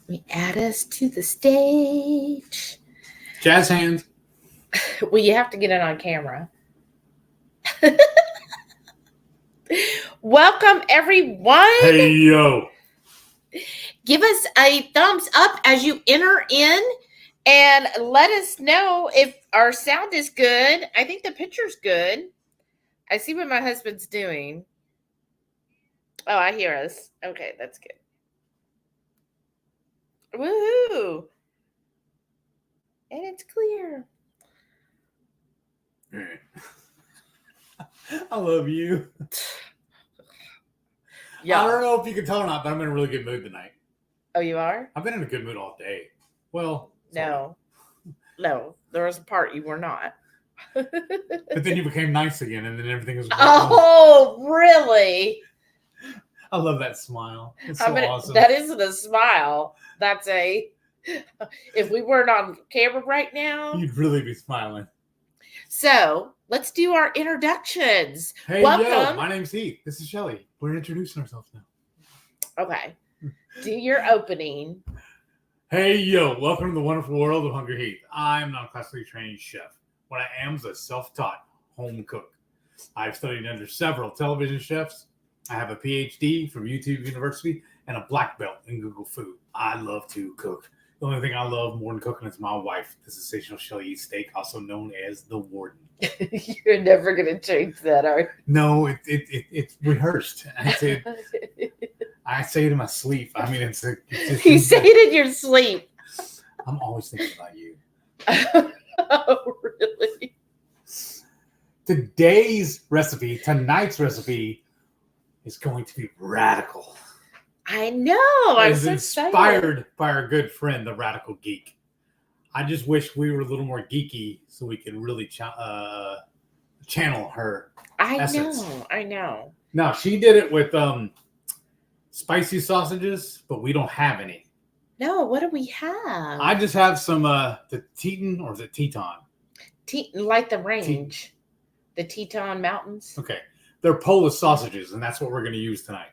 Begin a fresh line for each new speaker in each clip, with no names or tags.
We add us to the stage.
Jazz hands.
Well, you have to get it on camera. Welcome, everyone.
Hey, yo.
Give us a thumbs up as you enter in and let us know if our sound is good. I think the picture's good. I see what my husband's doing. Oh, I hear us. Okay, that's good. Woohoo! And it's clear.
I love you.
Yeah.
I don't know if you can tell or not, but I'm in a really good mood tonight.
Oh, you are?
I've been in a good mood all day. Well,
no. There was a part you were not.
But then you became nice again, and then everything was.
Oh, really?
I love that smile. It's so awesome.
That isn't a smile. That's a. If we weren't on camera right now,
you'd really be smiling.
So let's do our introductions.
Hey,
welcome.
Yo, my name's Heath. This is Shelly. We're introducing ourselves now.
Okay. Do your opening.
Hey, yo, welcome to the wonderful world of HungryHeath. I'm not a classically trained chef. What I am is a self-taught home cook. I've studied under several television chefs. I have a PhD from YouTube University and a black belt in Google Food. I love to cook. The only thing I love more than cooking is my wife, the sensational Shelly Eats Steak, also known as the Warden.
You're never going to change that, are you?
No, it's rehearsed. I say it in my sleep. I mean, it's
you say it in your sleep.
I'm always thinking about you.
Oh, really?
Tonight's recipe is going to be radical.
I know. I'm so
inspired by our good friend, the RadicalGeek. I just wish we were a little more geeky so we can really channel her essence.
I know.
Now, she did it with spicy sausages, but we don't have any.
No, what do we have?
I just have some the Teton, or is it Teton?
Like the range. The Teton Mountains.
Okay. They're Polish sausages, and that's what we're going to use tonight.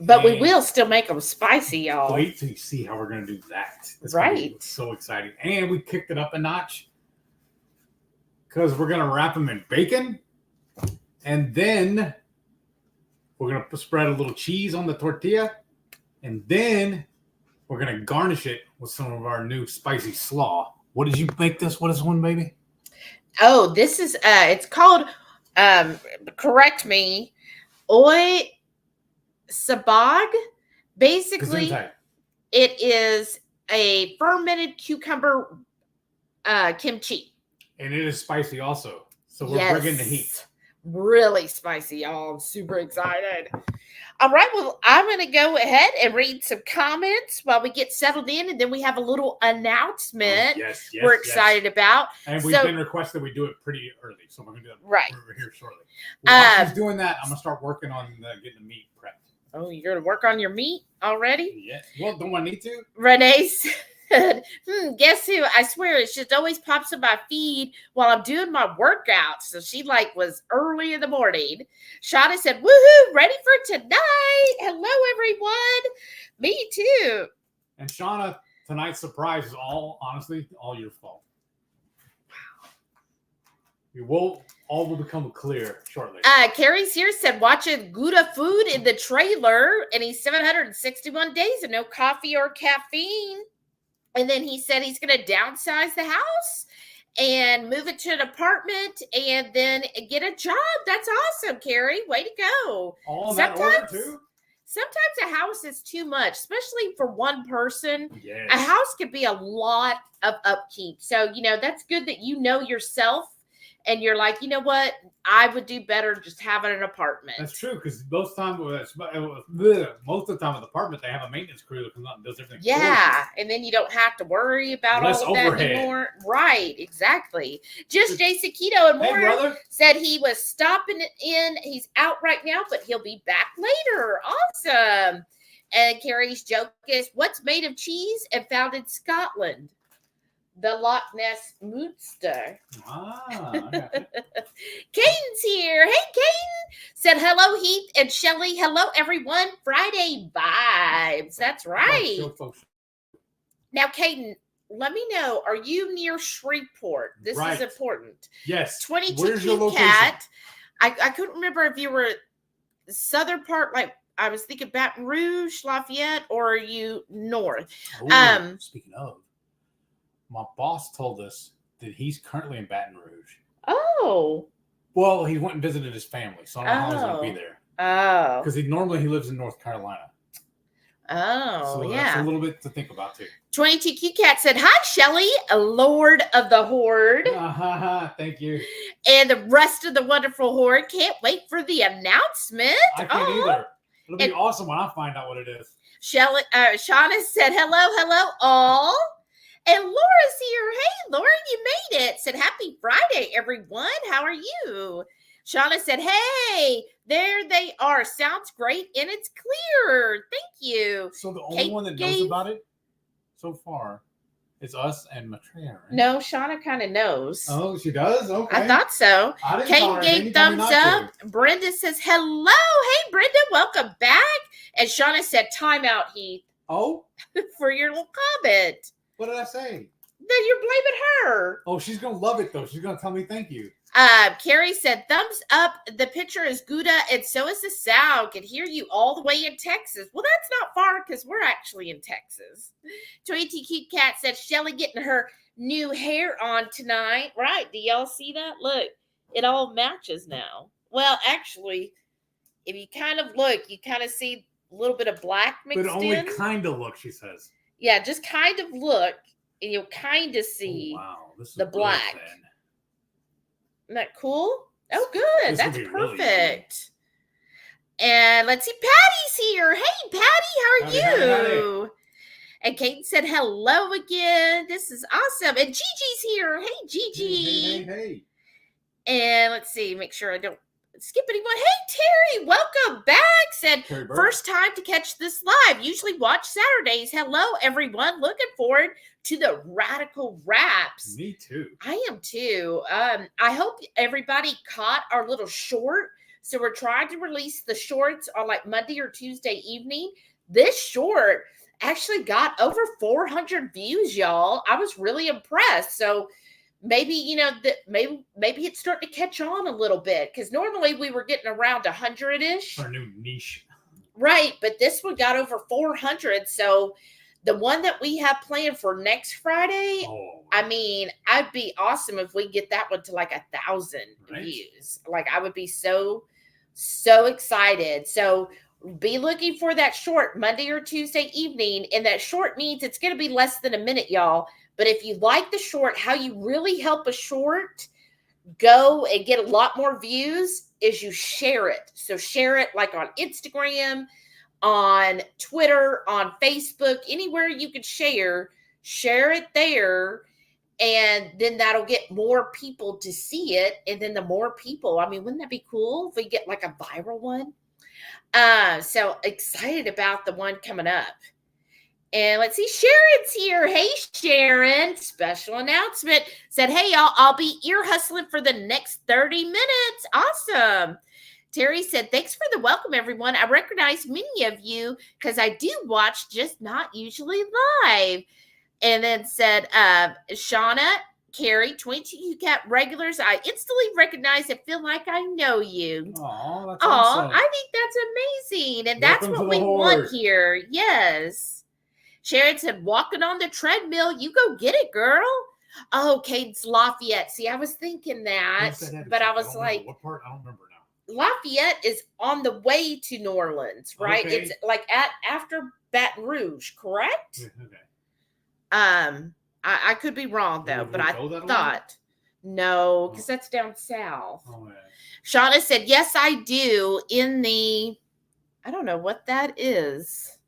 But we will still make them spicy, y'all.
Wait till you see how we're going to do that. It's
right.
So exciting. And we kicked it up a notch because we're going to wrap them in bacon. And then we're going to spread a little cheese on the tortilla. And then we're going to garnish it with some of our new spicy slaw. What did you make this? What is one, baby?
Oh, this is, it's called, correct me, Oi Sabag. Basically, it is a fermented cucumber kimchi.
And it is spicy also. So we're bringing the heat.
Really spicy, y'all. I'm super excited. All right, well, I'm going to go ahead and read some comments while we get settled in, and then we have a little announcement we're excited about.
And we've been requested we do it pretty early, so we're going to do that here shortly. While she's doing that, I'm going to start working on getting the meat prepped.
Oh, you're going to work on your meat already?
Yes. Well, don't I need to?
Renee said, guess who? I swear it just always pops in my feed while I'm doing my workout. So she was early in the morning. Shauna said, woohoo, ready for tonight. Hello, everyone. Me too.
And Shauna, tonight's surprise is honestly, all your fault.
Wow.
All will become clear shortly.
Carrie's here said, watching Gouda Food in the trailer, and he's 761 days and no coffee or caffeine. And then he said he's going to downsize the house and move it to an apartment and then get a job. That's awesome, Carrie. Way to go.
All in that order, too?
Sometimes a house is too much, especially for one person.
Yes.
A house could be a lot of upkeep. So, that's good that you know yourself. And you're like, you know what? I would do better just having an apartment.
That's true, because most of the time with the apartment, they have a maintenance crew that comes out and does everything.
Yeah, and then you don't have to worry about all of that anymore. Right, exactly. Just Jason Keto and more said he was stopping in. He's out right now, but he'll be back later. Awesome. And Carrie's joke is, what's made of cheese and found in Scotland? the Loch Ness Monster.
Ah, I got it.
Caden's here. Hey, Caden. Said hello, Heath and Shelly. Hello, everyone. Friday vibes. That's right. Now, Caden, let me know. Are you near Shreveport? This is important.
Yes.
22
Where's your location?
Cat. I couldn't remember if you were the southern part, like I was thinking Baton Rouge, Lafayette, or are you north?
Oh, speaking of, my boss told us that he's currently in Baton Rouge.
Oh.
Well, he went and visited his family, so I don't know how he's going to be there.
Oh.
Because normally he lives in North Carolina.
Oh,
so
yeah.
That's a little bit to think about, too.
22Q Cat said, hi, Shelly, a Lord of the Horde.
Thank you.
And the rest of the wonderful Horde can't wait for the announcement.
I can't either. It'll be awesome when I find out what it is.
Shelly, Shauna said, hello, all. And Laura's here. Hey, Laura, you made it. Said, happy Friday, everyone. How are you? Shauna said, hey, there they are. Sounds great, and it's clear. Thank you.
So the only one that knows about it so far is us and Maitreya, right?
No, Shauna kind of knows.
Oh, she does? Okay.
I thought so. Kate gave thumbs up. Brenda says, hello. Hey, Brenda, welcome back. And Shauna said, time out, Heath.
Oh?
For your little comment.
What did I say?
That you're blaming her.
Oh, she's going to love it, though. She's going to tell me thank you.
Carrie said, thumbs up. The picture is Gouda, and so is the sound. Can hear you all the way in Texas. Well, that's not far because we're actually in Texas. 22 Cat said, Shelly getting her new hair on tonight. Right. Do y'all see that? Look, it all matches now. Well, actually, if you kind of look, you kind of see a little bit of black mixed in.
But only kind of look, she says.
Yeah, just kind of look, and you'll kind of see the black.
Really
isn't that cool? Oh, good. That's perfect. Really and let's see. Patty's here. Hey, Patty, how are you? Howdy. And Kate said hello again. This is awesome. And Gigi's here. Hey, Gigi.
Hey.
And let's see. Make sure I don't skip anyone. Hey, Terry. Welcome back. Said first time to catch this live. Usually watch Saturdays. Hello, everyone. Looking forward to the Radical Raps.
Me too.
I am too. I hope everybody caught our little short. So we're trying to release the shorts on like Monday or Tuesday evening. This short actually got over 400 views, y'all. I was really impressed. So maybe, maybe it's starting to catch on a little bit because normally we were getting around 100-ish.
Our new niche.
Right. But this one got over 400. So the one that we have planned for next Friday, I mean, I'd be awesome if we get that one to like 1,000 views. Like I would be so excited. So be looking for that short Monday or Tuesday evening. And that short means it's going to be less than a minute, y'all. But if you like the short, how you really help a short go and get a lot more views is you share it. So share it like on Instagram, on Twitter, on Facebook, anywhere you can share it there. And then that'll get more people to see it. And then the more people, I mean, wouldn't that be cool if we get like a viral one? So excited about the one coming up. And let's see, Sharon's here. Hey, Sharon, special announcement. Said, hey, y'all, I'll be ear hustling for the next 30 minutes. Awesome. Terry said, thanks for the welcome, everyone. I recognize many of you because I do watch, just not usually live. And then said, Shauna, Carrie, 22 Cat regulars, I instantly recognize and feel like I know you.
Oh, that's awesome.
I think that's amazing. And that's what we want here. Yes. Sharon said, walking on the treadmill, you go get it, girl. Oh, Kate's Lafayette. See, I was thinking that, but I was like,
what part? I don't remember now.
Lafayette is on the way to New Orleans, right? Okay. It's like after Baton Rouge, correct?
Okay.
I could be wrong though, but I thought no, because that's down south.
Oh, yeah.
Shauna said, yes, I do. I don't know what that is.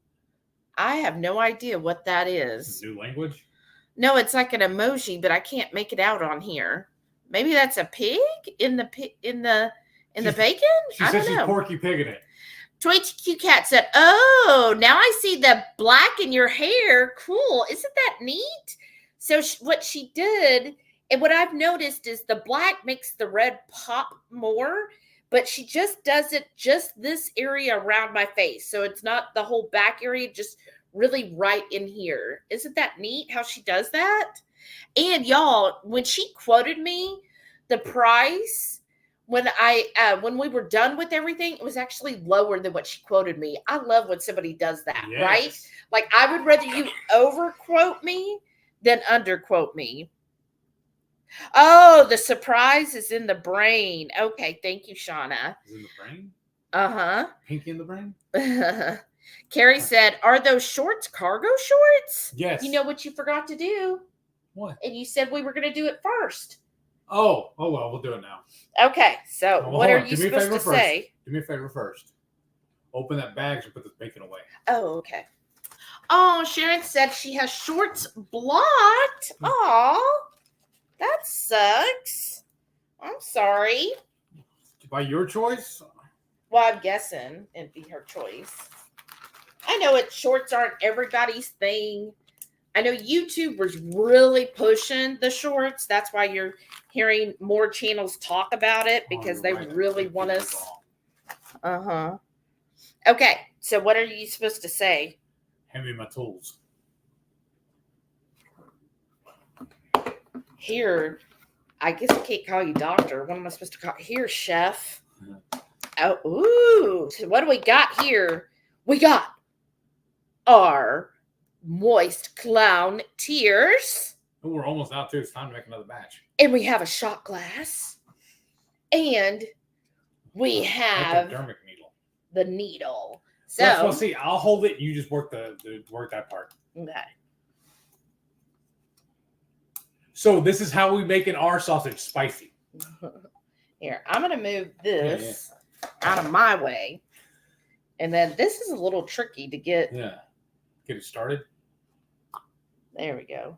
I have no idea what that is.
New language?
No, it's like an emoji, but I can't make it out on here. Maybe that's a pig in the bacon?
She said she's Porky Pigging it.
22 Cat said, oh, now I see the black in your hair. Cool. Isn't that neat? So what she did, and what I've noticed is the black makes the red pop more, but she just does it just this area around my face. So it's not the whole back area, just really right in here. Isn't that neat how she does that? And y'all, when she quoted me the price, when we were done with everything, it was actually lower than what she quoted me. I love when somebody does that,
Yes.
right? Like I would rather you over quote me than under quote me. Oh, the surprise is in the brain. Okay, thank you, Shauna.
Is in the brain?
Uh-huh.
Pinky in the brain?
Carrie said, are those shorts cargo shorts?
Yes.
You know what you forgot to do?
What?
And you said we were going to do it first.
Oh, well, we'll do it now.
Okay, so
Well,
what
hold
are
on.
you supposed to say?
Do me a favor first. Open that bag and put this bacon away.
Oh, okay. Oh, Sharon said she has shorts blocked. Oh, that sucks. I'm sorry.
By your choice?
Well, I'm guessing it'd be her choice. I know shorts aren't everybody's thing. I know YouTube was really pushing the shorts. That's why you're hearing more channels talk about it, because they really want us. Uh-huh. Okay, so what are you supposed to say?
Hand me my tools.
Here, I guess I can't call you doctor. What am I supposed to call? Here, chef. Oh, ooh. So what do we got here? We got our moist clown tears.
Oh, we're almost out too. It's time to make another batch.
And we have a shot glass. And we have
hypodermic needle.
The needle. So
well, see, I'll hold it. You just work work that part.
Okay.
So this is how we making our sausage spicy.
Here, I'm gonna move this out of my way, and then this is a little tricky to get.
Yeah. Get it started.
There we go.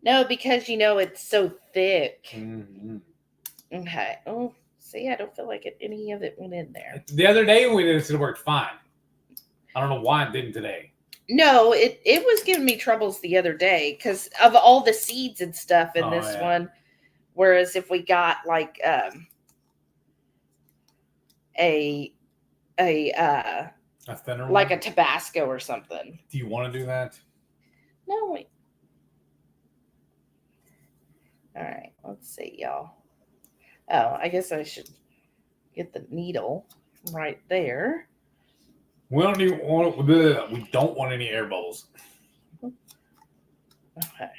No, because it's so thick.
Mm-hmm.
Okay. Oh, see, I don't feel like any of it went in there.
The other day when we did it worked fine. I don't know why it didn't today.
No, it was giving me troubles the other day because of all the seeds and stuff in this one. Whereas if we got like a
thinner one?
Like a Tabasco or something.
Do you want to do that?
No. Wait. All right. Let's see, y'all. Oh, I guess I should get the needle right there.
We don't want any air bubbles.
Okay.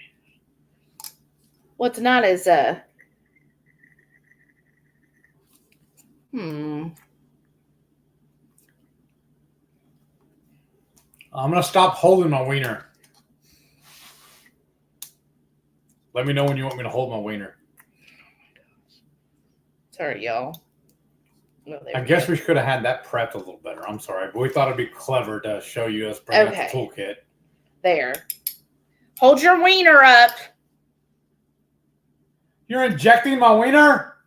What's not as I'm
gonna stop holding my wiener. Let me know when you want me to hold my wiener.
Sorry, y'all. No,
I guess we could have had that prepped a little better. I'm sorry, but we thought it'd be clever to show you us bringing out the toolkit.
There. Hold your wiener up.
You're injecting my wiener?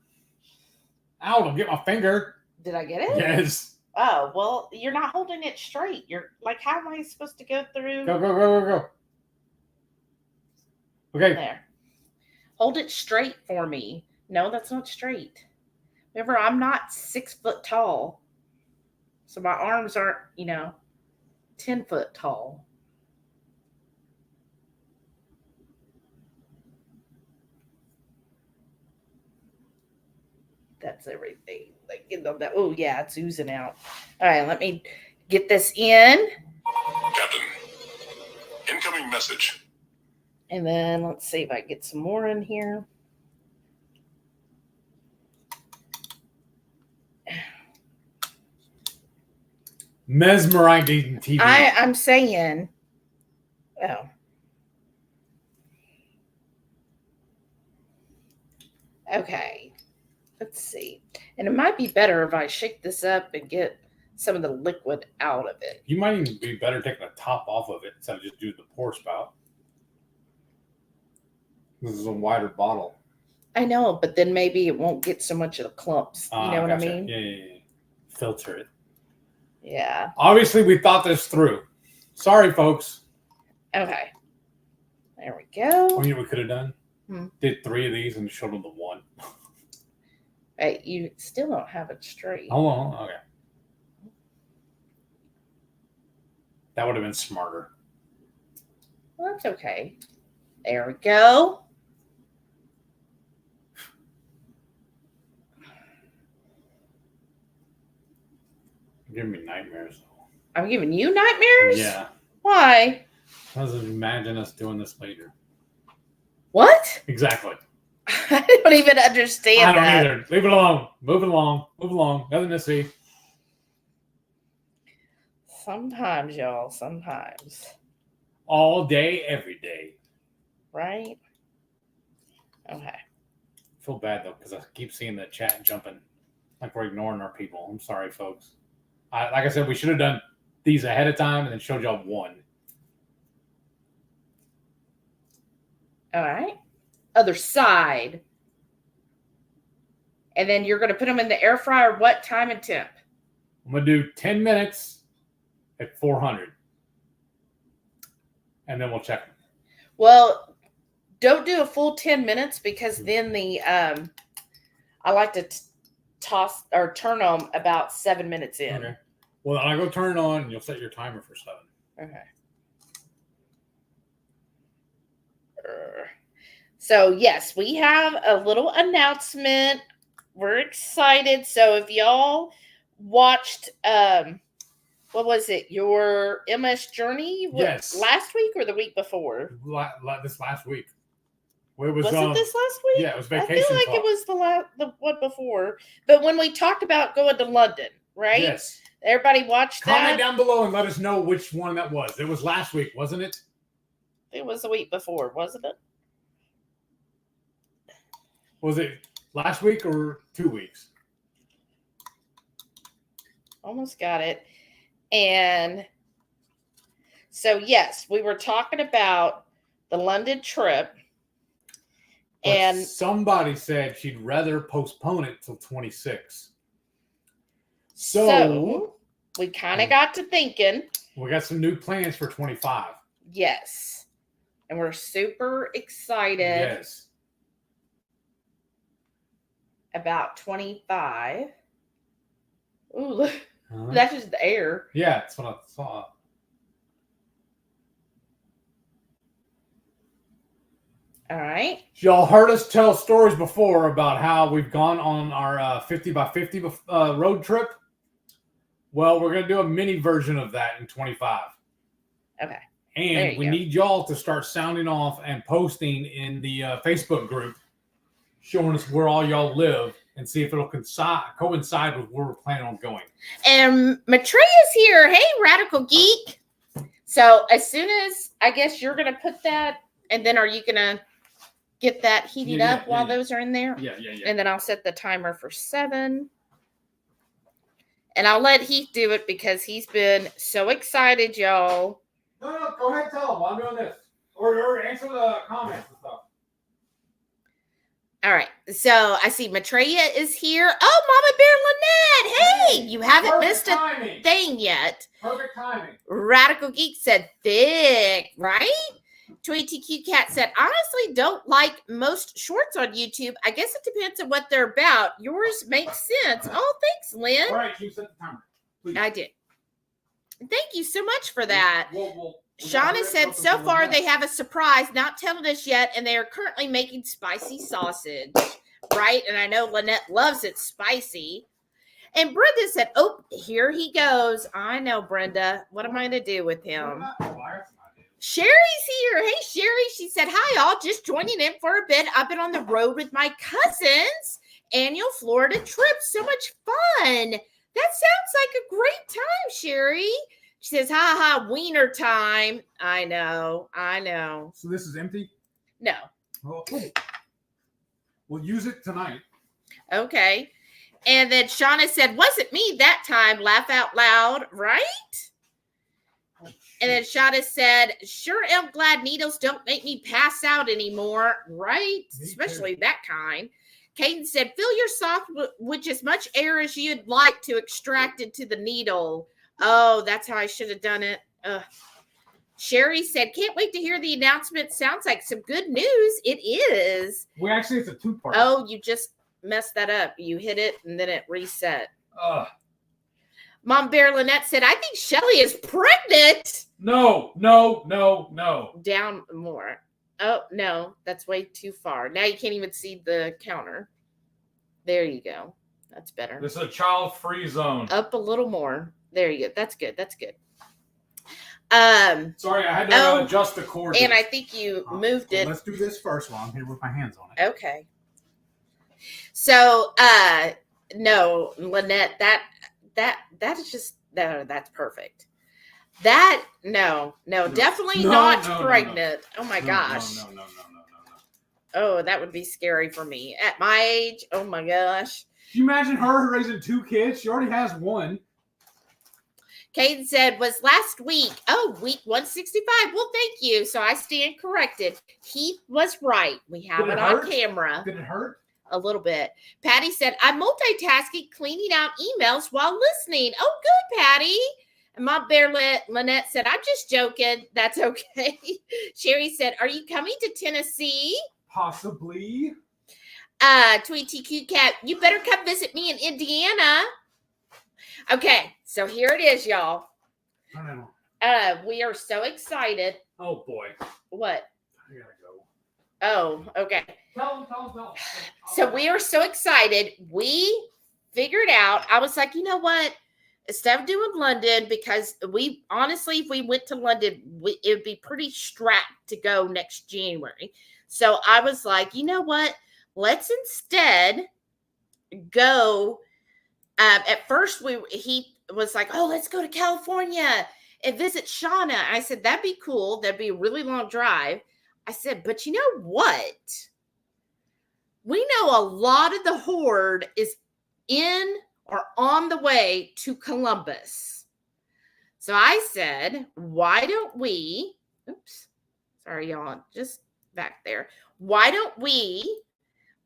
Ow, don't get my finger.
Did I get it?
Yes.
Oh, well, you're not holding it straight. You're like, how am I supposed to go through?
Go. Okay.
There. Hold it straight for me. No, that's not straight. Remember, I'm not 6 foot tall. So my arms aren't, 10 foot tall. That's everything. Like, oh, yeah, it's oozing out. All right, let me get this in.
Captain, incoming message.
And then let's see if I can get some more in here.
Mesmerizing TV.
I'm saying, oh. Okay. Let's see. And it might be better if I shake this up and get some of the liquid out of it.
You might even be better taking the top off of it instead of just doing the pour spout. This is a wider bottle.
I know, but then maybe it won't get so much of the clumps. You know what I mean?
Yeah. Filter it.
Yeah.
Obviously, we thought this through. Sorry, folks.
Okay. There we go.
You know what we could have done? Did 3 of these and showed them the one.
Hey, you still don't have it straight.
Hold on. Okay. That would have been smarter.
Well, that's okay. There we go.
You're giving me nightmares.
I'm giving you nightmares?
Yeah.
Why?
Because imagine us doing this later.
What?
Exactly.
I don't even understand
I don't
that.
either. Leave it alone. Move it along. Move along. Nothing to see.
Sometimes, y'all. Sometimes.
All day, every day.
Right? Okay.
I feel bad, though, because I keep seeing the chat jumping. Like we're ignoring our people. I'm sorry, folks. Like I said, we should have done these ahead of time and then showed y'all one.
All right. Other side. And then you're going to put them in the air fryer. What time and temp?
I'm going to do 10 minutes at 400. And then we'll check them.
Well, don't do a full 10 minutes because then the I like to toss or turn them about 7 minutes in.
Okay. Well, I go turn it on and you'll set your timer for 7.
Okay. So, yes, we have a little announcement. We're excited. So, if y'all watched, what was it? Your MS Journey?
Yes.
Last week or the week before?
This last week.
Was it this last week?
Yeah, it was vacation.
I feel like
talk.
it was the one before. But when we talked about going to London, right?
Yes.
Everybody watched that?
Comment down below and let us know which one that was. It was last week, wasn't it?
It was the week before, wasn't it?
Was it last week or 2 weeks?
Almost got it. And so, yes, we were talking about the London trip.
But
and
somebody said she'd rather postpone it till 26. So
we kind of got to thinking.
We got some new plans for 25.
Yes. And we're super excited.
Yes.
About 25. Ooh, look. That's just the air.
Yeah, that's what I saw.
All right.
Y'all heard us tell stories before about how we've gone on our 50 by 50 road trip. Well, we're going to do a mini version of that in 25.
Okay.
And we need y'all to start sounding off and posting in the Facebook group, showing us where all y'all live and see if it'll coincide with where we're planning on going.
And Matreya's here. Hey, RadicalGeek. So as soon as, I guess you're going to put that, and then are you going to get that heated up while those are in there?
Yeah.
And then I'll set the timer for 7. And I'll let Heath do it because he's been so excited, y'all.
No, go ahead and tell them while I'm doing this. Or answer the comments and stuff.
All right. So I see Matreya is here. Oh, Mama Bear Lynette. Hey, you haven't missed a thing yet.
Perfect timing.
RadicalGeek said thick, right? TweetyQ Cat said, honestly, don't like most shorts on YouTube. I guess it depends on what they're about. Yours makes sense. Oh, thanks, Lynn.
All right, you set the timer. Please.
I did. Thank you so much for that.
We'll
Shauna said, so far they have a surprise, not telling us yet, and they are currently making spicy sausage, right? And I know Lynette loves it spicy. And Brenda said, oh, here he goes. I know, Brenda. What am I going to do with him? Sherry's here. Hey, Sherry. She said, hi, all. Just joining in for a bit. I've been on the road with my cousins. Annual Florida trip. So much fun. That sounds like a great time, Sherry. She says, ha, wiener time. I know.
So this is empty?
No.
Well, we'll use it tonight.
Okay. And then Shauna said, wasn't me that time. Laugh out loud, right? And then Shauna said, sure am glad needles don't make me pass out anymore, right? Especially that kind. Caden said, fill your sock with as much air as you'd like to extract into the needle. Oh, that's how I should have done it. Sherry said, can't wait to hear the announcement. Sounds like some good news. It is.
Well, actually, it's a two-part.
Oh, you just messed that up. You hit it and then it reset. Mom Bear Lynette said, I think Shelly is pregnant.
No.
Down more. Oh, no, that's way too far. Now you can't even see the counter. There you go. That's better.
This is a child-free zone.
Up a little more. There you go. That's good. That's good.
Sorry, I had to adjust the cord.
And I think you moved it.
Let's do this first while I'm here with my hands on it.
Okay. So, no, Lynette, that is just, no, that's perfect. That, no, definitely not pregnant. No. Oh my gosh.
No.
Oh, that would be scary for me. At my age, oh my gosh.
Can you imagine her raising 2 kids? She already has 1.
Caden said, was last week. Oh, week 165. Well, thank you. So I stand corrected. He was right. We have it on camera.
Did it hurt?
A little bit. Patty said, I'm multitasking, cleaning out emails while listening. Oh, good, Patty. And Mom Bear Lynette said, I'm just joking. That's okay. Sherry said, are you coming to Tennessee?
Possibly.
Tweet TQ Cat, you better come visit me in Indiana. Okay, so here it is, y'all. We are so excited.
Oh, boy.
What?
I gotta go.
Oh, okay.
Tell.
So we are so excited. We figured out, I was like, you know what? Instead of doing London, because we honestly, if we went to London, it would be pretty strapped to go next January. So I was like, you know what? Let's instead go. At first, he was like, oh, let's go to California and visit Shauna. I said, that'd be cool. That'd be a really long drive. I said, but you know what? We know a lot of the horde is in or on the way to Columbus. So I said, why don't we, oops, sorry, y'all, just back there. Why don't we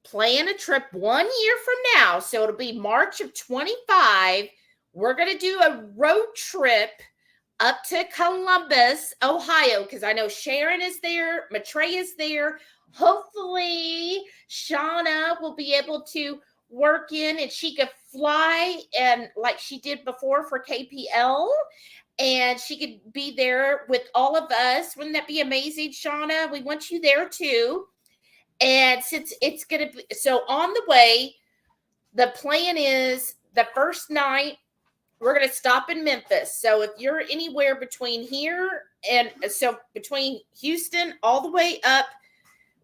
plan a trip 1 year from now? So it'll be March of 25. We're going to do a road trip up to Columbus, Ohio, because I know Sharon is there, Matrey is there. Hopefully, Shauna will be able to work in and she could fly and like she did before for KPL, and she could be there with all of us. Wouldn't that be amazing, Shauna? We want you there too. And since it's going to be, so on the way, the plan is the first night, we're going to stop in Memphis. So if you're anywhere between here and so between Houston all the way up,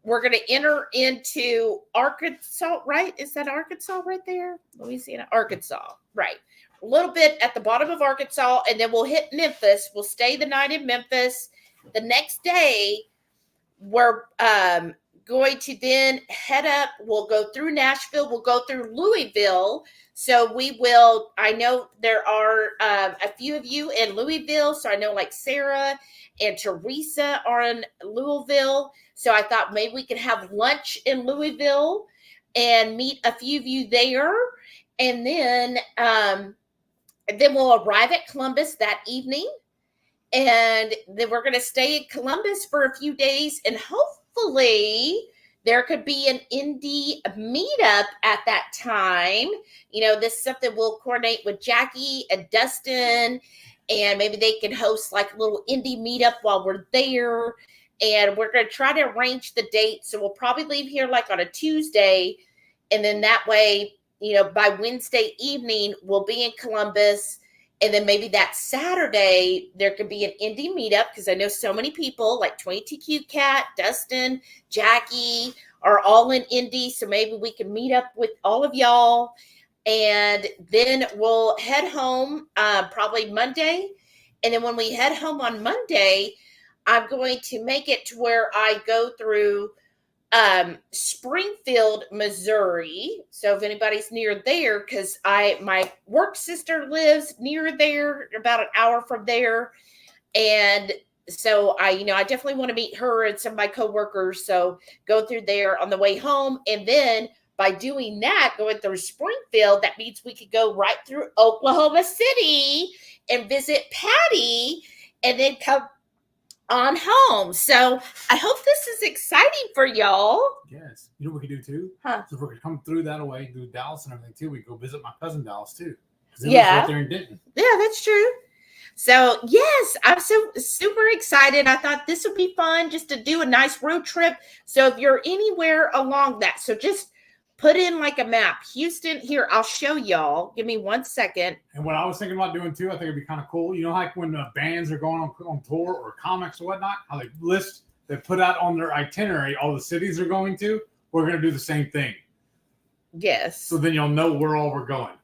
we're going to enter into Arkansas, right? Is that Arkansas right there? Louisiana, Arkansas, right. A little bit at the bottom of Arkansas, and then we'll hit Memphis. We'll stay the night in Memphis. The next day, we're going to then head up. We'll go through Nashville. We'll go through Louisville. So we will, I know there are a few of you in Louisville. So I know like Sara and Teresa are in Louisville. So I thought maybe we could have lunch in Louisville and meet a few of you there. And then we'll arrive at Columbus that evening. And then we're going to stay in Columbus for a few days. And hopefully there could be an indie meetup at that time. You know, this is something we'll coordinate with Jackie and Dustin. And maybe they can host like a little indie meetup while we're there. And we're going to try to arrange the date. So we'll probably leave here like on a Tuesday. And then that way, you know, by Wednesday evening, we'll be in Columbus. And then maybe that Saturday, there could be an indie meetup because I know so many people like 20TQ Cat, Dustin, Jackie are all in indie. So maybe we can meet up with all of y'all. And then we'll head home probably Monday. And then when we head home on Monday, I'm going to make it to where I go through Springfield, Missouri. So if anybody's near there, because my work sister lives near there, about an hour from there. And so I definitely want to meet her and some of my coworkers. So go through there on the way home. And then by doing that, going through Springfield, that means we could go right through Oklahoma City and visit Patty and then come on home. So I hope this is exciting for y'all.
Yes. You know what we could do too?
Huh.
So if we're gonna come through that way, do Dallas and everything too, we go visit my cousin Dallas too.
Yeah.
Right there in Denton.
Yeah, that's true. So yes, I'm so super excited. I thought this would be fun just to do a nice road trip. So if you're anywhere along that, so just put in like a map. Houston, here, I'll show y'all. Give me 1 second.
And what I was thinking about doing too, I think it'd be kind of cool. You know, like when bands are going on tour or comics or whatnot, how they put out on their itinerary all the cities they're going to. We're going to do the same thing.
Yes.
So then you'll know where all we're going.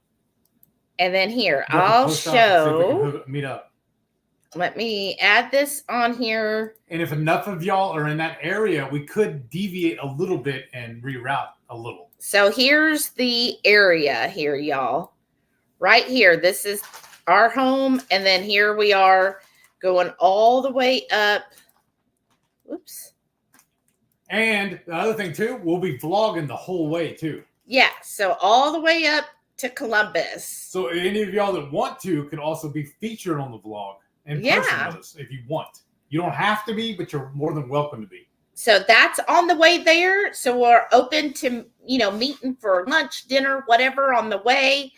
And then here, I'll show.
Meet up.
Let me add this on here.
And if enough of y'all are in that area, we could deviate a little bit and reroute a little.
So here's the area here, y'all. Right here. This is our home. And then here we are going all the way up. Oops.
And the other thing too, we'll be vlogging the whole way too.
Yeah. So all the way up to Columbus.
So any of y'all that want to could also be featured on the vlog in person with us if you want. You don't have to be, but you're more than welcome to be.
So that's on the way there. So we're open to, meeting for lunch, dinner, whatever on the way,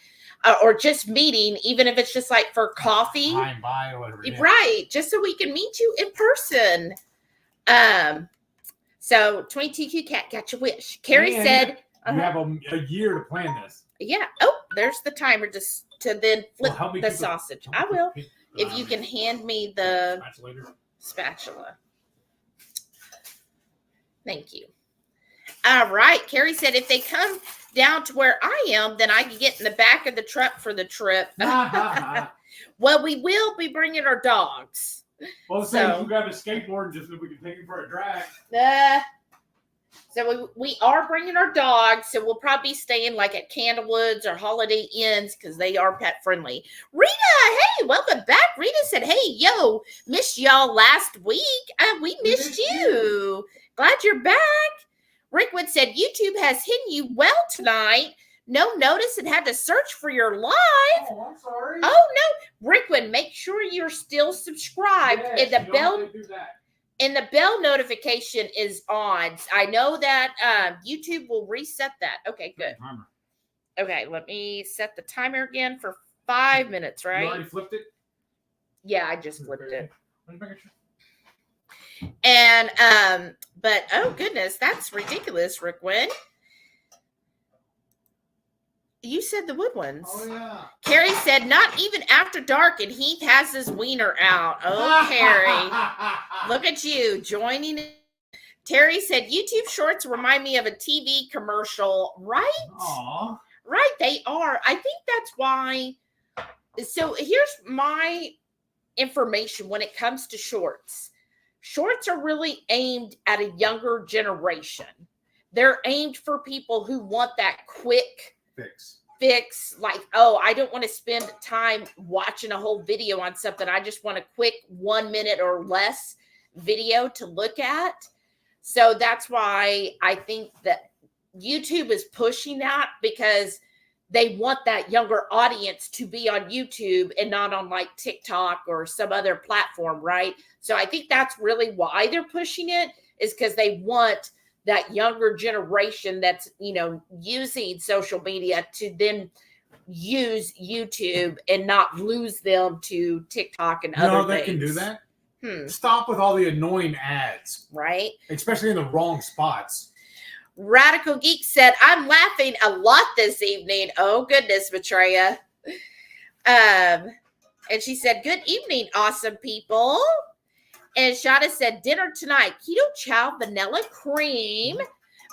or just meeting, even if it's just like for coffee.
By or whatever. Yeah.
Right. Just so we can meet you in person. So 22Q Cat got your wish. Carrie said.
You have a year to plan this.
Yeah. Oh, there's the timer just to then flip the sausage. I will. If you can hand me the spatula. Thank you. All right. Carrie said if they come down to where I am, then I can get in the back of the truck for the trip. Well, we will be bringing our dogs.
Well, so you grab a skateboard just so we can take him for a drag.
So we are bringing our dogs, so we'll probably be staying like at Candlewoods or Holiday Inns because they are pet friendly. Rita, hey, welcome back. Rita said, hey, yo, missed y'all last week. We missed you. Glad you're back. Rickwood said, YouTube has hidden you well tonight. No notice and had to search for your live.
Oh, I'm sorry.
Oh, no. Rickwood, make sure you're still subscribed.
Yes,
and the bell notification is on. I know that YouTube will reset that. Okay, good. Okay, let me set the timer again for 5 minutes, right?
You already flipped it?
Yeah, I just flipped it. And, but, oh, goodness, that's ridiculous, Rickwood. You said the wood ones.
Oh, yeah.
Carrie said, not even after dark, and Heath has his wiener out. Oh, Carrie. Look at you joining in. Terry said, YouTube shorts remind me of a TV commercial. Right?
Aww.
Right, they are. I think that's why. So here's my information when it comes to shorts. Shorts are really aimed at a younger generation. They're aimed for people who want that quick fix, like, oh, I don't want to spend time watching a whole video on something. I just want a quick 1 minute or less video to look at. So that's why I think that YouTube is pushing that, because they want that younger audience to be on YouTube and not on like TikTok or some other platform, right? So I think that's really why they're pushing it, is because they want that younger generation that's, using social media to then use YouTube and not lose them to TikTok and other things.
They can do that? Stop with all the annoying ads.
Right?
Especially in the wrong spots.
RadicalGeek said, I'm laughing a lot this evening. Oh, goodness, Maitreya. And she said, good evening, awesome people. And Shada said, dinner tonight, Ketochow vanilla cream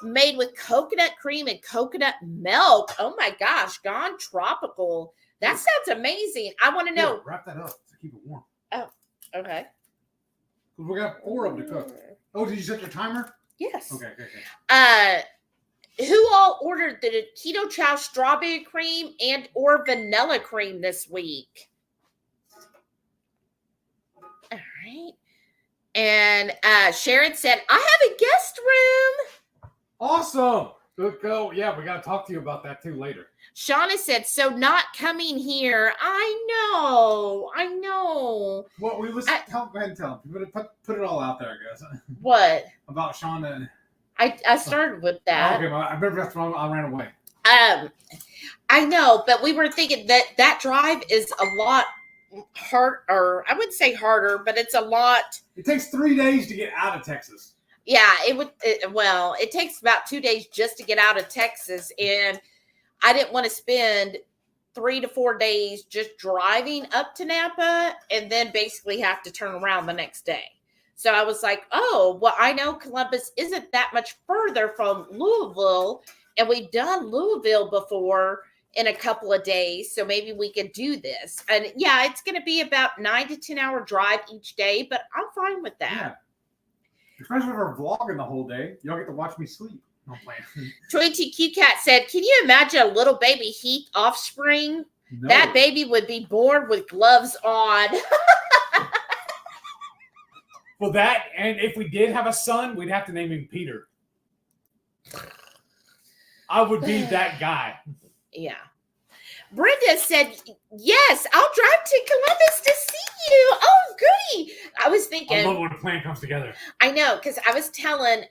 made with coconut cream and coconut milk. Oh my gosh, gone tropical. That sounds amazing. I want to know.
Yeah, wrap that up to keep it warm.
Oh, okay.
We got 4 of them to cook. Oh, did you set your timer?
Yes.
Okay.
Who all ordered the Ketochow strawberry cream and or vanilla cream this week? All right. And Sharon said, I have a guest room.
Awesome. Good go. Yeah, we got to talk to you about that too later.
Shauna said, so not coming here. I know. know.
Well, go ahead and tell them. Put it all out there, I guess.
What?
About Sean and...
I started with that.
Okay, well, I remember that's wrong. I ran away.
I know, but we were thinking that drive is a lot hard, or I wouldn't say harder, but it's a lot.
It takes 3 days to get out of Texas.
Yeah, it takes about 2 days just to get out of Texas, and I didn't want to spend 3 to 4 days just driving up to Napa and then basically have to turn around the next day. So I was like, oh, well, I know Columbus isn't that much further from Louisville, and we've done Louisville before in a couple of days, so maybe we could do this. And yeah, it's going to be about 9 to 10 hour drive each day, but I'm fine with that. Yeah.
Especially if we're vlogging the whole day. Y'all get to watch me sleep. No plan.
Troy TQ Cat said, can you imagine a little baby Heath offspring? No. That baby would be born with gloves on.
Well, that, and if we did have a son, we'd have to name him Peter. I would be that guy.
Yeah. Brenda said, yes, I'll drive to Columbus to see you. Oh, goody. I was thinking.
I love when a plan comes together.
I know, because I was telling,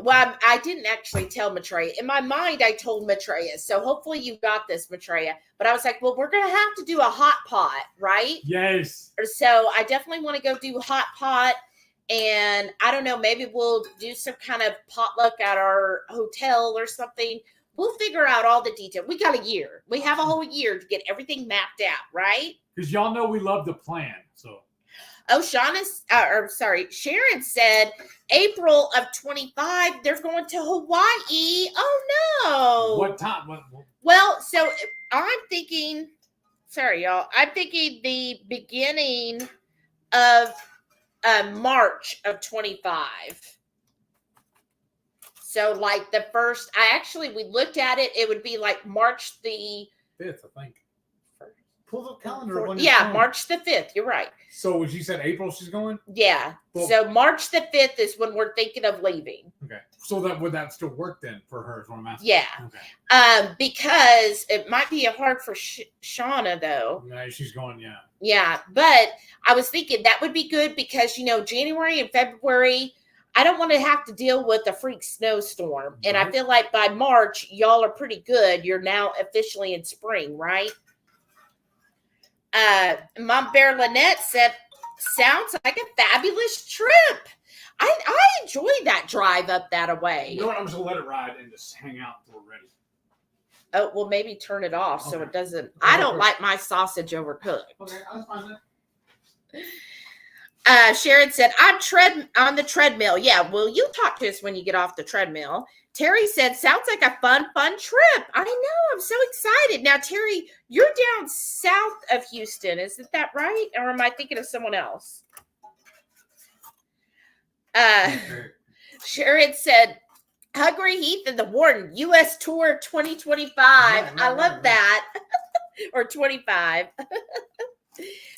well, I didn't actually tell Maitreya. In my mind, I told Maitreya. So hopefully you got this, Maitreya. But I was like, well, we're going to have to do a hot pot, right?
Yes.
So I definitely want to go do hot pot. And I don't know, maybe we'll do some kind of potluck at our hotel or something. We'll figure out all the details. We got a year. We have a whole year to get everything mapped out, right?
Because y'all know we love to plan. So.
Oh, Sharon said April of 25, they're going to Hawaii. Oh, no.
What time?
Well, so I'm thinking, sorry, y'all. I'm thinking the beginning of March of 25. So like the first, we looked at it. It would be like March the
5th, I think. Pull the calendar.
March the 5th. You're right.
So when she said April, she's going?
Yeah. Well, so March the 5th is when we're thinking of leaving.
Okay. So would that still work then for her? Is what I'm asking.
Yeah. Okay. Because it might be hard for Shauna though.
Yeah, she's going. Yeah.
Yeah, but I was thinking that would be good because January and February, I don't want to have to deal with a freak snowstorm. And I feel like by March, y'all are pretty good. You're now officially in spring, right? Mom Bear Lynette said, sounds like a fabulous trip. I enjoyed that drive up that way.
You know what? I'm just going to let it ride and just hang out until we're ready.
Oh, well, maybe turn it off so it doesn't. I don't like my sausage overcooked.
Okay, I'll find that.
Sharon said, I'm on the treadmill. Yeah, well, you talk to us when you get off the treadmill. Terry said, sounds like a fun trip. I know. I'm so excited. Now, Terry, you're down south of Houston. Isn't that right? Or am I thinking of someone else? Sharon said, HungryHeath and the Warden, U.S. Tour 2025. I love that. Or 25.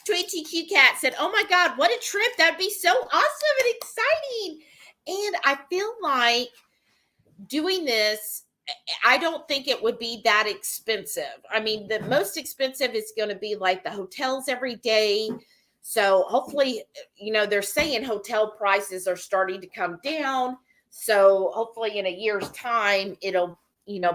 Tweet TQ Cat said, oh my God, what a trip. That'd be so awesome and exciting. And I feel like doing this, I don't think it would be that expensive. I mean, the most expensive is going to be like the hotels every day. So hopefully, they're saying hotel prices are starting to come down. So hopefully in a year's time, it'll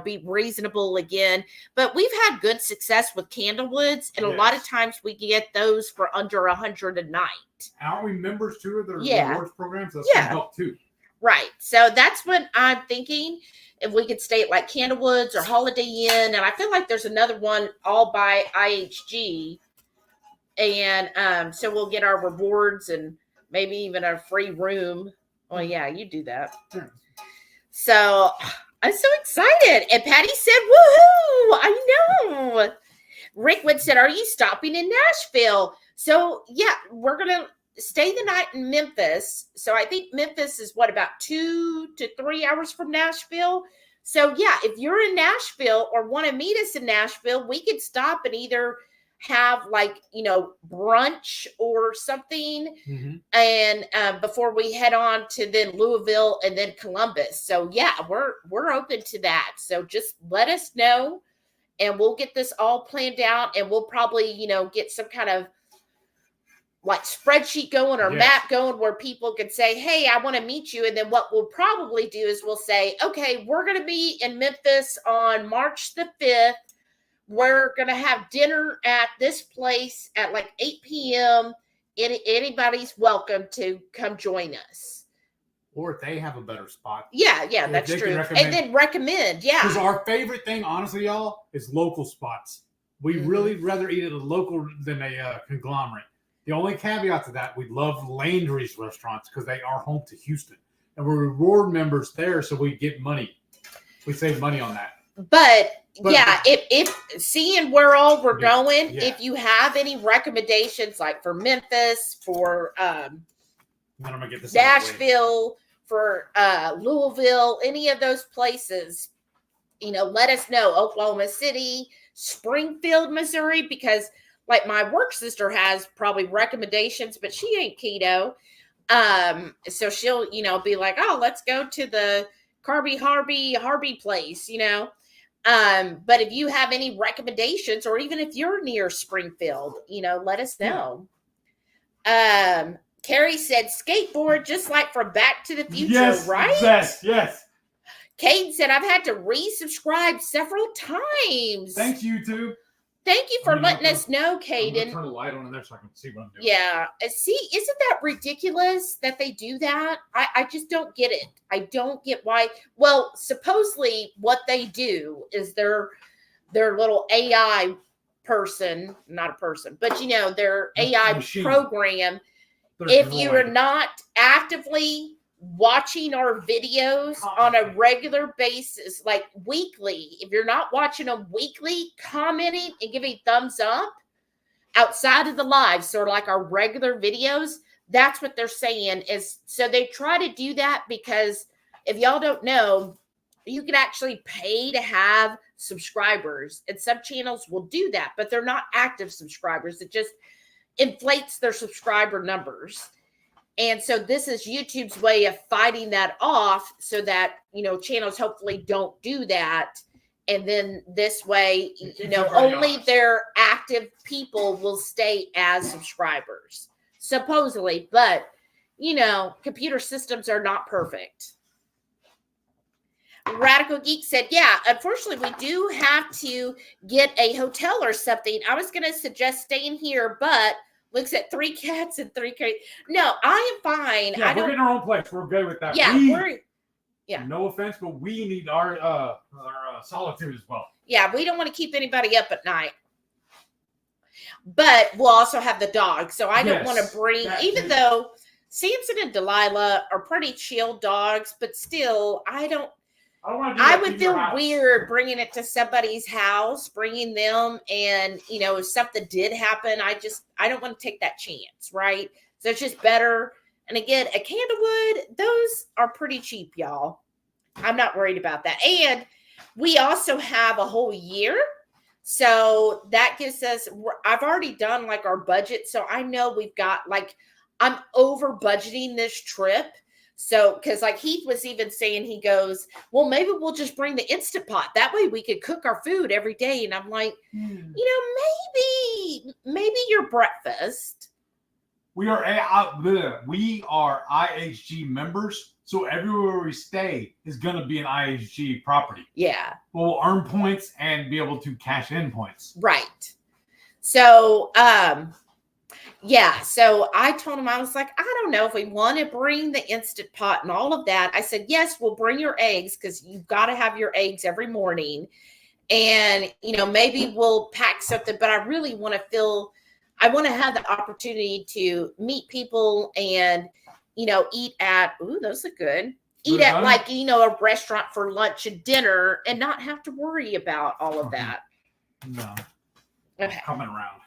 be reasonable again. But we've had good success with Candlewoods, and a lot of times we get those for under $100 a night.
Aren't we members too of the rewards programs? That's going to help too.
Right. So that's what I'm thinking. If we could stay at like Candlewoods or Holiday Inn, and I feel like there's another one all by IHG. And so we'll get our rewards and maybe even a free room. Oh, yeah, you do that. Sure. So I'm so excited. And Patty said, woohoo! I know. Rickwood said, are you stopping in Nashville? So, yeah, we're going to stay the night in Memphis. So I think Memphis is about 2 to 3 hours from Nashville. So, yeah, if you're in Nashville or want to meet us in Nashville, we could stop and either have brunch or something. Mm-hmm. And before we head on to then Louisville and then Columbus. So yeah, we're open to that. So just let us know and we'll get this all planned out, and we'll probably, get some kind of like spreadsheet going or map going where people could say, hey, I want to meet you. And then what we'll probably do is we'll say, okay, we're going to be in Memphis on March the 5th. We're going to have dinner at this place at like 8 p.m. Anybody's welcome to come join us.
Or if they have a better spot.
Yeah, that's true. And then recommend, Because
our favorite thing, honestly, y'all, is local spots. We really rather eat at a local than a conglomerate. The only caveat to that, we love Landry's restaurants because they are home to Houston. And we reward members there so we get money. We save money on that. But
if seeing where all we're going, if you have any recommendations, like for Memphis, for Nashville, for Louisville, any of those places, let us know. Oklahoma City, Springfield, Missouri, because like my work sister has probably recommendations, but she ain't keto. So she'll, be like, oh, let's go to the Harvey place, But if you have any recommendations, or even if you're near Springfield, let us know. Carrie said skateboard, just like from Back to the Future, right?
Yes.
Kate said, I've had to resubscribe several times.
Thanks, YouTube.
Thank you for letting us know, Caden.
Turn the light on in there so I can see what I'm doing.
Yeah. See, isn't that ridiculous that they do that? I just don't get it. I don't get why. Well, supposedly what they do is their little AI person, not a person, but their AI machine program. If you are not actively watching our videos on a regular basis, like weekly, if you're not watching them weekly, commenting and giving thumbs up outside of the live, sort of like our regular videos, that's what they're saying is, so they try to do that because if y'all don't know, you can actually pay to have subscribers, and some channels will do that, but they're not active subscribers. It just inflates their subscriber numbers. And so this is YouTube's way of fighting that off so that, channels hopefully don't do that. And then this way, only their active people will stay as subscribers, supposedly. But, computer systems are not perfect. Radical Geek said, yeah, unfortunately, we do have to get a hotel or something. I was going to suggest staying here, but looks at 3 cats and 3 cats. No, I am fine.
Yeah, we're getting our own place. We're good with that.
Yeah,
no offense, but we need our solitude as well.
Yeah, we don't want to keep anybody up at night. But we'll also have the dog. So I don't want to bring, even though Samson and Delilah are pretty chill dogs, but still, I would feel weird bringing it to somebody's house, bringing them, and, if something did happen, I don't want to take that chance, right? So it's just better. And again, a candlewood, those are pretty cheap, y'all. I'm not worried about that. And we also have a whole year. So that gives us, I've already done like our budget. So I know we've got I'm over budgeting this trip. So, because like Heath was even saying, he goes, well, maybe we'll just bring the Instant Pot. That way we could cook our food every day. And I'm like, maybe your breakfast.
We are IHG members. So everywhere we stay is going to be an IHG property.
Yeah.
We'll earn points and be able to cash in points.
Right. So, yeah, so I told him, I was like, I don't know if we want to bring the Instant Pot and all of that. I said, yes, we'll bring your eggs because you've got to have your eggs every morning. And, maybe we'll pack something, but I really want to I want to have the opportunity to meet people and, eat at, those look good. Eat at a restaurant for lunch and dinner and not have to worry about all of that.
No.
Okay.
Coming around.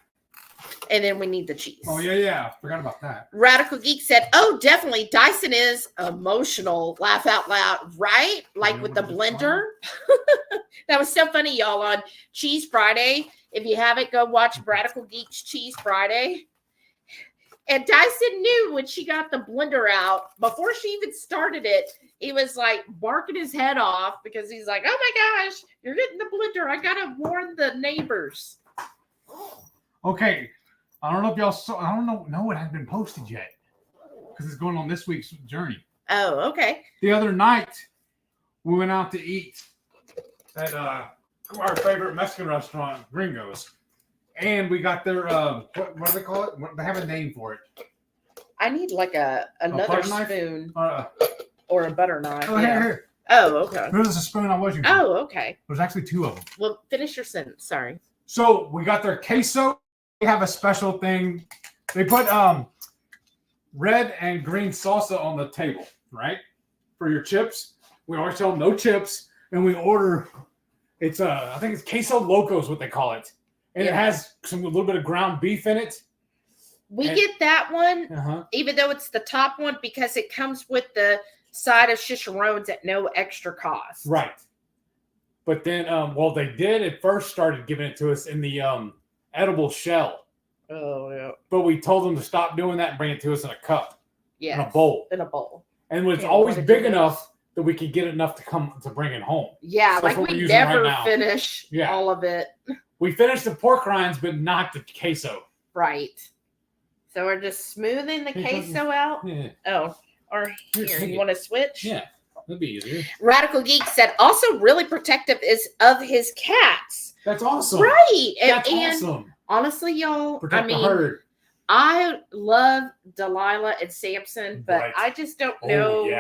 And then we need the cheese.
Oh, yeah. Forgot about that.
Radical Geek said, oh, definitely. Dyson is emotional. Laugh out loud. Right? Like with the blender. That was so funny, y'all, on Cheese Friday. If you haven't, go watch Radical Geek's Cheese Friday. And Dyson knew when she got the blender out, before she even started it, he was like barking his head off because he's like, oh my gosh, you're getting the blender. I got to warn the neighbors.
Okay. I don't know if y'all saw, I don't know. No, it hasn't been posted yet because it's going on this week's journey.
Oh, okay.
The other night, we went out to eat at our favorite Mexican restaurant, Gringo's. And we got their, what do they call it? They have a name for it.
I need like another spoon or a butter knife.
Oh, here.
Oh, okay.
There's a spoon I was using.
Oh, okay.
There's actually two of them.
Well, finish your sentence. Sorry.
So we got their queso. They have a special thing. They put red and green salsa on the table, right? For your chips. We always tell them no chips. And we order, it's I think it's queso loco is what they call it. And it has a little bit of ground beef in it.
We get that one, even though it's the top one, because it comes with the side of chicharrones at no extra cost.
Right. But then, well, they did at first started giving it to us in the edible shell.
Oh, yeah.
But we told them to stop doing that and bring it to us in a cup.
Yeah.
In a bowl.
In a bowl.
And it's always big enough that we could get enough to bring it home.
Yeah,
so
like we never finish all of it.
We finished the pork rinds, but not the queso.
Right. So we're just smoothing the queso out.
Yeah.
Oh, or here, you want to switch?
Yeah, that'd be easier.
RadicalGeek said also really protective is of his cats.
That's awesome.
Right.
That's
and
awesome.
Honestly, y'all,
Protect the herd.
I love Delilah and Samson, but I just don't know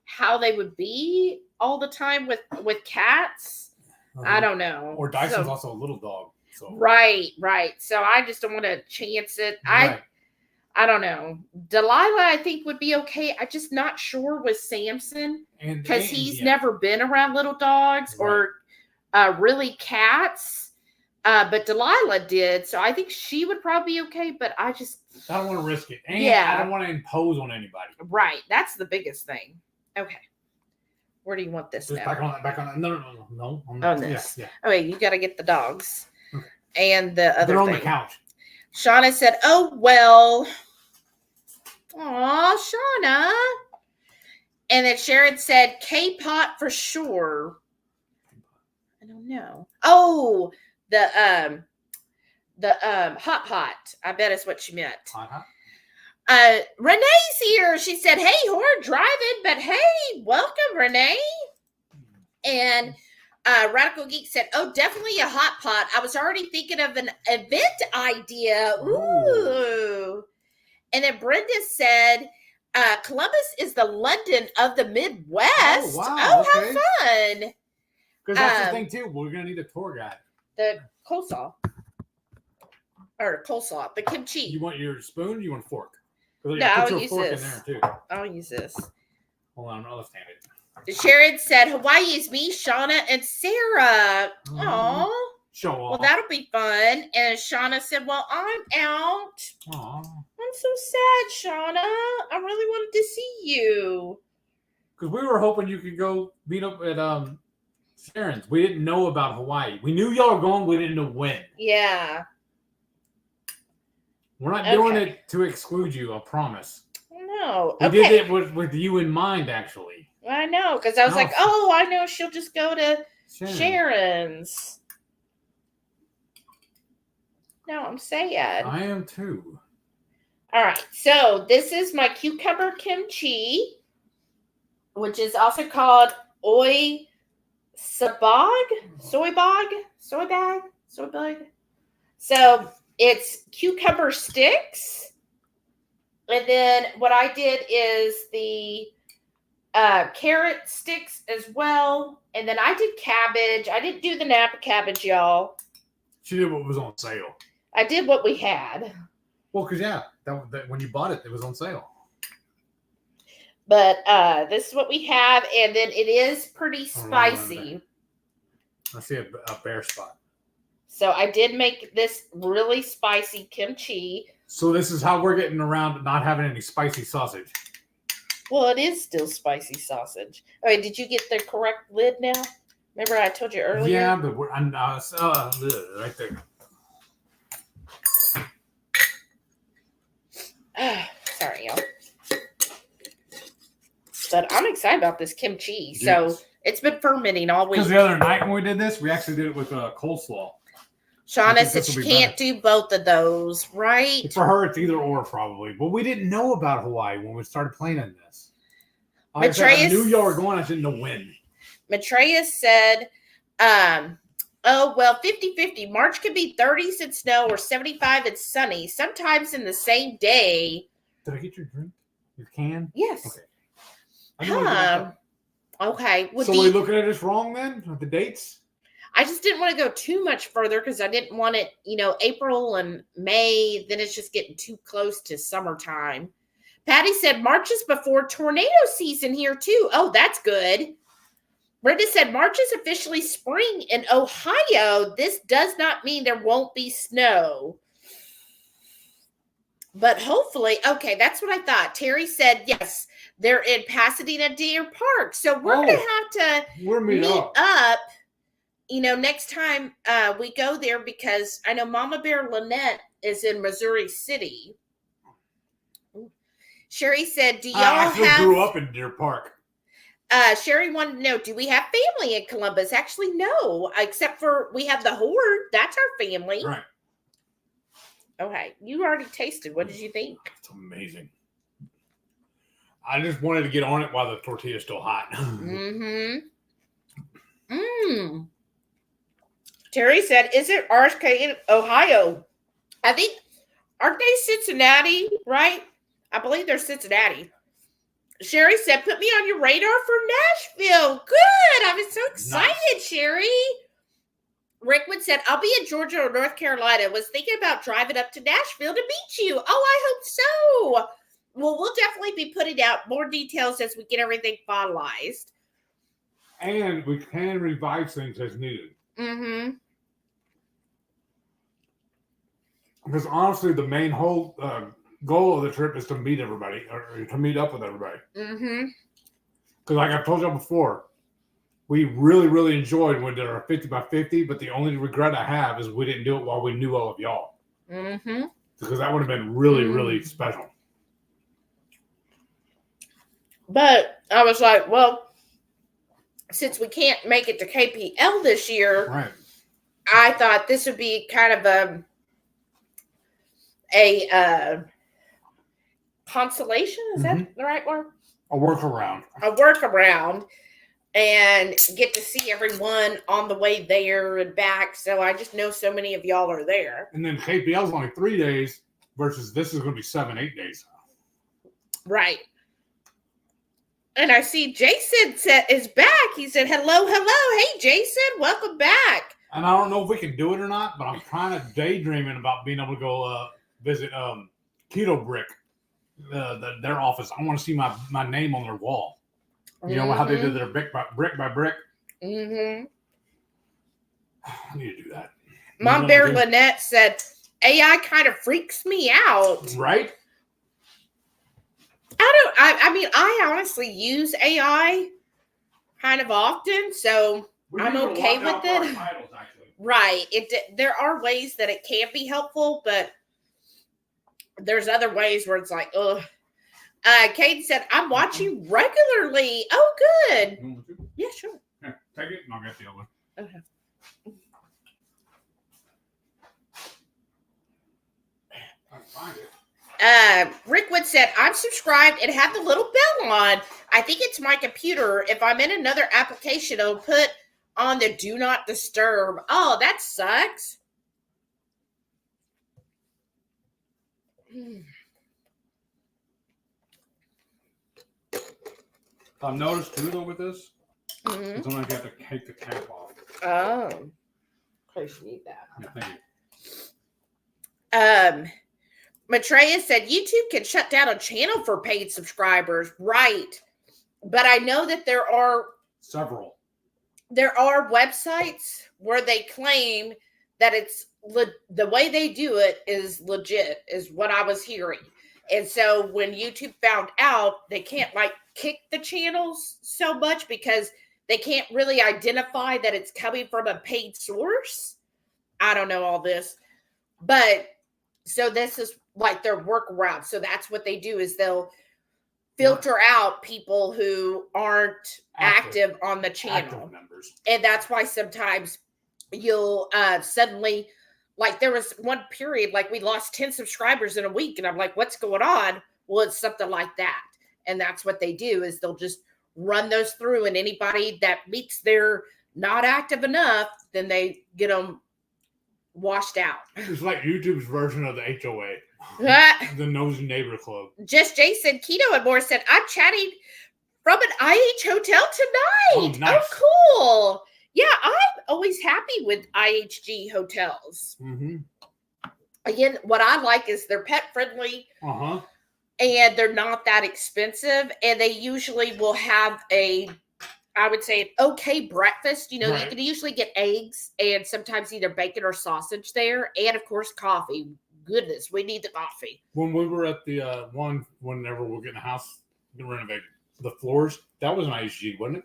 how they would be all the time with cats. I don't know.
Or Dyson's also a little dog. So.
Right. So I just don't want to chance it. I don't know. Delilah, I think, would be okay. I'm just not sure with Samson because he's never been around little dogs or really cats. But Delilah did. So I think she would probably be okay. But I
don't want to risk it. And I don't want to impose on anybody.
Right. That's the biggest thing. Okay. Where do you want this now?
Back on that. No.
On this.
Yeah.
Oh, wait, you got to get the dogs. Okay. And the other
They're on
thing.
the couch.
Shauna said, oh, well. Aw, Shauna. And then Sharon said, K-pot for sure. I don't know. Oh, the hot pot. I bet is what she meant.
Hot.
Renee's here. She said, hey, Horde driving, but hey, welcome, Renee. And RadicalGeek said, oh, definitely a hot pot. I was already thinking of an event idea. Ooh. And then Brenda said, Columbus is the London of the Midwest. Oh, wow. Oh, how fun.
Because that's the thing, too. We're going to need a tour guide.
The coleslaw. Or coleslaw. The kimchi.
You want your spoon or you want a fork?
No, I'll use this. I'll use this. Hold on, I'm left-handed. Sharon said, Hawaii is me, Shauna, and Sara. Aww.
Show off.
Well, that'll be fun. And Shauna said, well, I'm out.
Aww.
I'm so sad, Shauna. I really wanted to see you.
Because we were hoping you could go meet up at Sharon's. We didn't know about Hawaii. We knew y'all were going. We didn't know when.
Yeah.
We're not doing it to exclude you, I promise.
No.
We did it with you in mind, actually.
I know, because I was like, oh, I know she'll just go to Sharon's. No, I'm sad.
I am too.
All right, so this is my cucumber kimchi, which is also called soy bag. So it's cucumber sticks. And then what I did is the carrot sticks as well. And then I did cabbage. I didn't do the Napa cabbage, y'all.
She did what was on sale.
I did what we had.
Well, because, that when you bought it, it was on sale.
But this is what we have. And then it is pretty spicy.
I see a bare spot.
So I did make this really spicy kimchi.
So this is how we're getting around not having any spicy sausage.
Well, it is still spicy sausage. All right, did you get the correct lid now? Remember I told you earlier?
Yeah, but we're right there.
Sorry, y'all. But I'm excited about this kimchi.
Yes.
So it's been fermenting all week.
Because the other night when we did this, we actually did it with coleslaw.
Shauna said she can't do both of those, right?
For her, it's either or probably. But we didn't know about Hawaii when we started playing in this. Like I said, I knew y'all were going. I didn't know when.
Matreus said, oh, well, 50-50. March could be 30s and snow or 75 and sunny, sometimes in the same day.
Did I get your drink? Your can?
Yes.
Okay.
Okay.
So are we looking at this wrong then? With the dates?
I just didn't want to go too much further because I didn't want it, April and May. Then it's just getting too close to summertime. Patty said March is before tornado season here too. Oh, that's good. Brenda said March is officially spring in Ohio. This does not mean there won't be snow. But hopefully, okay, that's what I thought. Terry said, yes, they're in Pasadena Deer Park. So we're going to have to meet up, next time we go there because I know Mama Bear Lynette is in Missouri City. Sherry said, do y'all
I grew up in Deer Park.
Sherry wanted to know, do we have family in Columbus? Actually, no, except for we have the Horde. That's our family.
Right.
Okay. You already tasted. What did you think?
It's amazing. I just wanted to get on it while the tortilla is still hot.
Terry said, is it RSK in Ohio? I think, aren't they Cincinnati, right? I believe they're Cincinnati. Sherry said, put me on your radar for Nashville. Good. I was so excited, nice. Sherry. Rickwood said, I'll be in Georgia or North Carolina. Was thinking about driving up to Nashville to meet you. Oh, I hope so. Well, we'll definitely be putting out more details as we get everything finalized.
And we can revise things as needed. Because honestly, the main whole goal of the trip is to meet everybody or to meet up with everybody. Because like I've told y'all before, we really, really enjoyed when we did our 50 by 50, but the only regret I have is we didn't do it while we knew all of y'all. Because that would have been really, really special. But
I was like, well, since we can't make it to KPL this year,
right.
I thought this would be kind of a consolation. Is that the right word?
A workaround.
A workaround. And get to see everyone on the way there and back. So I just know so many of y'all are there.
And then KPL is only 3 days versus this is going to be 7-8 days.
Right. And I see Jason is back. He said, hello. Hey, Jason, welcome back.
And I don't know if we can do it or not, but I'm kind of daydreaming about being able to go visit Keto Brick, their office. I want to see my name on their wall. You know how they did their brick by brick. I need to do that.
Mom Bear Lynette said, AI kind of freaks me out.
Right?
I honestly use AI kind of often, so I'm okay with it.
Titles,
right. There are ways that it can be helpful, but there's other ways where it's like, ugh. Kate said, I'm watching regularly. Oh, good. Yeah, sure.
Yeah, take it and I'll get the other one.
Okay.
I'll find it.
Rickwood said, I'm subscribed and have the little bell on. I think it's my computer. If I'm in another application, it'll put on the do not disturb. Oh, that sucks.
I've noticed too though with this, sometimes you have to take the cap off.
Oh. Of course you need that.
Yeah, thank you.
Maitreya said YouTube can shut down a channel for paid subscribers. Right. But I know that there are
several.
There are websites where they claim that it's the way they do it is legit, is what I was hearing. And so when YouTube found out, they can't kick the channels so much because they can't really identify that it's coming from a paid source. I don't know all this, but so this is like their workaround. So that's what they do is they'll filter out people who aren't active on the channel.
Active members.
And that's why sometimes you'll suddenly, like there was one period, like we lost 10 subscribers in a week. And I'm like, what's going on? Well, it's something like that. And that's what they do is they'll just run those through. And anybody that meets their not active enough, then they get them washed out.
It's like YouTube's version of the HOA. The Nosy Neighbor Club.
Just Jason, Keto and more said, I'm chatting from an IH hotel tonight.
Oh, nice.
Oh, cool. Yeah, I'm always happy with IHG hotels.
Mm-hmm.
Again, what I like is they're pet friendly.
Uh-huh.
And they're not that expensive. And they usually will have I would say, an okay breakfast. You know,
right.
You can usually get eggs and sometimes either bacon or sausage there. And, of course, coffee. Goodness, we need the coffee.
When we were at the whenever we're getting a house renovated, the floors, that was an IHG, wasn't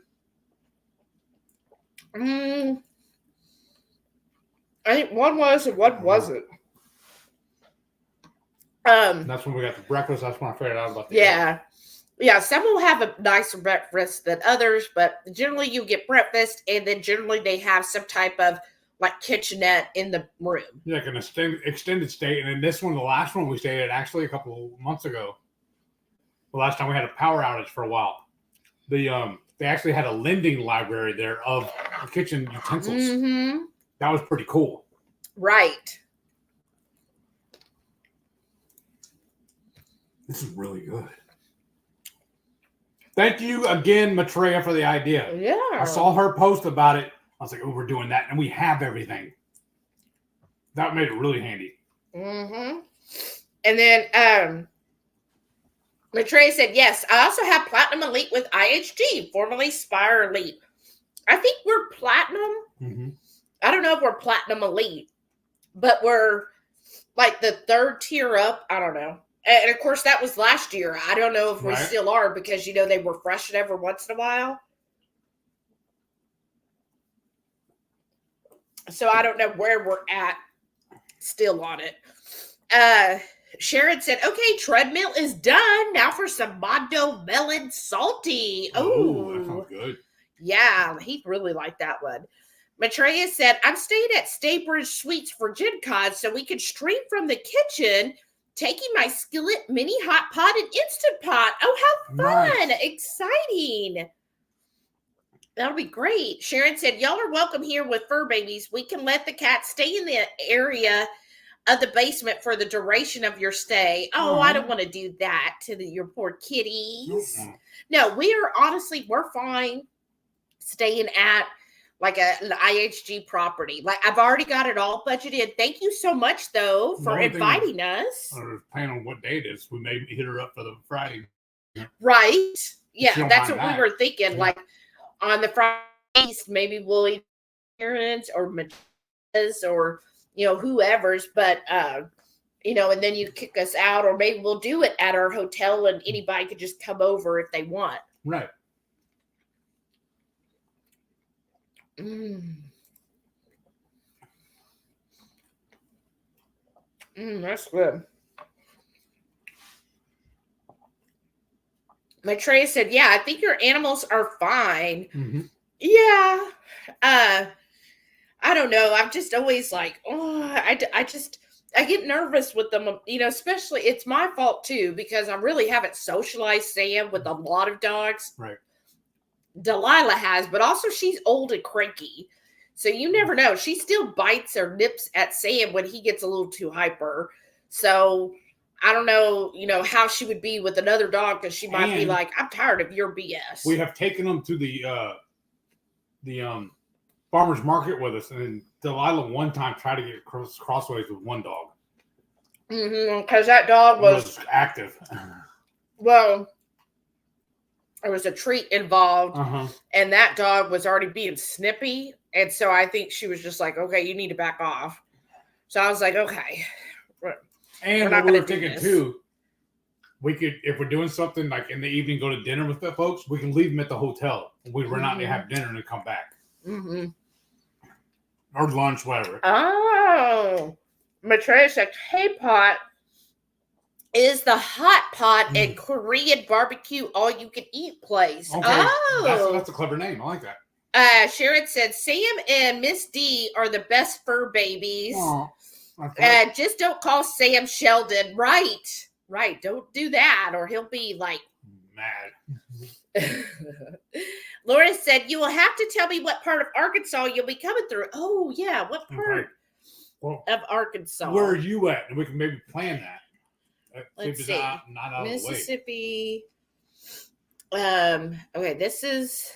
it?
I think one was and one wasn't.
That's when we got the breakfast. That's when I figured out about the
egg. Yeah, some will have a nicer breakfast than others, but generally you get breakfast, and then generally they have some type of like kitchenette in the room.
Yeah, like an extended stay. And then this one, the last one we stayed at actually a couple of months ago. The last time we had a power outage for a while. They actually had a lending library there of kitchen utensils.
Mm-hmm.
That was pretty cool.
Right.
This is really good. Thank you again, Maitreya, for the idea.
Yeah.
I saw her post about it. I was like, oh, we're doing that. And we have everything. That made it really handy.
Mm-hmm. And then Maitreya said, yes, I also have Platinum Elite with IHG, formerly Spire Elite. I think we're Platinum.
Mm-hmm.
I don't know if we're Platinum Elite, but we're like the third tier up. I don't know. And, of course, that was last year. I don't know if we still are because, you know, they refresh it every once in a while. So I don't know where we're at still on it. Sharon said, okay, treadmill is done. Now for some Mondo Melon Salty.
Oh, that sounds good.
Yeah, he really liked that one. Maitreya said, I'm staying at Staybridge Suites for Gen Con so we could stream from the kitchen, taking my skillet, mini hot pot, and instant pot. Oh, how fun. Nice. Exciting. That'll be great. Sharon said, y'all are welcome here with fur babies. We can let the cats stay in the area of the basement for the duration of your stay. Oh, I don't want to do that to your poor kitties. No, we're fine staying at like an IHG property. Like I've already got it all budgeted. Thank you so much though for inviting us.
Depending on what day it is, we may hit her up for the Friday.
Right. Yeah, that's what we were thinking. Yeah. Like on the Friday, maybe we'll eat parents or Matilda's or you know whoever's, but you know, and then you kick us out, or maybe we'll do it at our hotel and anybody could just come over if they want.
Right.
That's good. Maitreya said, yeah, I think your animals are fine.
Mm-hmm.
Yeah. I don't know. I'm just always like, I get nervous with them, you know, especially it's my fault too, because I really haven't socialized Sam with a lot of dogs.
Right.
Delilah has, but also she's old and cranky. So you never know. She still bites or nips at Sam when he gets a little too hyper. So I don't know, you know, how she would be with another dog because she might be like, I'm tired of your BS.
We have taken them to the farmer's market with us, and Delilah one time tried to get crossways with one dog.
Because that dog was
active.
Well, there was a treat involved, and that dog was already being snippy. And so I think she was just like, okay, you need to back off. So I was like, okay.
And what we were thinking too, we could, if we're doing something like in the evening, go to dinner with the folks, we can leave them at the hotel. We run out and have dinner and then come back. Or lunch, whatever.
Oh. Maitreya said, hey, Pot. is the hot pot and Korean barbecue all-you-can-eat place.
Okay,
Oh.
that's a clever name. I like that.
Sharon said, Sam and Miss D are the best fur babies.
Oh, right.
Just don't call Sam Sheldon. Right. Don't do that or he'll be like
mad.
Laura said, you will have to tell me what part of Arkansas you'll be coming through. Oh, yeah. What part of Arkansas?
Where are you at? And we can maybe plan that.
Let's see.
Not out
Mississippi. Okay, this is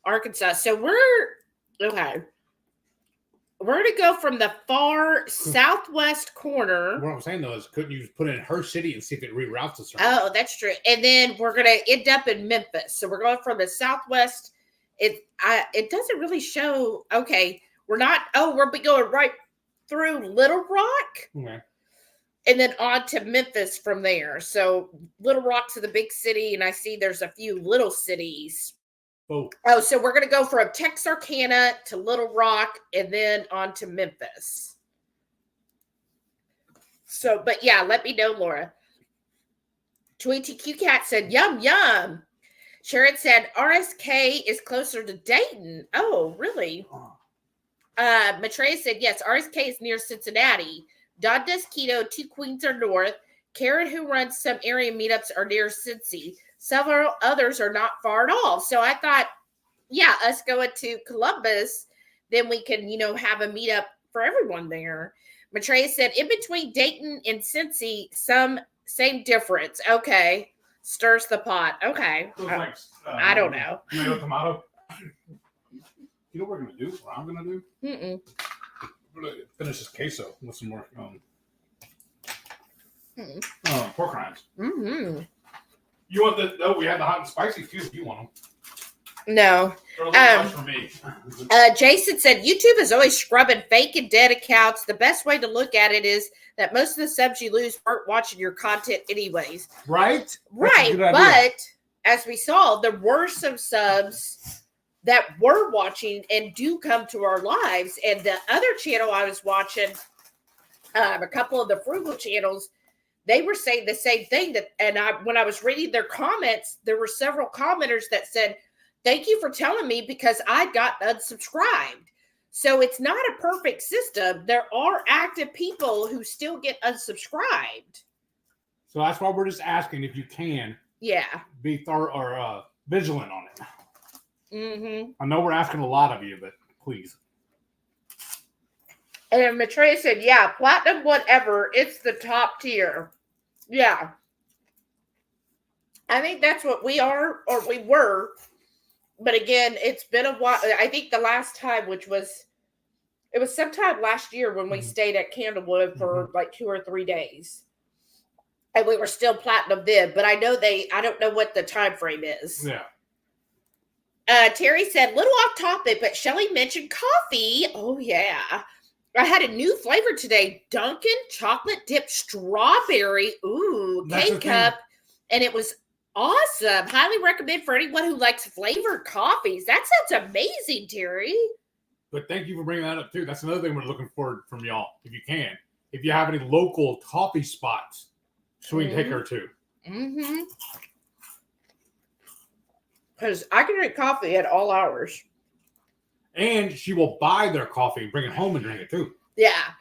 Arkansas. So we're going to go from the far southwest corner.
What I'm saying, though, is couldn't you just put it in her city and see if it reroutes us?
Oh, that's true. And then we're going to end up in Memphis. So we're going from the southwest. It doesn't really show. Okay, we're be going right through Little Rock.
Okay.
And then on to Memphis from there. So Little Rock's the big city, and I see there's a few little cities. Oh, so we're going to go from Texarkana to Little Rock and then on to Memphis. So, but yeah, let me know, Laura. TweetyQ Cat said, yum, yum. Sharon said, RSK is closer to Dayton. Oh, really? Maitreya said, yes, RSK is near Cincinnati. Don does keto, 2 queens are north. Karen, who runs some area meetups, are near Cincy. Several others are not far at all. So I thought, yeah, us going to Columbus, then we can, have a meetup for everyone there. Maitreya said, in between Dayton and Cincy, same difference. Okay. Stirs the pot. Okay. I don't know.
Tomato. You know what we're going to do? What I'm going to do? I'm going to finish this queso with some more pork rinds.
Mm-hmm.
You want the? Oh, we have the hot and spicy too. If you want them.
No.
For me.
Jason said YouTube is always scrubbing fake and dead accounts. The best way to look at it is that most of the subs you lose aren't watching your content anyways.
Right.
Right. But as we saw, there were some subs that were watching and do come to our lives. And the other channel I was watching, a couple of the frugal channels, they were saying the same thing when I was reading their comments, there were several commenters that said, thank you for telling me because I got unsubscribed. So it's not a perfect system. There are active people who still get unsubscribed.
So that's why we're just asking if you can be vigilant on it.
Mm-hmm.
I know we're asking a lot of you, but please.
And Maitreya said, yeah, platinum, whatever. It's the top tier. Yeah. I think that's what we are, or we were. But again, it's been a while. I think the last time, it was sometime last year when we stayed at Candlewood for like 2 or 3 days. And we were still platinum then. But I don't know what the time frame is.
Yeah.
Terry said, little off topic, but Shelly mentioned coffee. Oh, yeah. I had a new flavor today. Dunkin' chocolate dipped strawberry. Ooh, K-cup. And it was awesome. Highly recommend for anyone who likes flavored coffees. That sounds amazing, Terry.
But thank you for bringing that up, too. That's another thing we're looking for from y'all, if you can. If you have any local coffee spots, so we can take her to.
Mm-hmm. Because I can drink coffee at all hours.
And she will buy their coffee and bring it home and drink it too.
Yeah.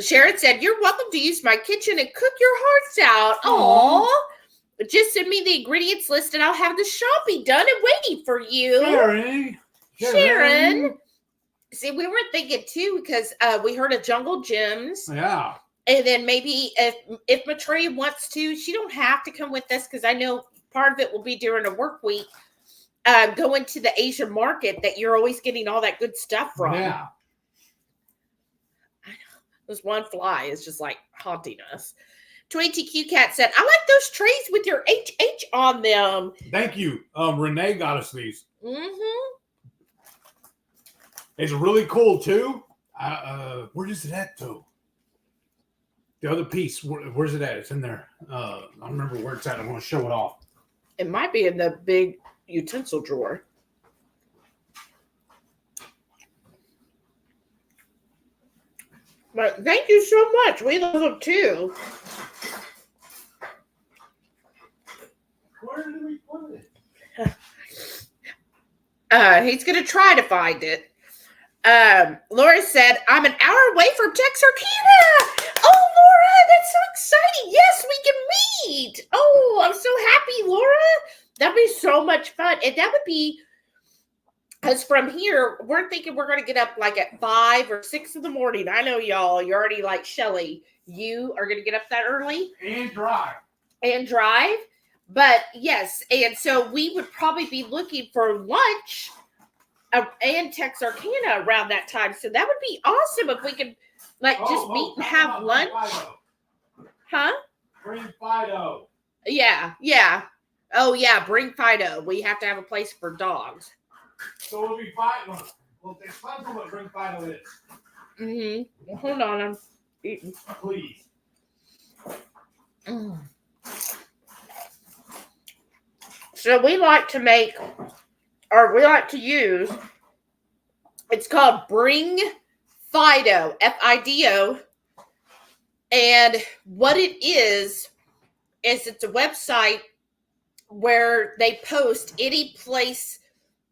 Sharon said, you're welcome to use my kitchen and cook your hearts out. Aw. Just send me the ingredients list and I'll have the shopping done and waiting for you. Sharon. See, we were thinking too because we heard of Jungle Gyms.
Yeah.
And then maybe if Maitreya wants to, she don't have to come with us because I know part of it will be during a work week. Going to the Asian market that you're always getting all that good stuff from.
Yeah.
I know. This one fly is just like haunting us. 20TQ Cat said, I like those trays with your HH on them.
Thank you. Renee got us these.
Mm-hmm.
It's really cool too. Where is it at though? The other piece, where's it at? It's in there. I don't remember where it's at. I'm going to show it off.
It might be in the big utensil drawer. But thank you so much. We love them too. He's going to try to find it. Laura said, I'm an hour away from Texarkana. Oh, Laura, that's so exciting. Yes, we can meet. Oh, I'm so happy, Laura. That'd be so much fun. And that would be, because from here, we're thinking we're going to get up like at 5 or 6 in the morning. I know y'all, you're already like Shelly. You are going to get up that early.
And drive.
But yes, and so we would probably be looking for lunch and Texarkana around that time. So that would be awesome if we could just meet and have lunch. Huh?
Bring Fido.
Yeah. Oh yeah, bring Fido. We have to have a place for dogs.
So it'll be Fido. Well, explain to what bring Fido is.
Mm-hmm. Well, hold on, I'm eating.
Please.
So we like to make, or we like to use, it's called Bring Fido, Fido. And what it is it's a website where they post any place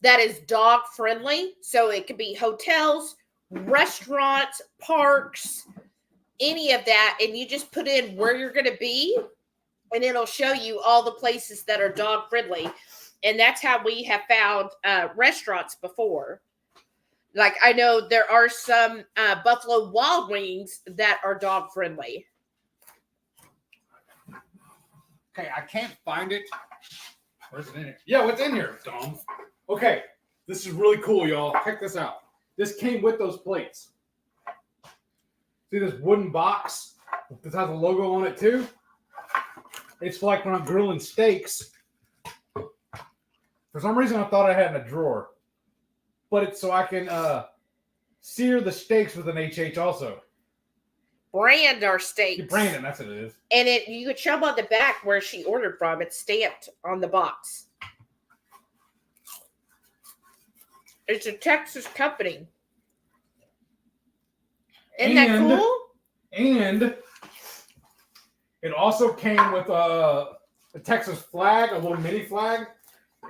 that is dog friendly. So it could be hotels, restaurants, parks, any of that. And you just put in where you're going to be, and it'll show you all the places that are dog friendly. And that's how we have found restaurants before. Like I know there are some Buffalo Wild Wings that are dog friendly.
Okay, I can't find it. Where's it in here? Yeah, what's in here, Dom? Okay, this is really cool, y'all. Check this out. This came with those plates. See this wooden box? This has a logo on it too. It's like when I'm grilling steaks. For some reason, I thought I had in a drawer. But it's so I can sear the steaks with an HH also.
Brand our steaks.
Brandon, that's what it is.
And you could show them on the back where she ordered from. It's stamped on the box. It's a Texas company. Isn't that cool?
And it also came with a Texas flag, a little mini flag.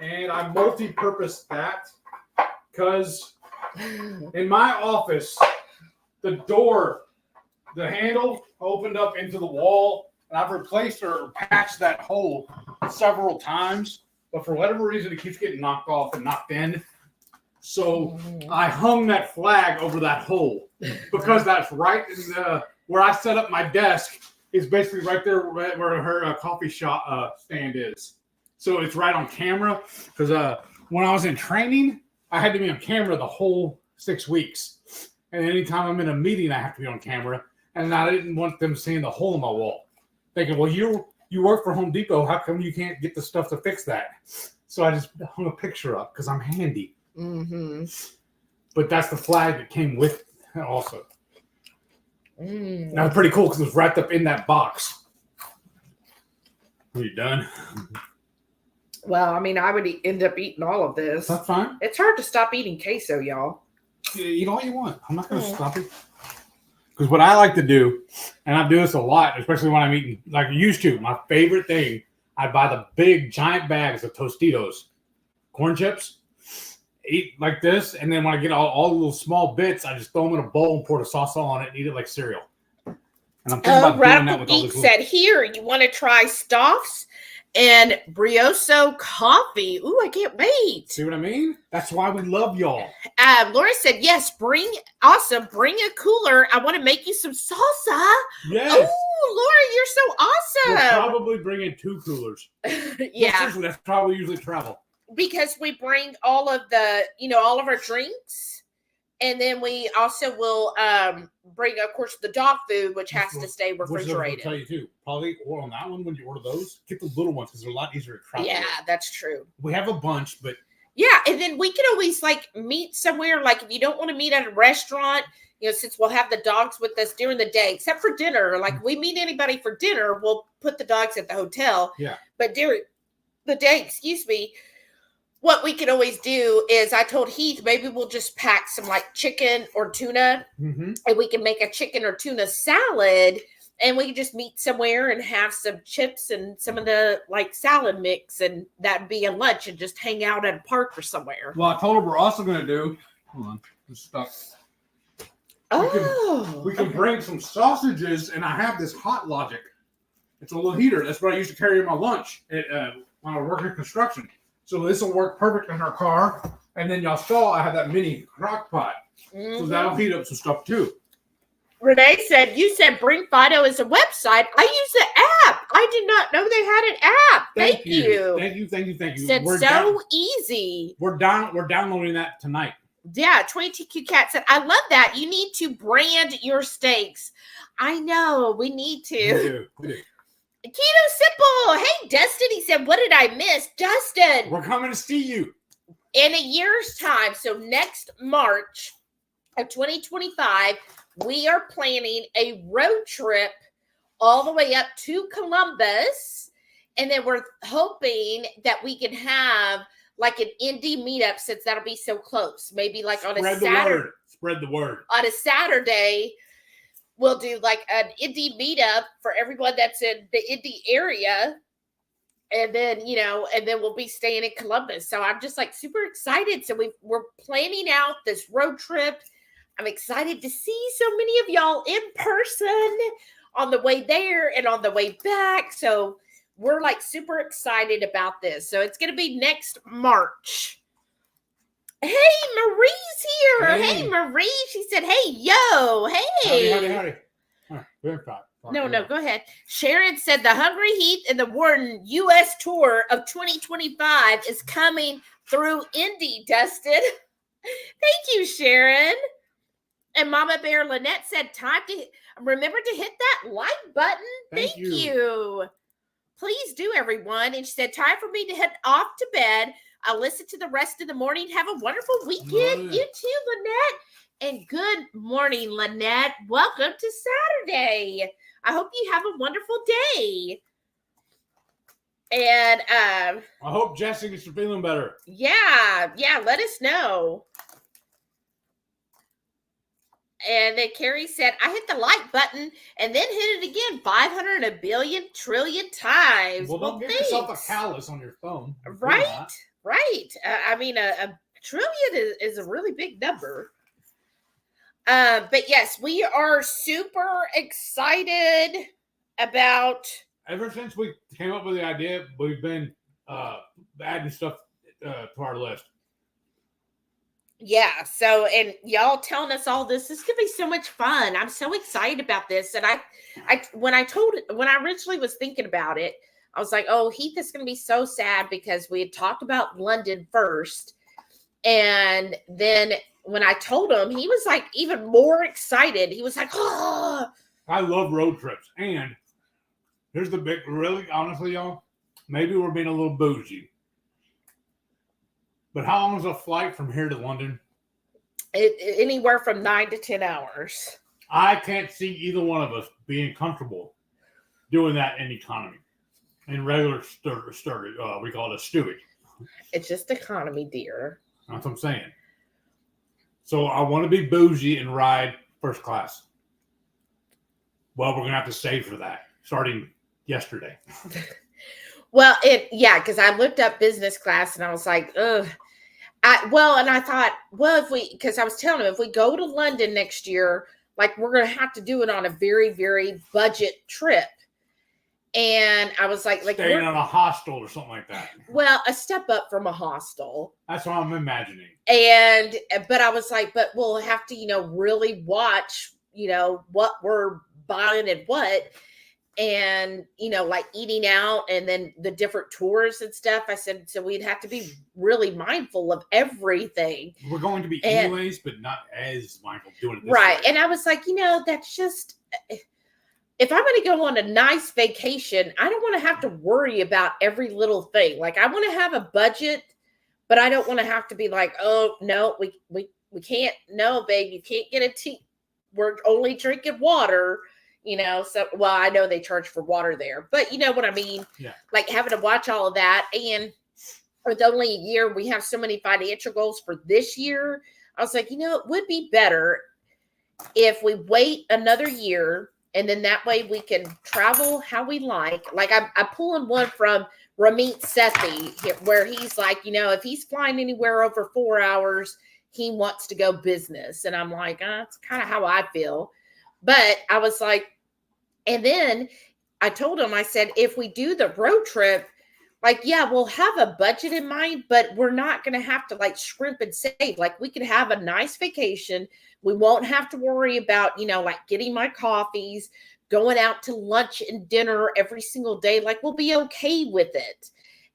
And I multi-purposed that because in my office, the door, the handle opened up into the wall, and I've replaced or patched that hole several times. But for whatever reason, it keeps getting knocked off and knocked in. So I hung that flag over that hole because that's right in where I set up my desk is basically right there where her coffee shop stand is. So it's right on camera because when I was in training, I had to be on camera the whole 6 weeks. And anytime I'm in a meeting, I have to be on camera. And I didn't want them seeing the hole in my wall. Thinking, well, you work for Home Depot. How come you can't get the stuff to fix that? So I just hung a picture up because I'm handy.
Mm-hmm.
But that's the flag that came with it also. That was pretty cool because it was wrapped up in that box. Are you done?
Well, I mean, I would end up eating all of this.
That's fine.
It's hard to stop eating queso, y'all.
Yeah, eat all you want. I'm not going to stop you. Because what I like to do, and I do this a lot, especially when I'm eating, like I used to, my favorite thing, I buy the big giant bags of Tostitos, corn chips, eat like this, and then when I get all the little small bits, I just throw them in a bowl and pour the sauce on it and eat it like cereal. And I'm thinking about doing that with all
RadicalGeek
this.
said, here, you want to try Stoff's and Brioso coffee. Ooh, I can't wait.
See what I mean? That's why we love y'all.
Laura said, yes, bring a cooler. I want to make you some salsa.
Yes.
Oh, Laura, you're so
We'll
awesome.
probably bring in 2 coolers.
Yeah.
Seriously, that's probably usually travel.
Because we bring all of all of our drinks. And then we also will bring, of course, the dog food, which has to stay refrigerated.
I'll tell you too. Probably on that one when you order those, get the little ones because they're a lot easier to travel.
Yeah,
with.
that's true.
We have a bunch, but
yeah, and then we can always meet somewhere. Like if you don't want to meet at a restaurant, since we'll have the dogs with us during the day, except for dinner. Like we meet anybody for dinner, we'll put the dogs at the hotel.
Yeah.
But during the day, what we can always do is I told Heath, maybe we'll just pack some chicken or tuna, and we can make a chicken or tuna salad And we could just meet somewhere and have some chips and some of the like salad mix, and that'd be a lunch, and just hang out at a park or somewhere.
Well, I told her we're also going to do. Hold on, I'm stuck. We can bring some sausages, and I have this Hot Logic. It's a little heater. That's what I used to carry in my lunch when I was working construction. So this will work perfect in our car. And then y'all saw I have that mini crock pot. So that'll heat up some stuff too.
Renee said, you said Bring Fido is a website. I use the app. I did not know they had an app. Thank you.
Thank you.
Said easy.
We're downloading that tonight.
Yeah, 22Q Cat said, I love that. You need to brand your steaks. I know, we need to.
We do.
Keto Simple. Hey, Dustin. He said, what did I miss? Dustin.
We're coming to see you.
In a year's time, so next March of 2025, we are planning a road trip all the way up to Columbus. And then we're hoping that we can have like an indie meetup, since that'll be so close. Maybe like on a Saturday.
Spread the word.
On a Saturday, we'll do like an indie meetup for everyone that's in the indie area. And then, and then we'll be staying in Columbus. So I'm just like super excited. So we're planning out this road trip. I'm excited to see so many of y'all in person on the way there and on the way back. So we're like super excited about this. So it's going to be next March. Hey, Marie's here. Hey, Marie. She said, hey, yo. Hey.
Howdy.
No, go ahead. Sharon said the HungryHeath and the Warden U.S. tour of 2025 is coming through Indy, Dustin. Thank you, Sharon. And Mama Bear Lynette said, time to remember to hit that like button. Thank you. Please do, everyone. And she said, time for me to head off to bed. I'll listen to the rest of the morning. Have a wonderful weekend. You too, Lynette. And good morning, Lynette. Welcome to Saturday. I hope you have a wonderful day. And
I hope Jesse gets feeling better.
Yeah, let us know. And then Carrie said, I hit the like button and then hit it again 500 and a billion trillion times.
Well, don't give yourself a callus on your phone.
Right. I mean, a trillion is a really big number. But yes, we are super excited about.
Ever since we came up with the idea, we've been adding stuff to our list.
Yeah. So, and y'all telling us all this is gonna be so much fun. I'm so excited about this. And when I originally was thinking about it, I was like, oh, Heath is gonna be so sad because we had talked about London first, and then when I told him, he was like even more excited. He was like, oh.
I love road trips. And here's the big, really, honestly, y'all, maybe we're being a little bougie. But how long is a flight from here to London?
Anywhere from 9 to 10 hours.
I can't see either one of us being comfortable doing that in economy. In regular we call it a Stewie.
It's just economy, dear.
That's what I'm saying. So I want to be bougie and ride first class. Well, we're going to have to save for that starting yesterday.
Well, because I looked up business class and I was like, ugh. And I thought, well, because I was telling him, if we go to London next year, like we're going to have to do it on a very, very budget trip. And I was like
staying on a hostel or something like that.
Well, a step up from a hostel.
That's what I'm imagining.
But I was like, but we'll have to, really watch, what we're buying and what. And, like eating out and then the different tours and stuff. I said, so we'd have to be really mindful of everything.
We're going to be anyways, but not as mindful doing it this
right.
way.
And I was like, that's just, if I'm going to go on a nice vacation, I don't want to have to worry about every little thing. Like I want to have a budget, but I don't want to have to be like, oh no, we can't, no, babe, you can't get a tea. We're only drinking water. So, well, I know they charge for water there, but you know what I mean?
Yeah. Like
having to watch all of that. And with only a year, we have so many financial goals for this year. I was like, it would be better if we wait another year And then that way we can travel how we like. Like I'm pulling one from Ramit Sethi, where he's like, if he's flying anywhere over 4 hours, he wants to go business. And I'm like, that's kind of how I feel. But I was like, and then I told him, I said, if we do the road trip, like, yeah, we'll have a budget in mind, but we're not going to have to like scrimp and save. Like we could have a nice vacation. We won't have to worry about, like getting my coffees, going out to lunch and dinner every single day. Like we'll be okay with it.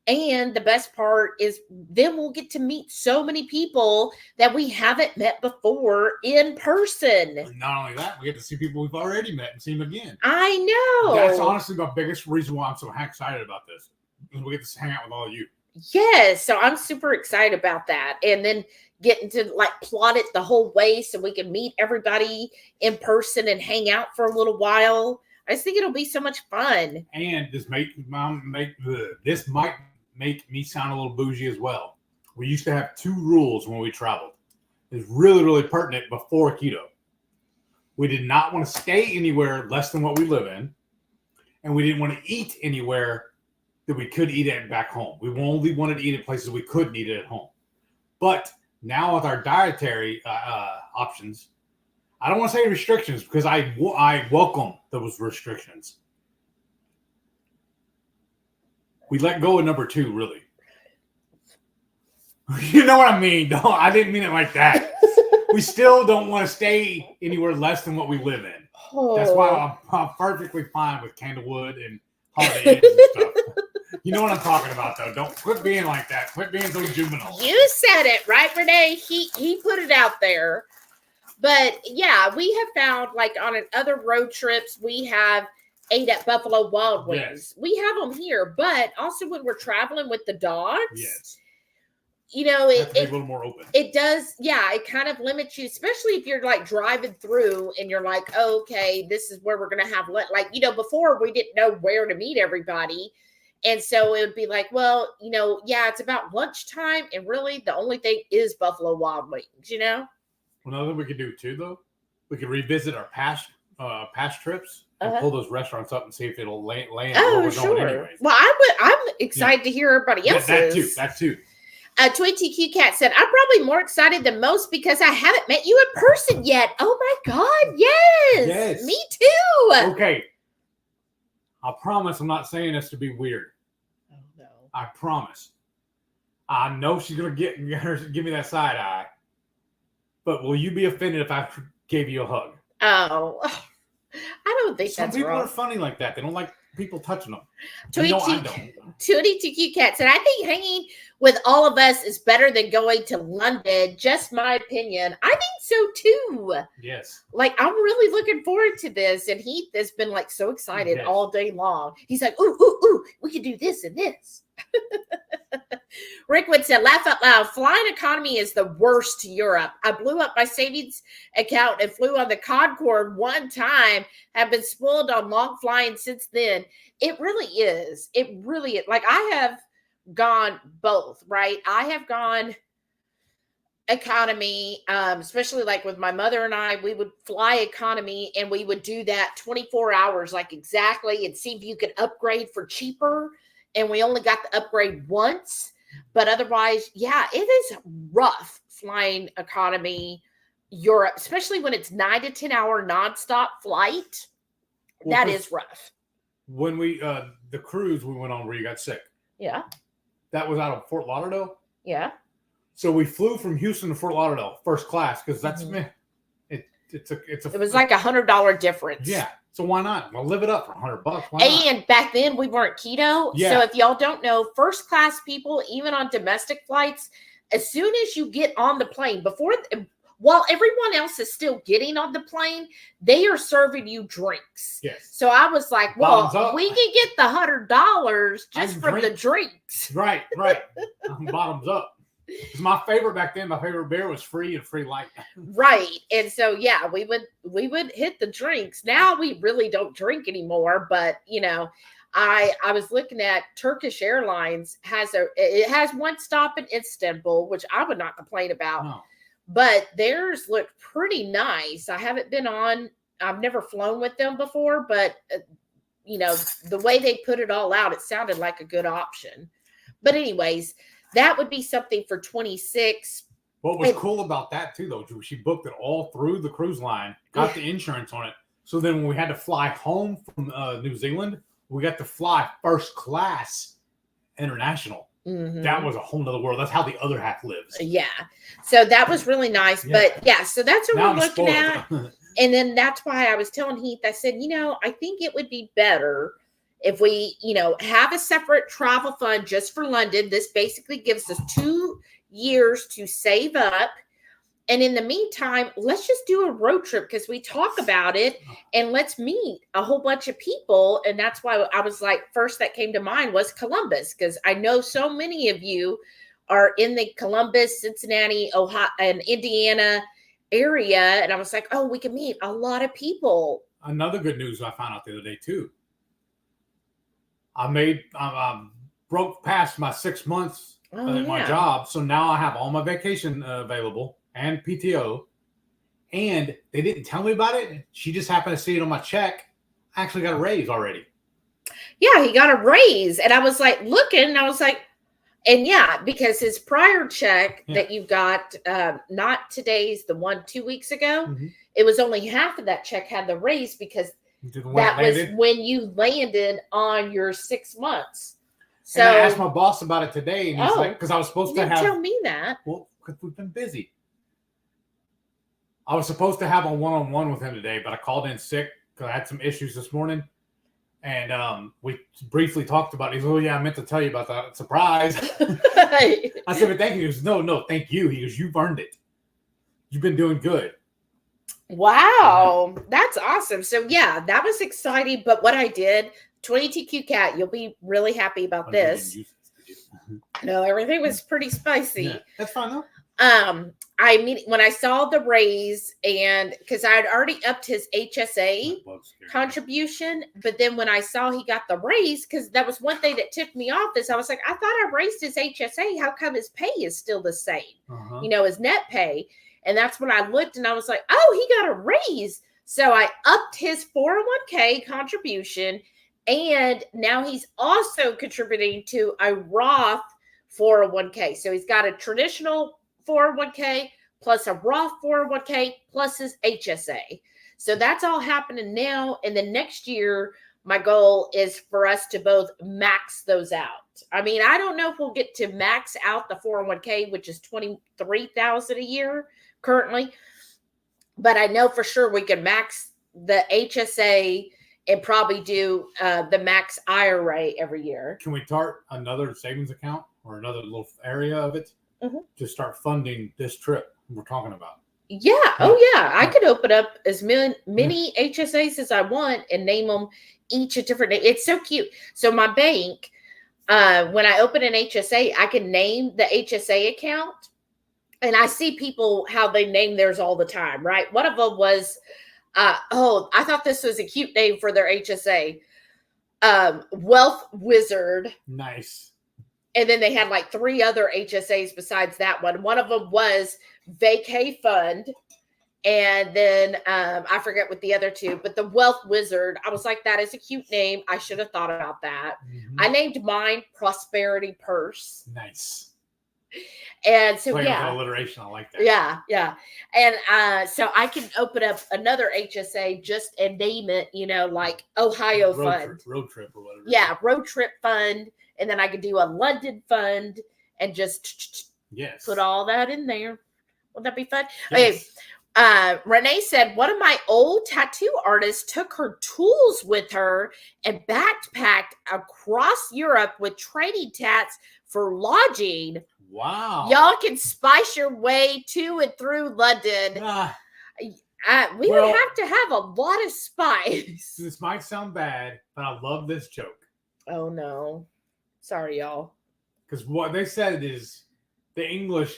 And the best part is then we'll get to meet so many people that we haven't met before in person.
And not only that, we get to see people we've already met and seen again.
I know.
That's honestly the biggest reason why I'm so excited about this. We get to hang out with all of you.
Yes. So I'm super excited about that. And then getting to like plot it the whole way so we can meet everybody in person and hang out for a little while. I just think it'll be so much fun.
And this might make me sound a little bougie as well. We used to have 2 rules when we traveled. It's really, really pertinent before keto. We did not want to stay anywhere less than what we live in. And we didn't want to eat anywhere that we could eat it back home. We only wanted to eat at places we couldn't eat it at home. But now with our dietary options, I don't want to say restrictions because I welcome those restrictions. We let go of number 2, really. You know what I mean? No, I didn't mean it like that. We still don't want to stay anywhere less than what we live in. Oh. That's why I'm perfectly fine with candlewood and Holiday Inns and stuff. You know what I'm talking about, though. Don't quit being like that. Quit being so juvenile.
You said it, right, Renee? He put it out there. But yeah, we have found like on other road trips, we have ate at Buffalo Wild Wings. Yes. We have them here, but also when we're traveling with the dogs,
yes.
It's
a little more open.
It does, yeah. It kind of limits you, especially if you're like driving through and you're like, oh, okay, this is where we're gonna have like before we didn't know where to meet everybody. And so it would be like, well, yeah, it's about lunchtime. And really the only thing is Buffalo Wild Wings,
Well, another thing we could do too, though, we could revisit our past trips and pull those restaurants up and see if it'll land where we're going anyways.
Well, I'm excited to hear everybody else's.
That too.
Toy TQ Cat said, I'm probably more excited than most because I haven't met you in person yet. Oh my God. Yes. Me too.
Okay. I promise I'm not saying this to be weird.
Oh, no.
I promise. I know she's going to give me that side eye. But will you be offended if I gave you a hug?
Oh, I don't think
Some
that's
people
wrong.
are funny like that. They don't like people touching them.
Tootie TQ Cat said, I think hanging with all of us is better than going to London. Just my opinion. I think so too.
Yes.
Like, I'm really looking forward to this. And Heath has been like so excited all day long. He's like, ooh, we can do this and this. Rickwood said, laugh out loud. Flying economy is the worst to Europe. I blew up my savings account and flew on the Concorde one time. Have been spoiled on long flying since then. It really is. It really is. Like, I have gone both, right? I have gone economy, especially like with my mother and I, we would fly economy and we would do that 24 hours, like exactly, and see if you could upgrade for cheaper. And we only got the upgrade once, but otherwise, yeah, it is rough flying economy Europe, especially when it's 9 to 10 hour nonstop flight. Well, that is rough.
When we, the cruise we went on where you got sick.
Yeah.
That was out of Fort Lauderdale.
Yeah.
So we flew from Houston to Fort Lauderdale first class because that's it was
like $100 difference.
Yeah. So why not? Well, live it up for $100. Why not?
And back then we weren't keto.
Yeah.
So if y'all don't know, first class people, even on domestic flights, as soon as you get on the plane, while everyone else is still getting on the plane, they are serving you drinks.
Yes.
So I was like, well, we can get the $100 just from the drinks.
Right. Bottoms up. Because my favorite beer was free and free light.
Right. And so, yeah, we would hit the drinks. Now we really don't drink anymore. But, I was looking at Turkish Airlines it has one stop in Istanbul, which I would not complain about.
No.
But theirs looked pretty nice. I haven't been on I've never flown with them before, but the way they put it all out, it sounded like a good option. But anyways, that would be something for 26.
What was cool about that too, though, she booked it all through the cruise line, got the insurance on it. So then when we had to fly home from New Zealand, we got to fly first class international.
Mm-hmm.
That was a whole nother world. That's how the other half lives.
Yeah. So that was really nice. Yeah. But yeah, so that's what we're looking at. And then that's why I was telling Heath, I said, I think it would be better if we, have a separate travel fund just for London. This basically gives us 2 years to save up. And in the meantime, let's just do a road trip because we talk about it and let's meet a whole bunch of people. And that's why I was like, first that came to mind was Columbus, because I know so many of you are in the Columbus, Cincinnati, Ohio, and Indiana area. And I was like, oh, we can meet a lot of people.
Another good news I found out the other day too. I broke past my 6 months at my job. So now I have all my vacation available and PTO, and they didn't tell me about it. She just happened to see it on my check. I actually got a raise already.
Yeah, he got a raise. And I was like, looking, and I was like, and yeah, because his prior check that you got, not today's, the one 2 weeks ago, it was only half of that check had the raise because that was when you landed on your 6 months. So
and I asked my boss about it today, and he's like, because I was supposed to have.
Tell me that.
Well, because we've been busy. I was supposed to have a one-on-one with him today, but I called in sick because I had some issues this morning. And we briefly talked about it. He goes, oh, yeah, I meant to tell you about that. Surprise. I said, but thank you. He goes, no, thank you. He goes, you've earned it. You've been doing good.
Wow. That's awesome. So, yeah, that was exciting. But what I did, 22Q Cat, you'll be really happy about this. No, everything was pretty spicy.
Yeah, that's fine, though.
When I saw the raise, and because I had already upped his HSA contribution, but then when I saw he got the raise, because that was one thing that tipped me off, is I was like, I thought I raised his HSA. How come his pay is still the same? His net pay. And that's when I looked and I was like, oh, he got a raise. So I upped his 401k contribution, and now he's also contributing to a Roth 401k. So he's got a traditional 401k plus a Roth 401k plus his HSA. So that's all happening now. And then next year, my goal is for us to both max those out. I mean, I don't know if we'll get to max out the 401k, which is $23,000 a year currently, but I know for sure we can max the HSA and probably do the max IRA every year.
Can we start another savings account or another little area of it to start funding this trip we're talking about?
Yeah. Oh, yeah. I could open up as many HSAs as I want and name them each a different name. It's so cute. So my bank, when I open an HSA, I can name the HSA account. And I see people how they name theirs all the time, right? One of them was, I thought this was a cute name for their HSA. Wealth Wizard.
Nice.
And then they had like 3 other HSAs besides that one. One of them was Vacay Fund. And then I forget what the other 2, but the Wealth Wizard. I was like, that is a cute name. I should have thought about that. I named mine Prosperity Purse.
Nice.
And so,
with alliteration, I like that.
Yeah. And so I can open up another HSA just and name it, like Ohio Fund.
Road trip or whatever.
Yeah, road trip fund. And then I could do a London fund and just put all that in there. Would that be fun?
Yes.
Okay. Renee said, one of my old tattoo artists took her tools with her and backpacked across Europe with trading tats for lodging.
Wow.
Y'all can spice your way to and through London. We would have to have a lot of spice.
This might sound bad, but I love this joke.
Oh, no. Sorry, y'all.
Because what they said is the English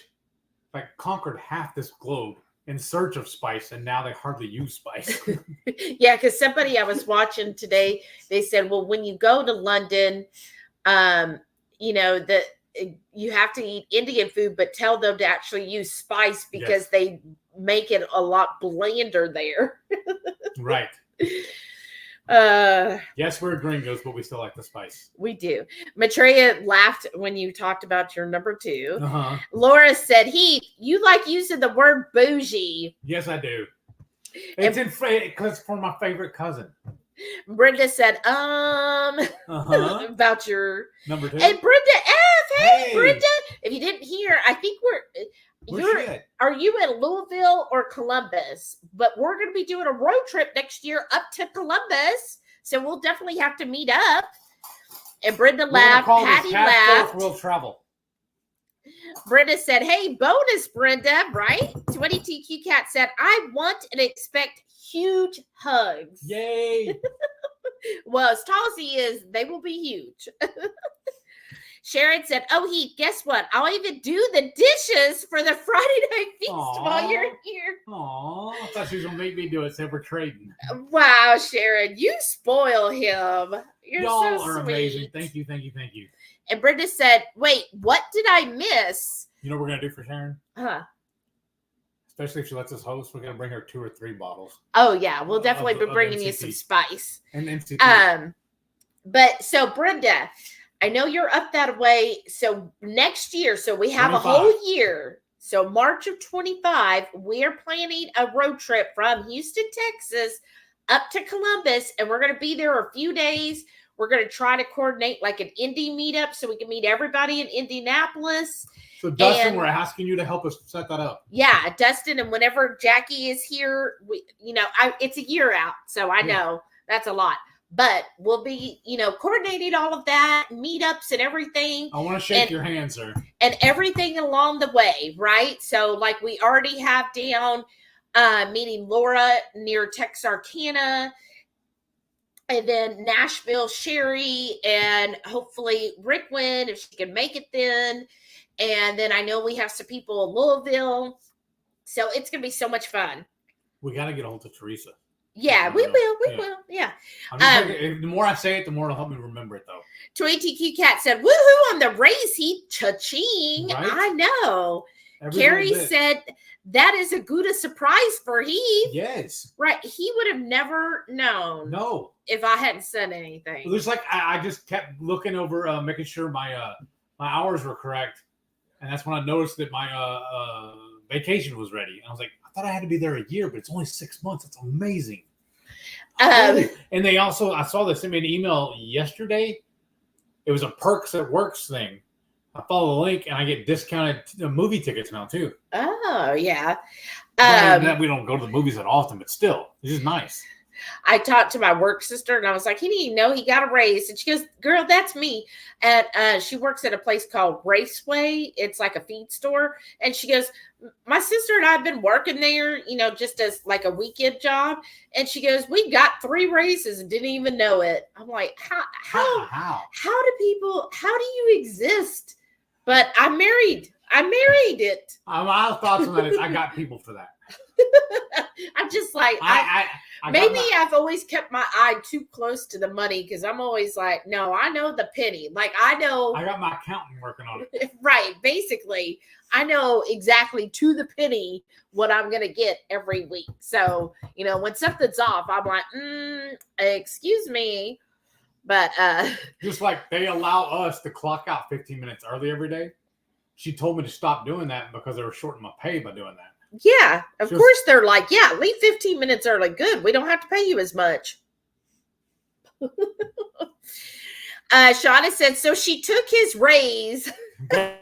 conquered half this globe in search of spice, and now they hardly use spice.
Yeah, because somebody I was watching today, they said, well, when you go to London, you have to eat Indian food, but tell them to actually use spice because they make it a lot blander there.
Right. Yes, we're gringos, but we still like the spice.
We do. Maitreya laughed when you talked about your number 2.
Uh-huh.
Laura said, "Heath, you like using the word bougie."
Yes, I do. It's because for my favorite cousin.
Brenda said, about your
number 2.
And Brenda F. Hey, Brenda. If you didn't hear, I think are you in Louisville or Columbus? But we're going to be doing a road trip next year up to Columbus. So we'll definitely have to meet up. And Brenda laughed. Patty laughed.
We'll travel.
Brenda said, "Hey, bonus, Brenda," right? 20TQ Cat said, "I want and expect huge hugs."
Yay.
Well, as tall as he is, they will be huge. Sharon said, "Oh, Heath, guess what? I'll even do the dishes for the Friday night feast while you're here."
Aw, I thought she was going to make me do it, so we're trading.
Wow, Sharon, you spoil him.
Y'all
so
are
sweet.
amazing. Thank you.
And Brenda said, "Wait, what did I miss?"
You know what we're going to do for Sharon?
Huh.
Especially if she lets us host, we're going to bring her 2 or 3 bottles.
Oh, yeah. We'll definitely be bringing you some spice.
And NCT.
But so, Brenda, I know you're up that way. So next year, so we have
25.
a whole year. So March of 25, we're planning a road trip from Houston, Texas, up to Columbus. And we're going to be there a few days. We're going to try to coordinate like an Indy meetup so we can meet everybody in Indianapolis.
So, Dustin, we're asking you to help us set that up.
Yeah, Dustin. And whenever Jackie is here, it's a year out. So I know that's a lot. But we'll be, coordinating all of that, meetups and everything.
I want to shake your hand, sir.
And everything along the way, right? So, like, we already have down meeting Laura near Texarkana, and then Nashville, Sherry, and hopefully Rickwin, if she can make it then. And then I know we have some people in Louisville. So, it's going to be so much fun.
We got to get a hold of Teresa.
Yeah, we will. Yeah.
The more I say it, the more it'll help me remember it, though.
20TQ Cat said, "Woohoo on the race, Heath. Cha-ching."
Right?
I know. Carrie said, "That is a good surprise for Heath."
Yes.
Right. He would have never known.
No.
If I hadn't said anything.
It was like I just kept looking over, making sure my hours were correct. And that's when I noticed that my vacation was ready. And I was like, I thought I had to be there a year, but it's only 6 months. That's amazing. And they also, I saw they sent me an email yesterday. It was a Perks at Works thing. I follow the link and I get discounted movie tickets now too.
Oh, yeah.
We don't go to the movies that often, but still, it's just nice.
I talked to my work sister and I was like, he didn't even know he got a raise. And she goes, "Girl, that's me." And she works at a place called Raceway. It's like a feed store. And she goes, "My sister and I have been working there, just as like a weekend job." And she goes, "We got 3 raises and didn't even know it." I'm like, how do you exist? But I married it.
My thoughts on that is I got people for that.
I'm just like, I've always kept my eye too close to the money because I'm always like, no, I know the penny. Like, I know. I
got my accountant working on it.
Right. Basically, I know exactly to the penny what I'm going to get every week. So, when something's off, I'm like, excuse me. But
just like they allow us to clock out 15 minutes early every day. She told me to stop doing that because they were shorting my pay by doing that.
Yeah, of course they're like, yeah, leave 15 minutes early. Good. We don't have to pay you as much. Shauna said, so she took his raise. Well,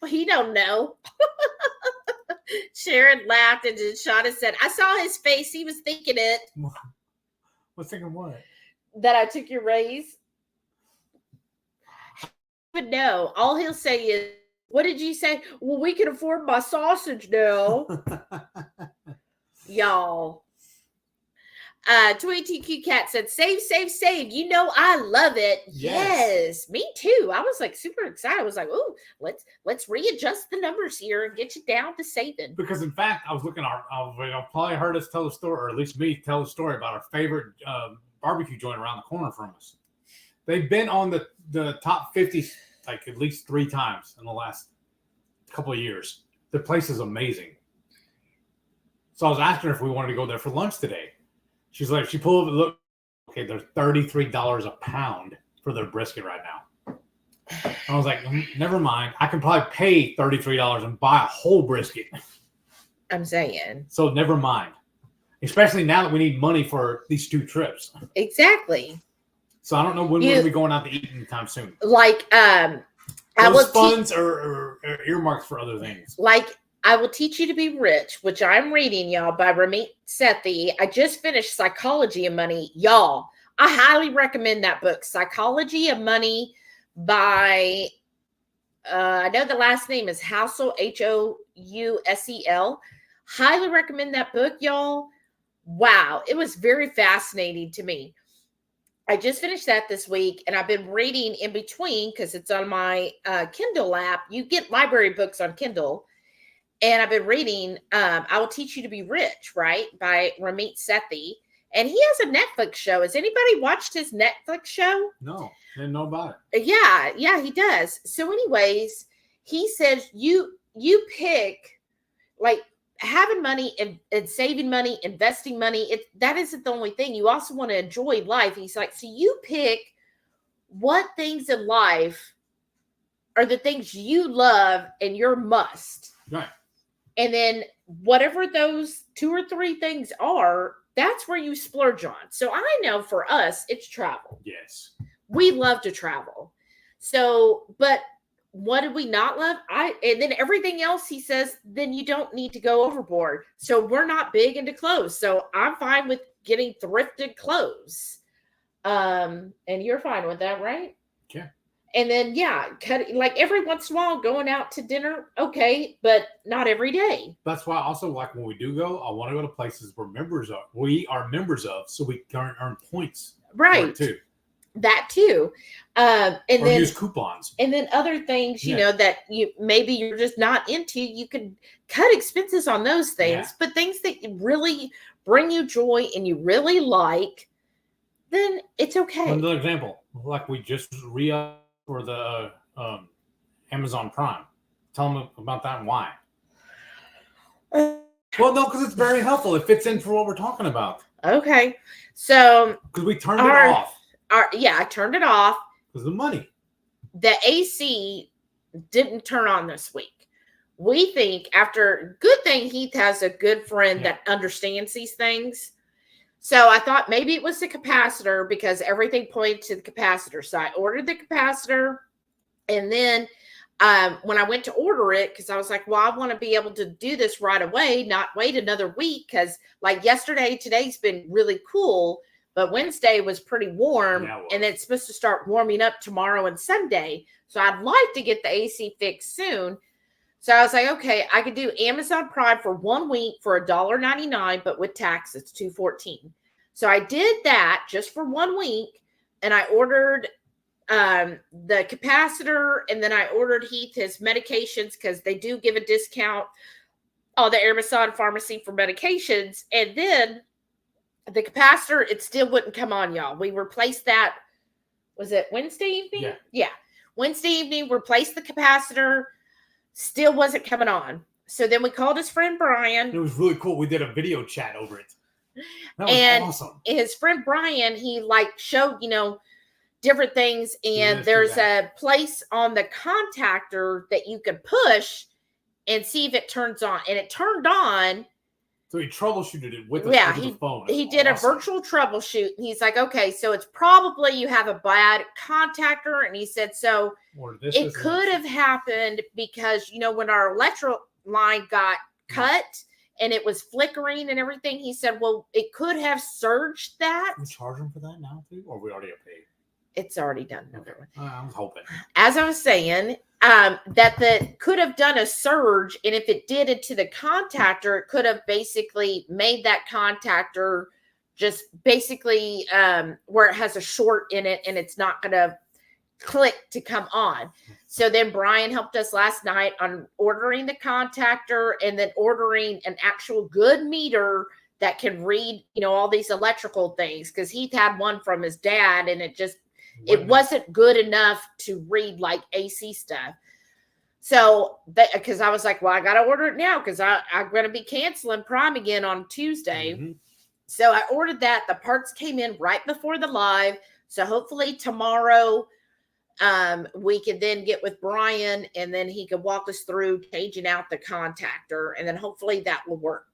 he don't know. Sharon laughed and Shauna said, I saw his face. He was thinking it.
Was thinking what?
That I took your raise. But no, all he'll say is, what did you say? Well, we can afford my sausage now. Y'all. 22Q Cat said, save. I love it. Yes. Me too. I was like super excited. I was like, ooh, let's readjust the numbers here and get you down to saving.
Because in fact, I was looking at probably heard us tell the story, or at least me tell the story about our favorite barbecue joint around the corner from us. They've been on the top 50 like at least 3 times in the last couple of years. The place is amazing. So I was asking her if we wanted to go there for lunch today. She's like, she pulled up, look, okay, they're $33 a pound for their brisket right now. I was like, never mind. I can probably pay $33 and buy a whole brisket.
I'm saying.
So never mind. Especially now that we need money for these 2 trips.
Exactly.
So I don't know when we're going to be going out to eat anytime soon.
Like,
those funds are earmarked for other things.
Like, I Will Teach You to Be Rich, which I'm reading, y'all, by Ramit Sethi. I just finished Psychology of Money. Y'all, I highly recommend that book, Psychology of Money, by, I know the last name is Housel, Housel. Highly recommend that book, y'all. Wow, it was very fascinating to me. I just finished that this week, and I've been reading in between because it's on my Kindle app. You get library books on Kindle, and I've been reading I Will Teach You to Be Rich, right, by Ramit Sethi. And he has a Netflix show. Has anybody watched his Netflix show?
No, didn't know about it.
Yeah, he does. So anyways, he says you pick, like, having money and saving money, investing money, that isn't the only thing. You also want to enjoy life. He's like, so you pick what things in life are the things you love and your must.
Right.
And then whatever those 2 or 3 things are, that's where you splurge on. So I know for us, it's travel.
Yes.
We love to travel. So, but what did we not love? And then everything else he says, then you don't need to go overboard. So we're not big into clothes. So I'm fine with getting thrifted clothes. And you're fine with that, right?
Yeah.
And then, like every once in a while going out to dinner. Okay. But not every day.
That's why also, like, when we do go, I want to go to places we are members of, so we can earn points.
Right.
Too.
That too. And
or
then
use coupons.
And then other things, you know, that you're just not into, you can cut expenses on those things, but things that really bring you joy and you really like, then it's okay.
Another example, like we just re-upped for the Amazon Prime. Tell them about that and why. Well, no, because it's very helpful. It fits in for what we're talking about.
Okay. So
because we turned it off.
I turned it off.
Because of the money.
The AC didn't turn on this week. We think good thing Heath has a good friend that understands these things. So I thought maybe it was the capacitor because everything pointed to the capacitor. So I ordered the capacitor. And then when I went to order it, because I was like, well, I want to be able to do this right away, not wait another week. Because like today's been really cool. But Wednesday was pretty warm, and it's supposed to start warming up tomorrow and Sunday. So I'd like to get the AC fixed soon. So I was like, okay, I could do Amazon Prime for 1 week for $1.99, but with tax, it's $2.14. So I did that just for 1 week, and I ordered the capacitor, and then I ordered Heath his medications because they do give a discount on the Amazon pharmacy for medications, and then the capacitor, it still wouldn't come on, y'all. We replaced that. Was it Wednesday evening? Yeah. Wednesday evening, replaced the capacitor. Still wasn't coming on. So then we called his friend Brian.
It was really cool. We did a video chat over it. That was awesome.
His friend Brian, he showed, different things. And there's a place on the contactor that you can push and see if it turns on. And it turned on.
So he troubleshooted it with the phone.
He did a virtual troubleshoot. And he's like, okay, so it's probably you have a bad contactor. And he said, so it could have happened because, when our electric line got cut and it was flickering and everything, he said, well, it could have surged that.
Can we charge him for that now too? Or we already have paid?
It's already done.
Okay. I was hoping.
As I was saying, that could have done a surge, and if it did into the contactor, it could have basically made that contactor just basically where it has a short in it, and it's not going to click to come on. So then Brian helped us last night on ordering the contactor and then ordering an actual good meter that can read, all these electrical things, because he had one from his dad, and it wasn't good enough to read like AC stuff. So, because I was like, well, I got to order it now because I'm going to be canceling Prime again on Tuesday.
Mm-hmm.
So I ordered that. The parts came in right before the live. So hopefully tomorrow we can then get with Brian and then he could walk us through changing out the contactor. And then hopefully that will work.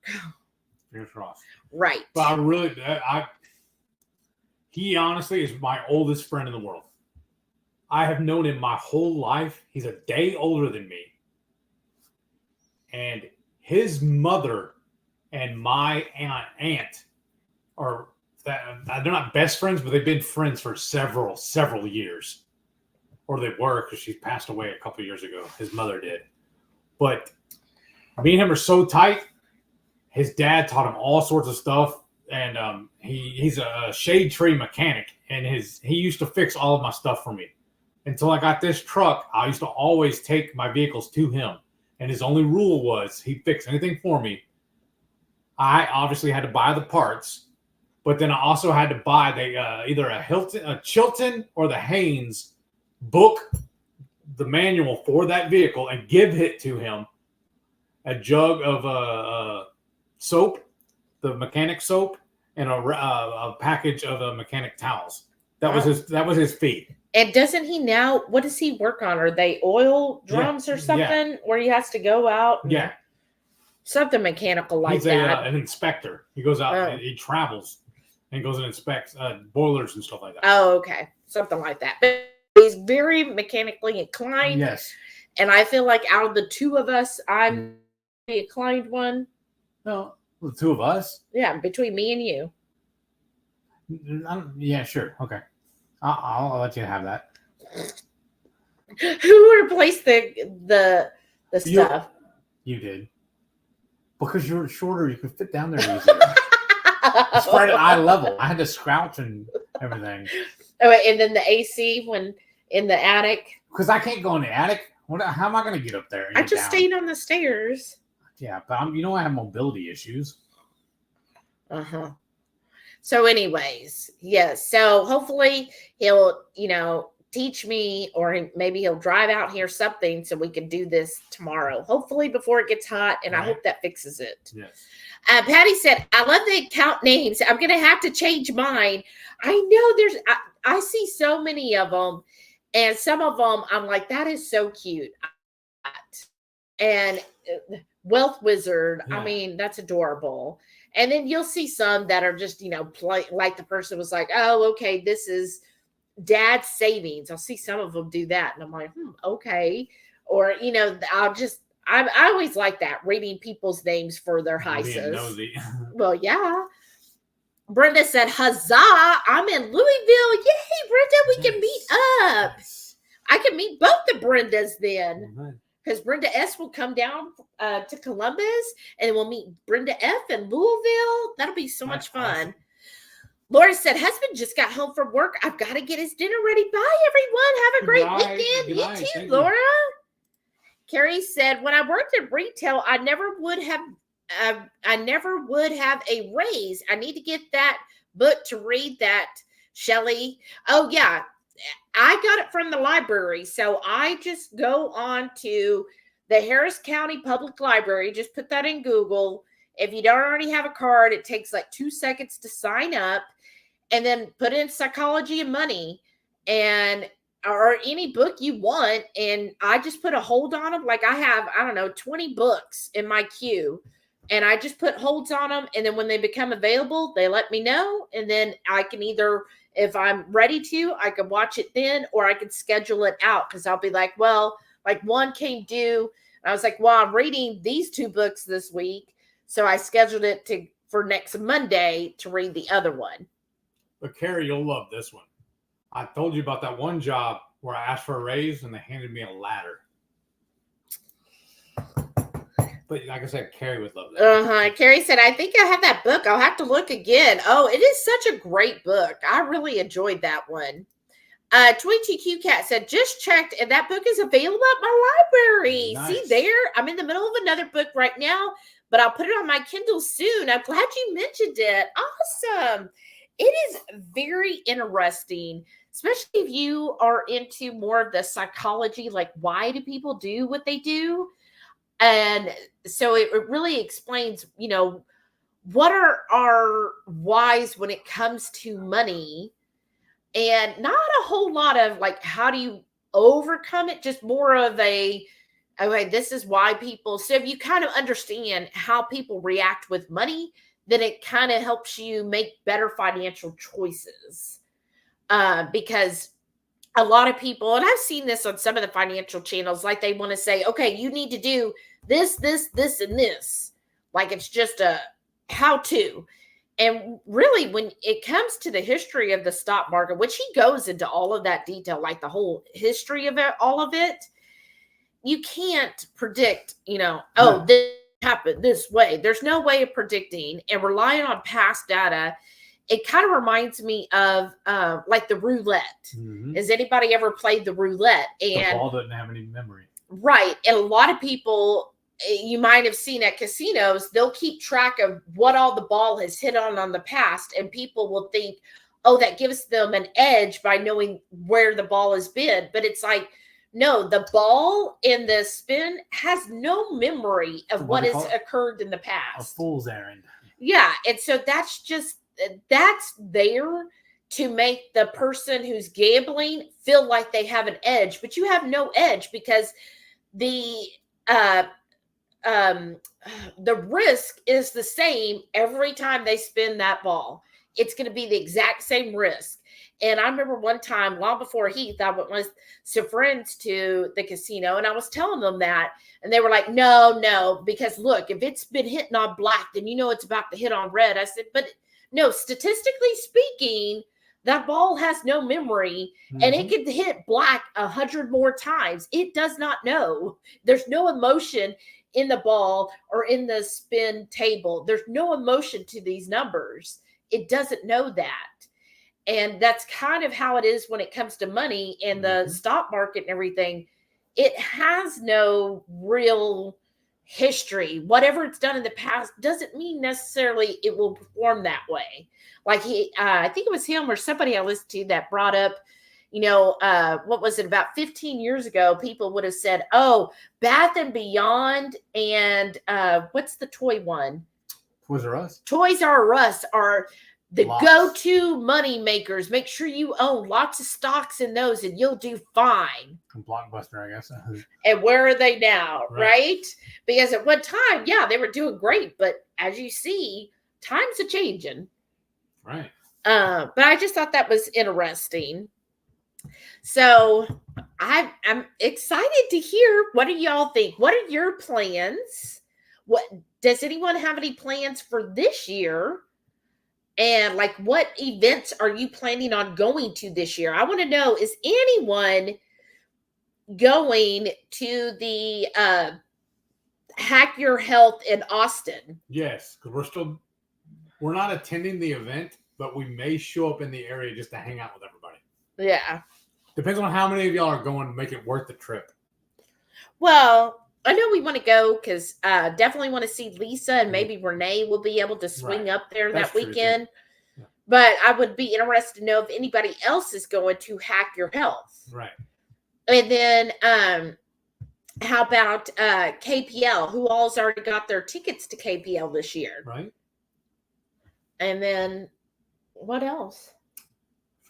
Fingers crossed.
Right.
But he honestly is my oldest friend in the world. I have known him my whole life. He's a day older than me. And his mother and my aunt they're not best friends, but they've been friends for several years. Or they were, because she passed away a couple of years ago. His mother did. But me and him are so tight. His dad taught him all sorts of stuff. And he's a shade tree mechanic. And he used to fix all of my stuff for me. Until I got this truck, I used to always take my vehicles to him. And his only rule was he'd fix anything for me. I obviously had to buy the parts, but then I also had to buy either a Chilton or the Haynes book, the manual for that vehicle, and give it to him. A jug of soap, the mechanic soap, and a package of mechanic towels. That was his fee.
And doesn't he now? What does he work on? Are they oil drums or something where he has to go out?
Yeah.
Something mechanical like
He's
that.
An inspector. He goes out and he travels and goes and inspects boilers and stuff like that.
Oh, okay. Something like that. But he's very mechanically inclined.
Yes.
And I feel like out of the two of us, I'm the inclined one.
No, the two of us?
Yeah, between me and you.
Yeah, sure. Okay. I'll let you have that.
Who replaced the stuff?
You did. Because you're shorter, you could fit down there easier. It's right at eye level. I had to scrouch and everything.
Oh, and then the AC when in the attic.
Because I can't go in the attic. How am I going to get up there?
I just stayed on the stairs.
Yeah, but I have mobility issues.
Uh-huh. So anyways, yes. So hopefully he'll, teach me, or maybe he'll drive out here something so we can do this tomorrow. Hopefully before it gets hot, and I hope that fixes it.
Yes.
Patty said, I love the account names. I'm going to have to change mine. I know I see so many of them, and some of them I'm like, that is so cute. And Wealth Wizard, I mean, that's adorable. And then you'll see some that are just, like the person was like, oh, okay, this is Dad's savings. I'll see some of them do that. And I'm like, okay. Or, I always like that, reading people's names for their HISAs. Well, yeah. Brenda said, huzzah, I'm in Louisville. Yay, Brenda, we can meet up. I can meet both the Brendas then. Because Brenda S will come down to Columbus, and we'll meet Brenda F in Louisville. That'll be so much fun. Awesome. Laura said, husband just got home from work. I've got to get his dinner ready. Bye, everyone. Have a great weekend. You too, Laura. Carrie said, when I worked in retail, I never would have a raise. I need to get that book to read that, Shelley. Oh, yeah. I got it from the library. So I just go on to the Harris County Public Library. Just put that in Google. If you don't already have a card, it takes like 2 seconds to sign up, and then put in Psychology and Money or any book you want. And I just put a hold on them. Like I have, 20 books in my queue, and I just put holds on them. And then when they become available, they let me know. And then I can either, if I'm ready to, I can watch it then, or I can schedule it out. Cause I'll be like, well, like one came due. And I was like, well, I'm reading these 2 books this week. So I scheduled it for next Monday to read the other one.
But Carrie, you'll love this one. I told you about that one job where I asked for a raise and they handed me a ladder. But like I said, Carrie would love that.
Carrie said, I think I have that book. I'll have to look again. Oh, it is such a great book. I really enjoyed that one. 22Q Cat said, just checked, and that book is available at my library. Nice. See there? I'm in the middle of another book right now, but I'll put it on my Kindle soon. I'm glad you mentioned it. Awesome. It is very interesting especially if you are into more of the psychology, like why do people do what they do? And so it really explains, what are our whys when it comes to money, and not a whole lot of like, how do you overcome it? Just more of a, okay, this is why people. So if you kind of understand how people react with money, then it kind of helps you make better financial choices. Because a lot of people, and I've seen this on some of the financial channels, like they want to say, okay, you need to do this, this, and this. Like it's just a how-to. And really, when it comes to the history of the stock market, which he goes into all of that detail, like the whole history of it, all of it, you can't predict, this happened this way. There's no way of predicting, and relying on past data. It kind of reminds me of like the roulette.
Mm-hmm.
Has anybody ever played the roulette? And
the ball doesn't have any memory.
Right. And a lot of people, you might have seen at casinos, they'll keep track of what all the ball has hit on the past. And people will think, oh, that gives them an edge by knowing where the ball has been. But it's like, no, the ball in the spin has no memory of what has occurred in the past.
A fool's errand.
Yeah. And so that's there to make the person who's gambling feel like they have an edge, but you have no edge, because the risk is the same every time they spin that ball. It's going to be the exact same risk. And I remember one time, long before Heath, I went with some friends to the casino, and I was telling them that, and they were like, no, because look, if it's been hitting on black, then it's about to hit on red. I said, but no, statistically speaking, that ball has no memory, and it could hit black 100 more times. It does not know. There's no emotion in the ball or in the spin table. There's no emotion to these numbers. It doesn't know that. And that's kind of how it is when it comes to money and the stock market and everything. It has no real history. Whatever it's done in the past doesn't mean necessarily it will perform that way. Like I think it was him or somebody I listened to that brought up, what was it, about 15 years ago, people would have said, oh, Bath and Beyond and what's the toy one?
Toys R Us.
Toys R Us are the go-to money makers. Make sure you own lots of stocks in those and you'll do fine.
Blockbuster, I guess.
And where are they now, right? Because at one time, yeah, they were doing great. But as you see, times are changing.
Right.
But I just thought that was interesting. So I'm excited to hear, what do y'all think? What are your plans? What does anyone have any plans for this year? And like, what events are you planning on going to this year? I want to know, is anyone going to the Hack Your Health in Austin?
Yes, because we're not attending the event, but we may show up in the area just to hang out with everybody.
Yeah.
Depends on how many of y'all are going to make it worth the trip.
Well, I know we want to go because definitely want to see Lisa, and maybe Renee will be able to swing up there that weekend. Yeah. But I would be interested to know if anybody else is going to Hack Your Health.
Right.
And then how about KPL? Who all's already got their tickets to KPL this year?
Right.
And then what else?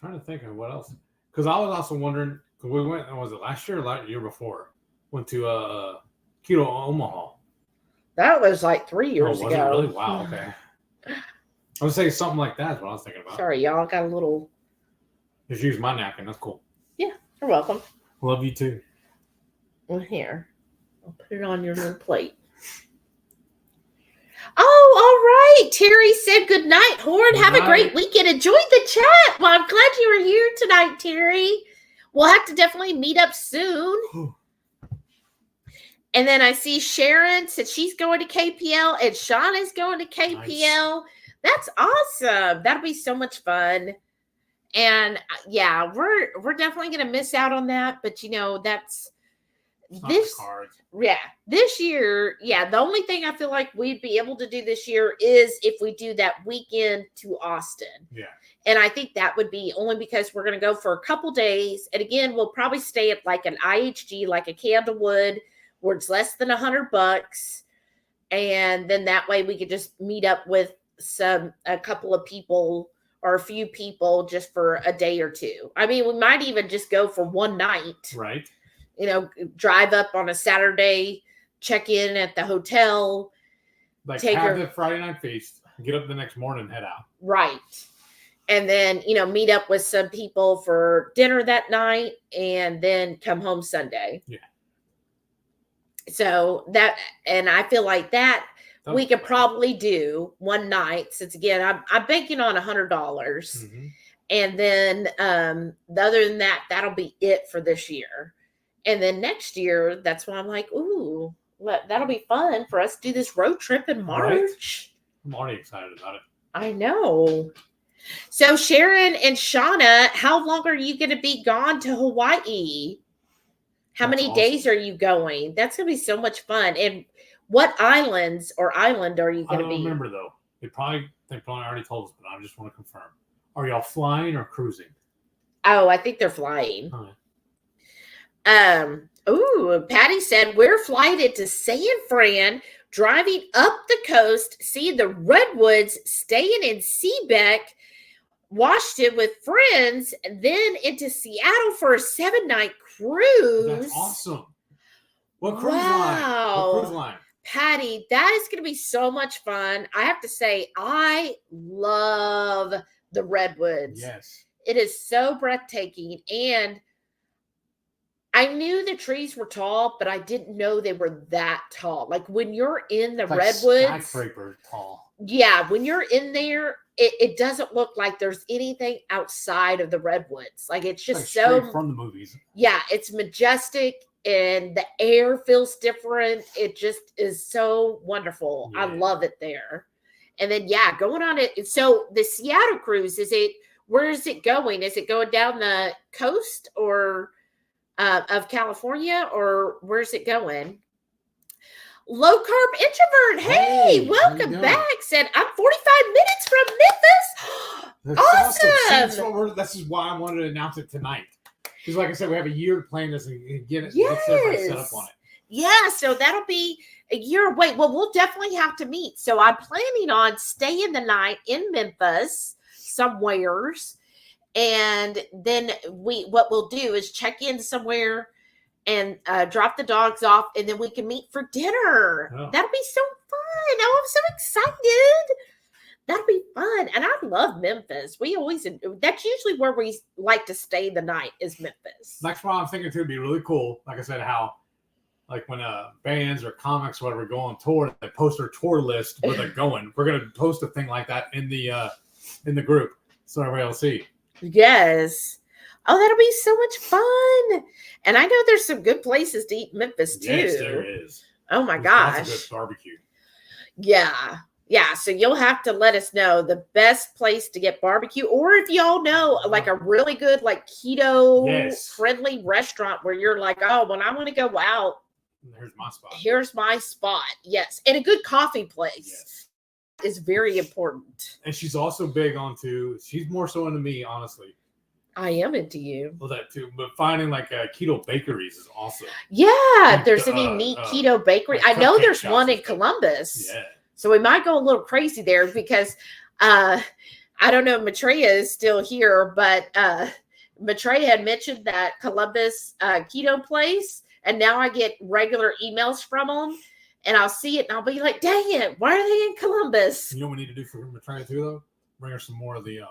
I'm trying to think of what else. Because I was also wondering, because we went, was it last year or the year before? Went to Keto Omaha.
That was like 3 years ago.
Was it really? Wow, okay. I would say something like that is what I was thinking about.
Sorry, y'all got a little.
Just use my napkin. That's cool.
Yeah, you're welcome.
Love you too.
Well, here. I'll put it on your little plate. Oh, all right. Terry said good night, Horde. Have a great weekend. Enjoy the chat. Well, I'm glad you were here tonight, Terry. We'll have to definitely meet up soon. And then I see Sharon said she's going to KPL and Sean is going to KPL. Nice. That's awesome. That'll be so much fun. And yeah, we're definitely going to miss out on that. But that's
It's not
this
the cards.
this year, the only thing I feel like we'd be able to do this year is if we do that weekend to Austin.
Yeah.
And I think that would be only because we're going to go for a couple days. And again, we'll probably stay at like an IHG, like a Candlewood, where it's less than $100. And then that way we could just meet up with a couple of people or a few people just for a day or two. I mean, we might even just go for one night.
Right.
Drive up on a Saturday, check in at the hotel.
Like have the Friday night feast, get up the next morning, head out.
Right. And then, meet up with some people for dinner that night and then come home Sunday.
Yeah.
So and I feel like that we could probably do one night, since again, I'm banking on $100.
Mm-hmm.
And then other than that, that'll be it for this year. And then next year, that's when I'm like, ooh, that'll be fun for us to do this road trip in March.
Right? I'm already excited about it.
I know. So Sharon and Shauna, how long are you going to be gone to Hawaii? How many days are you going? That's going to be so much fun. And what islands or island are you going to be?
I don't remember though. They probably already told us, but I just want to confirm. Are y'all flying or cruising?
Oh, I think they're flying.
Huh.
Patty said we're flighted to San Fran, driving up the coast, seeing the redwoods, staying in Seebeck, Washington with friends, and then into Seattle for a 7-night cruise.
That's awesome. What cruise line? What cruise line?
Patty, that is going to be so much fun. I have to say, I love the redwoods.
Yes.
It is so breathtaking. And I knew the trees were tall, but I didn't know they were that tall. Like when you're in the redwoods.
Skyscraper tall.
Yeah, when you're in there, it doesn't look like there's anything outside of the redwoods. Like it's just so
from the movies. Yeah,
it's majestic and the air feels different. It just is so wonderful. Yeah. I love it there. And then going on it. So the Seattle cruise, where is it going? Is it going down the coast or of California, or where's it going? Low carb introvert. Hey, welcome back. Said I'm 45 minutes from Memphis. Awesome.
This is why I wanted to announce it tonight. Because like I said, we have a year to plan this and get it set up on it.
Yeah, so that'll be a year away. Well, we'll definitely have to meet. So I'm planning on staying the night in Memphis somewheres. And then what we'll do is check in somewhere and drop the dogs off, and then we can meet for dinner. Oh. That'll be so fun. Oh, I'm so excited. That'll be fun. And I love Memphis. That's usually where we like to stay the night is Memphis.
That's why I'm thinking too, it'd be really cool. Like I said, how like when bands or comics or whatever go on tour, they post their tour list where they're going. We're gonna post a thing like that in the group so everybody will see.
Yes. Oh, that'll be so much fun. And I know there's some good places to eat in Memphis too.
Yes, there is.
Oh my gosh.
Lots of good barbecue.
Yeah. Yeah. So you'll have to let us know the best place to get barbecue, or if y'all know like a really good like keto friendly restaurant where you're like, oh, when I want to go out, here's my spot. Yes. And a good coffee place. Yes. Is very important.
And she's also big she's more so into me, honestly.
I am into you.
Well, that too. But finding like keto bakeries is awesome.
Yeah, there's some unique keto bakery. I know there's one in Columbus.
Yeah.
So we might go a little crazy there because I don't know if Maitreya is still here, but Maitreya had mentioned that Columbus keto place, and now I get regular emails from them. And I'll see it and I'll be like, dang it, why are they in Columbus?
You know what we need to do for Maitreya too, though? Bring her some more of the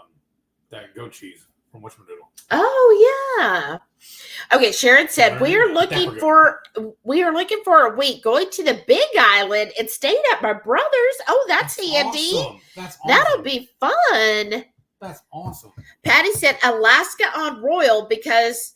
that goat cheese from Whatchamadoodle.
Oh yeah. Okay, Sharon said we are looking for a week going to the Big Island and staying at my brother's. Oh, that's handy.
Awesome. That's awesome.
That'll be fun.
That's awesome.
Patty said Alaska on Royal because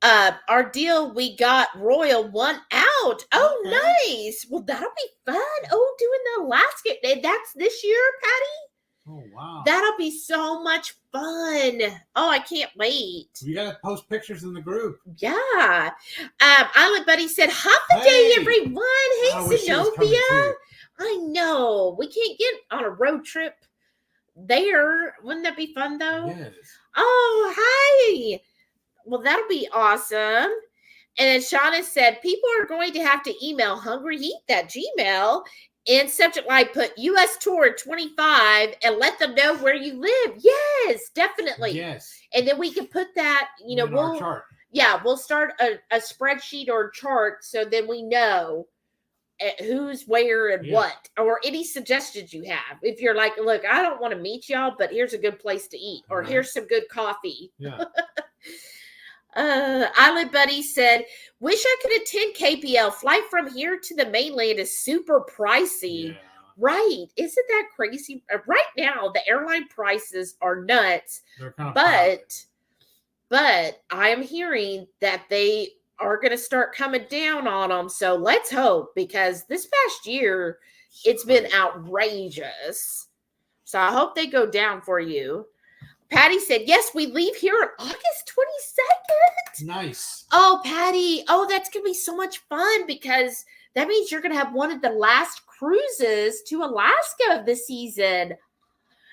our deal, we got Royal one out. Oh, nice. Well, that'll be fun. Oh, doing the Alaska. That's this year, Patty?
Oh, wow.
That'll be so much fun. Oh, I can't wait.
You got to post pictures in the group.
Yeah. Island Buddy said, "Happy day, everyone." Hey,
I wish she was coming
Zenobia.
too.
I know. We can't get on a road trip there. Wouldn't that be fun, though?
Yes.
Oh, hi. Well, that'll be awesome. And then Shauna said, people are going to have to email HungryHeath at Gmail and subject line put US Tour 25 and let them know where you live. Yes, definitely.
Yes.
And then we can put that,
In our chart.
Yeah, we'll start a spreadsheet or chart so then we know who's where and what, or any suggestions you have. If you're like, look, I don't want to meet y'all, but here's a good place to eat, or here's some good coffee.
Yeah.
Island Buddy said, wish I could attend KPL. Flight from here to the mainland is super pricey.
Yeah.
Right. Isn't that crazy? Right now, the airline prices are nuts.
They're kind of
but I am hearing that they are going to start coming down on them. So let's hope, because this past year, it's been outrageous. So I hope they go down for you. Patty said, yes, we leave here on August 22nd.
Nice.
Oh, Patty. Oh, that's going to be so much fun, because that means you're going to have one of the last cruises to Alaska of the season.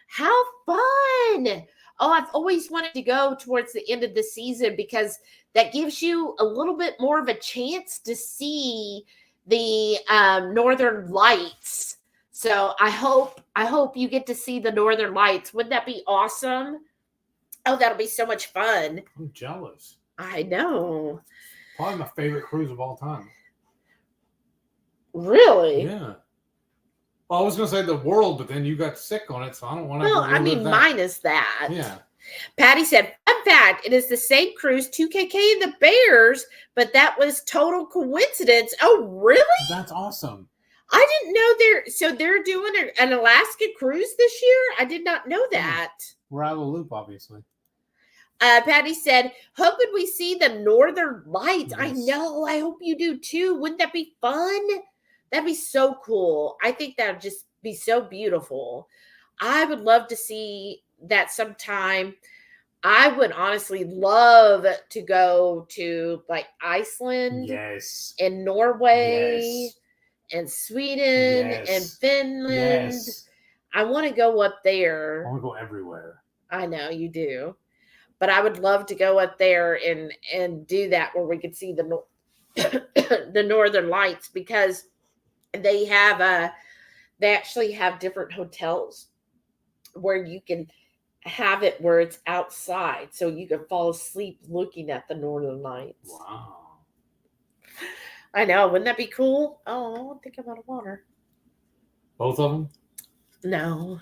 How fun. Oh, I've always wanted to go towards the end of the season, because that gives you a little bit more of a chance to see the Northern Lights. So I hope you get to see the Northern Lights. Wouldn't that be awesome? Oh, that'll be so much fun.
I'm jealous.
I know.
Probably my favorite cruise of all time.
Really?
Yeah. Well, I was going to say the world, but then you got sick on it, so I don't want to.
Well, I mean, minus that.
Yeah.
Patty said, fun fact, it is the same cruise 2KK and the Bears, but that was total coincidence. Oh, really?
That's awesome.
I didn't know they're doing an Alaska cruise this year. I did not know that.
We're out of the loop, obviously.
Patty said, hoping we see the Northern Lights.
Yes.
I know. I hope you do too. Wouldn't that be fun? That'd be so cool. I think that would just be so beautiful. I would love to see that sometime. I would honestly love to go to like Iceland.
Yes.
And Norway.
Yes.
And Sweden.
Yes.
And Finland.
Yes.
I want to go up there.
I want to go everywhere.
I know you do. But I would love to go up there and do that, where we could see the the Northern Lights, because they actually have different hotels where you can have it where it's outside, so you can fall asleep looking at the Northern Lights.
Wow.
I know. Wouldn't that be cool? Oh, I think I'm out of water.
Both of them?
No.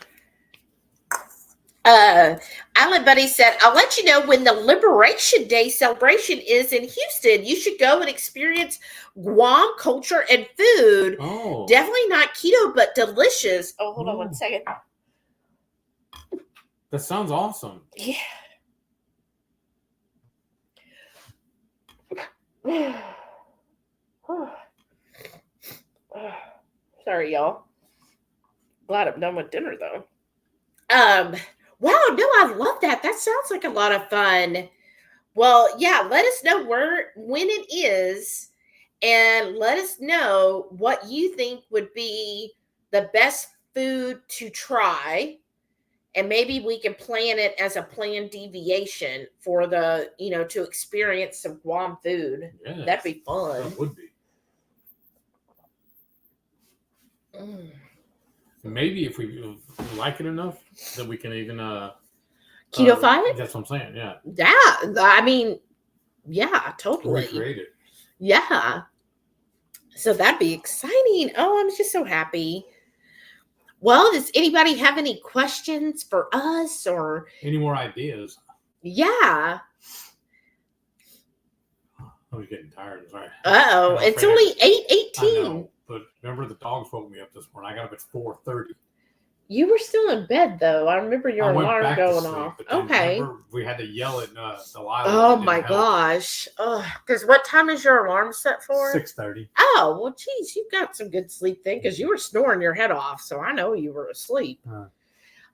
Island Buddy said, I'll let you know when the Liberation Day celebration is in Houston. You should go and experience Guam culture and food.
Oh.
Definitely not keto, but delicious. Oh, hold on 1 second.
That sounds awesome.
Yeah. Sorry, y'all. Glad I'm done with dinner, though. Wow, no, I love that. That sounds like a lot of fun. Well, yeah, let us know when it is, and let us know what you think would be the best food to try, and maybe we can plan it as a planned deviation for to experience some Guam food.
Yes.
That'd be fun.
That would be. Maybe if we like it enough that we can even
keto-fy it?
That's what I'm saying, yeah.
Yeah, I mean, yeah, totally.
Recreate it.
Yeah. So that'd be exciting. Oh, I'm just so happy. Well, does anybody have any questions for us, or
any more ideas?
Yeah.
I was getting tired. Sorry.
Uh-oh. It's only 8:18.
I know, but remember the dogs woke me up this morning. I got up at 4:30.
You were still in bed, though. I remember your alarm going off. Okay.
We had to yell at Delilah.
Oh, my gosh. Because what time is your alarm set for?
6:30.
Oh, well, geez, you got some good sleep then, because you were snoring your head off, so I know you were asleep.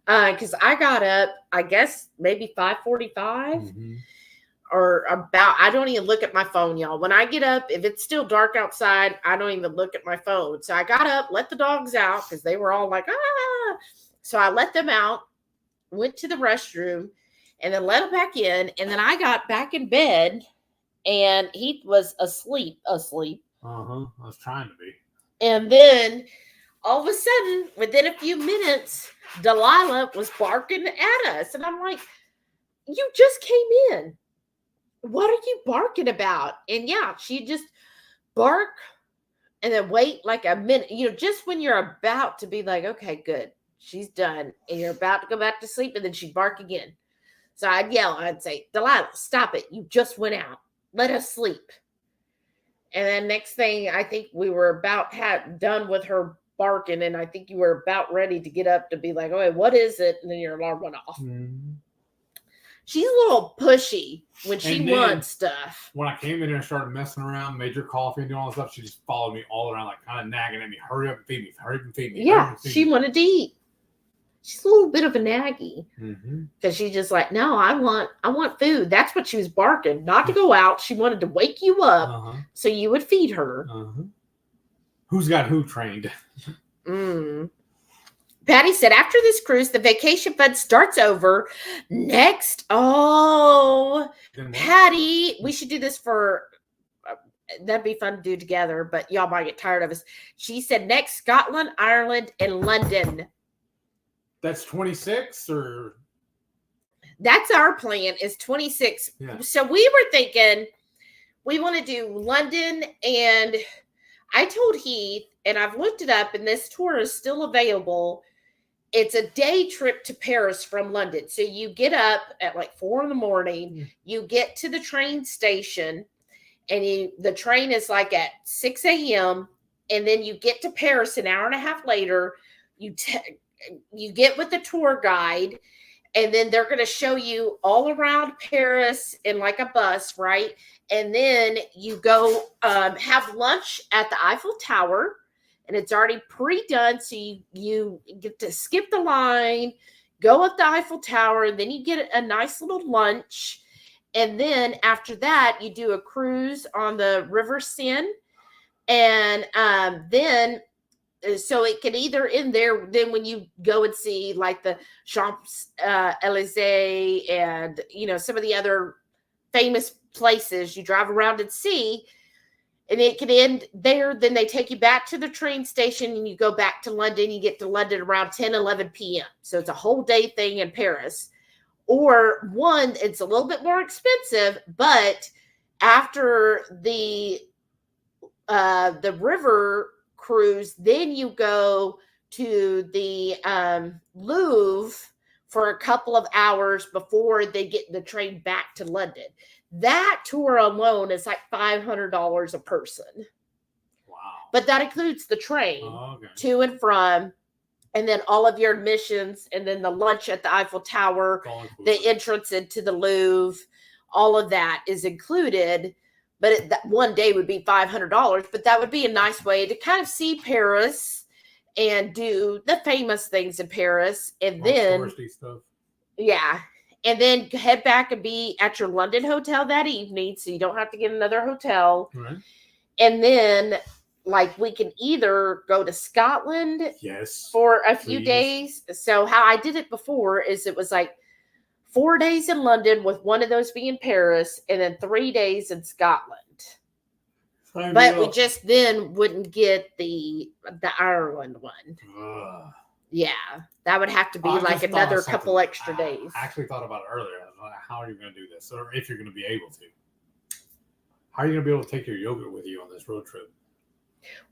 Because I got up, I guess maybe 5:45 or about. I don't even look at my phone, y'all. When I get up, if it's still dark outside, I don't even look at my phone. So I got up, let the dogs out because they were all like, ah. So I let them out, went to the restroom, and then let them back in. And then I got back in bed, and he was asleep.
I was trying to be.
And then all of a sudden, within a few minutes, Delilah was barking at us. And I'm like, you just came in. What are you barking about? And yeah, she just bark and then wait like a minute, just when you're about to be like, okay, good, she's done. And you're about to go back to sleep, and then she'd bark again. So I'd yell, I'd say, Delilah, stop it. You just went out. Let us sleep. And then next thing, I think we were about done with her barking, and I think you were about ready to get up to be like, okay, what is it? And then your alarm went off. She's a little pushy when she wants stuff.
When I came in here and started messing around, made your coffee and doing all this stuff, she just followed me all around, like kind of nagging at me. Hurry up and feed me. Hurry up and feed me.
Yeah, she wanted to eat. She's a little bit of a naggy. Because she's just like, no, I want food. That's what she was barking. Not to go out. She wanted to wake you up so you would feed her.
Who's got who trained?
Patty said, after this cruise, the vacation fund starts over next. Oh, Patty, we should do this for, that'd be fun to do together, but y'all might get tired of us. She said next, Scotland, Ireland, and London.
That's 26 or?
That's our plan, is 26. Yeah. So we were thinking we want to do London, and I told Heath, and I've looked it up, and this tour is still available. It's a day trip to Paris from London. So you get up at like 4 a.m. You get to the train station, and the train is like at 6 a.m. And then you get to Paris an hour and a half later. You get with the tour guide, and then they're going to show you all around Paris in like a bus, right? And then you go have lunch at the Eiffel Tower. And it's already pre-done, so you get to skip the line, go up the Eiffel Tower, and then you get a nice little lunch. And then after that, you do a cruise on the River Seine. And then, so it can either end there, then when you go and see like the Champs-Élysées and, some of the other famous places you drive around and see. And it can end there. Then they take you back to the train station, and you go back to London. You get to London around 10, 11 p.m. So it's a whole day thing in Paris. Or one, it's a little bit more expensive, but after the river cruise, then you go to the Louvre for a couple of hours before they get the train back to London. That tour alone is like $500 a person.
Wow.
But that includes the train to and from, and then all of your admissions, and then the lunch at the Eiffel Tower, the entrance into the Louvre, all of that is included. But that one day would be $500, but that would be a nice way to kind of see Paris and do the famous things in Paris. And then,
touristy stuff.
Yeah. And then head back and be at your London hotel that evening, so you don't have to get another hotel.
Right.
And then, like, we can either go to Scotland for a few days. So how I did it before is it was like 4 days in London, with one of those being Paris, and then 3 days in Scotland. But we just then wouldn't get the Ireland one. Yeah, that would have to be like another couple extra days.
I actually thought about it earlier. How are you going to do this? Or if you're going to be able to. How are you going to be able to take your yogurt with you on this road trip?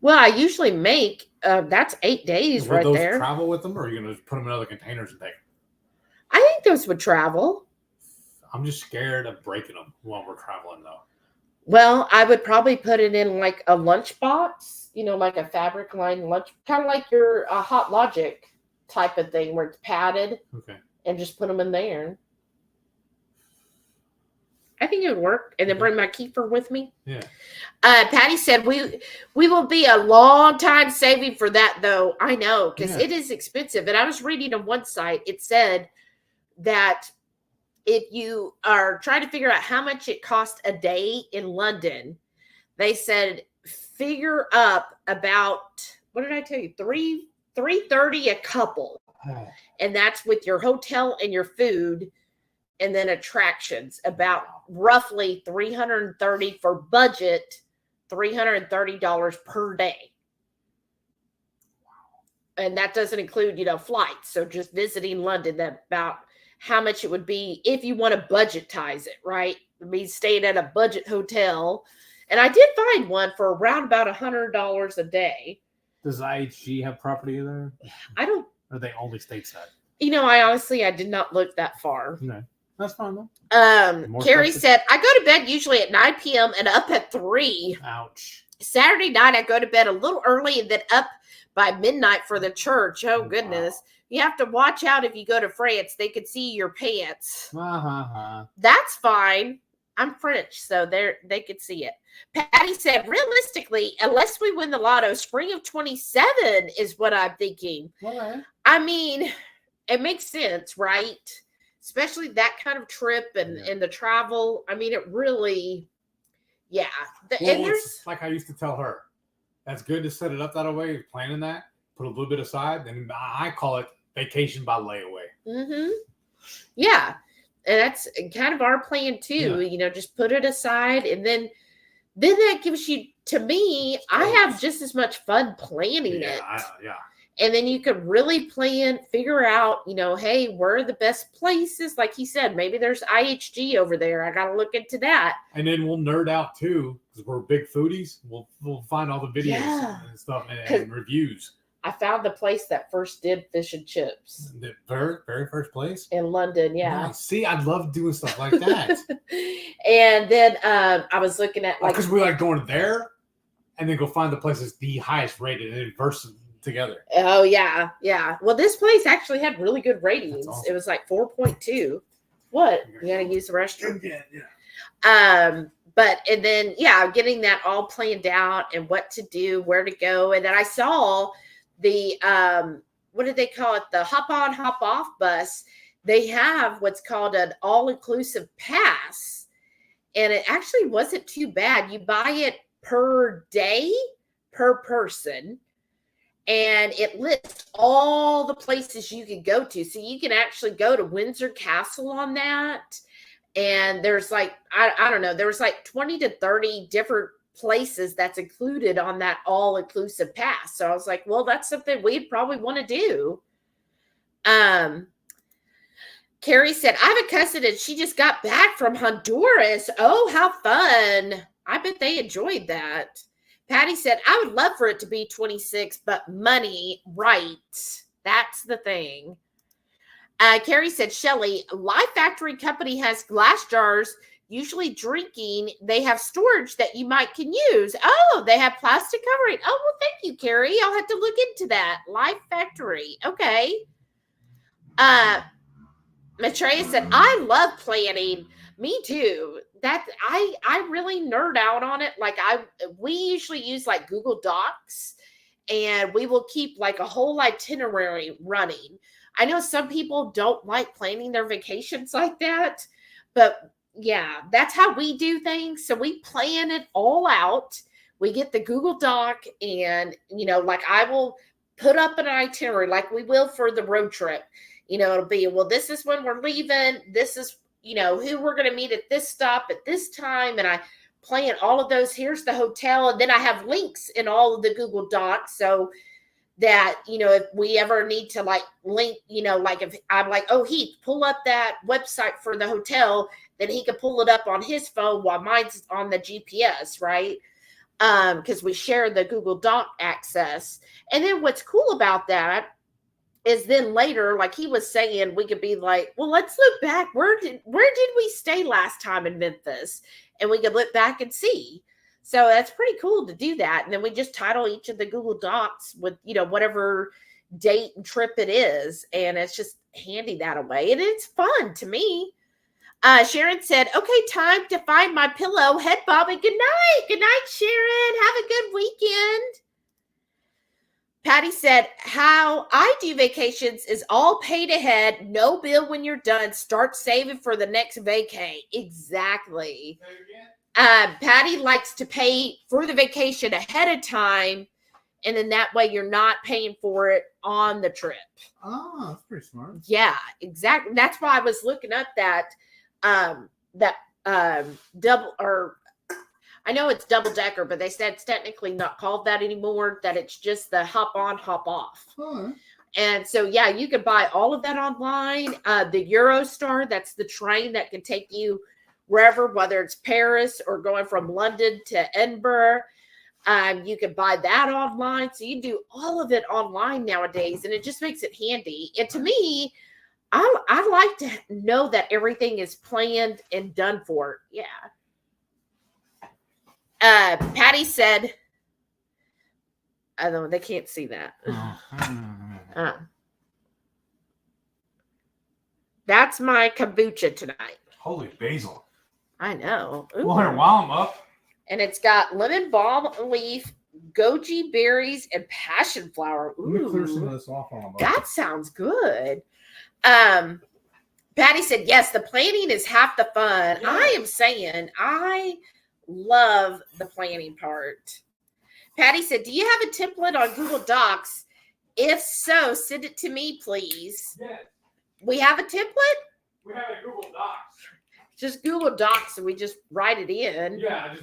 Well, I usually make, that's 8 days right there. Would those
travel with them, or are you going to put them in other containers and take them?
I think those would travel.
I'm just scared of breaking them while we're traveling, though.
Well, I would probably put it in like a lunch box, like a fabric lined lunch, kind of like your Hot Logic type of thing where it's padded.
Okay.
And just put them in there. I think it would work. And then bring my keeper with me.
Yeah.
Patty said, we will be a long time saving for that, though. I know, because it is expensive. And I was reading on one site, it said that if you are trying to figure out how much it costs a day in London, they said figure up about, what did I tell you? $330 a couple. And that's with your hotel and your food. And then attractions, about roughly $330 for budget, $330 per day. And that doesn't include, flights. So just visiting London, that about how much it would be if you want to budgetize it, right? Me staying at a budget hotel. And I did find one for around about $100 a day.
Does IHG have property there?
I don't.
Or are they only stateside?
I did not look that far.
No. That's fine though.
Carrie said, I go to bed usually at 9 p.m. and up at 3.
Ouch.
Saturday night, I go to bed a little early and then up by midnight for the church. Oh, goodness. Wow. You have to watch out if you go to France. They could see your pants. That's fine. I'm French, so they could see it. Patty said, realistically, unless we win the lotto, spring of 27 is what I'm thinking.
Right.
I mean, it makes sense, right? Especially that kind of trip and the travel. I mean, it really, and
it's like I used to tell her, that's good to set it up that way, planning that, put a little bit aside, and I call it vacation by layaway.
Mm-hmm. Yeah. And that's kind of our plan too, just put it aside. And then that gives you, to me, I have just as much fun planning it. And then you could really figure out, hey, where are the best places? Like he said, maybe there's IHG over there. I got to look into that.
And then we'll nerd out too, because we're big foodies. We'll find all the videos and stuff and reviews.
I found the place that first did fish and chips.
The very, very first place?
In London, yeah.
Nice. See, I love doing stuff like that.
And then I was looking at
because we like going there and then go find the place that's the highest rated and inverse them together.
Oh, yeah. Well, this place actually had really good ratings. Awesome. It was like 4.2. What? You got to use the restroom? Yeah. And then, getting that all planned out and what to do, where to go. And then I saw the, what do they call it? The hop on, hop off bus. They have what's called an all-inclusive pass. And it actually wasn't too bad. You buy it per day, per person. And it lists all the places you can go to. So you can actually go to Windsor Castle on that. And there's I don't know, there was 20 to 30 different places that's included on that all-inclusive pass. So I was like, well, that's something we'd probably want to do. Carrie said, I have a cousin and she just got back from Honduras. Oh, how fun. I bet they enjoyed that. Patty said, I would love for it to be 26, but money, right. That's the thing. Carrie said, Shelly, Life Factory Company has glass jars, usually drinking. They have storage that you can use. Oh, they have plastic covering. Oh, well, thank you, Carrie. I'll have to look into that. Life Factory. Okay. Maitreya said, I love planning. Me too. That I really nerd out on it. We usually use Google Docs, and we will keep a whole itinerary running. I know some people don't like planning their vacations like that, but yeah, that's how we do things. So we plan it all out. We get the Google Doc and, I will put up an itinerary like we will for the road trip. It'll be, well, this is when we're leaving. This is, who we're going to meet at this stop at this time. And I plan all of those. Here's the hotel. And then I have links in all of the Google Docs. So that, if we ever need to link, if I'm oh, Heath, pull up that website for the hotel, then he could pull it up on his phone while mine's on the GPS, right? Because we share the Google Doc access. And then what's cool about that is then later, he was saying, we could be well, let's look back. Where did we stay last time in Memphis? And we could look back and see. So that's pretty cool to do that. And then we just title each of the Google Docs with, whatever date and trip it is. And it's just handy that way. And it's fun to me. Sharon said, okay, time to find my pillow. Head bobbing. Good night. Good night, Sharon. Have a good weekend. Patty said, how I do vacations is all paid ahead. No bill when you're done. Start saving for the next vacay. Exactly. Patty likes to pay for the vacation ahead of time. And then that way you're not paying for it on the trip.
Oh, that's pretty smart.
Yeah, exactly. That's why I was looking up that double, or I know it's double decker, but they said it's technically not called that anymore, that it's just the hop on, hop off.
Oh.
And so, yeah, you can buy all of that online. The Eurostar, that's the train that can take you wherever, whether it's Paris or going from London to Edinburgh. You can buy that online. So you do all of it online nowadays, and it just makes it handy. And to me, I like to know that everything is planned and done for. Yeah. Patty said, I don't know, they can't see that. That's my kombucha tonight.
Holy basil.
I know. Ooh.
Well, while I'm up.
And it's got lemon balm leaf, goji berries, and passion flower. Ooh,
Let me clear some of this off on my
that sounds good. Patty said, yes, the planning is half the fun. Yeah. I am saying I love the planning part. Patty said, do you have a template on Google Docs? If so, send it to me, please.
Yes.
We have a template?
We have a Google Docs.
Just Google Docs and we just write it in.
Yeah.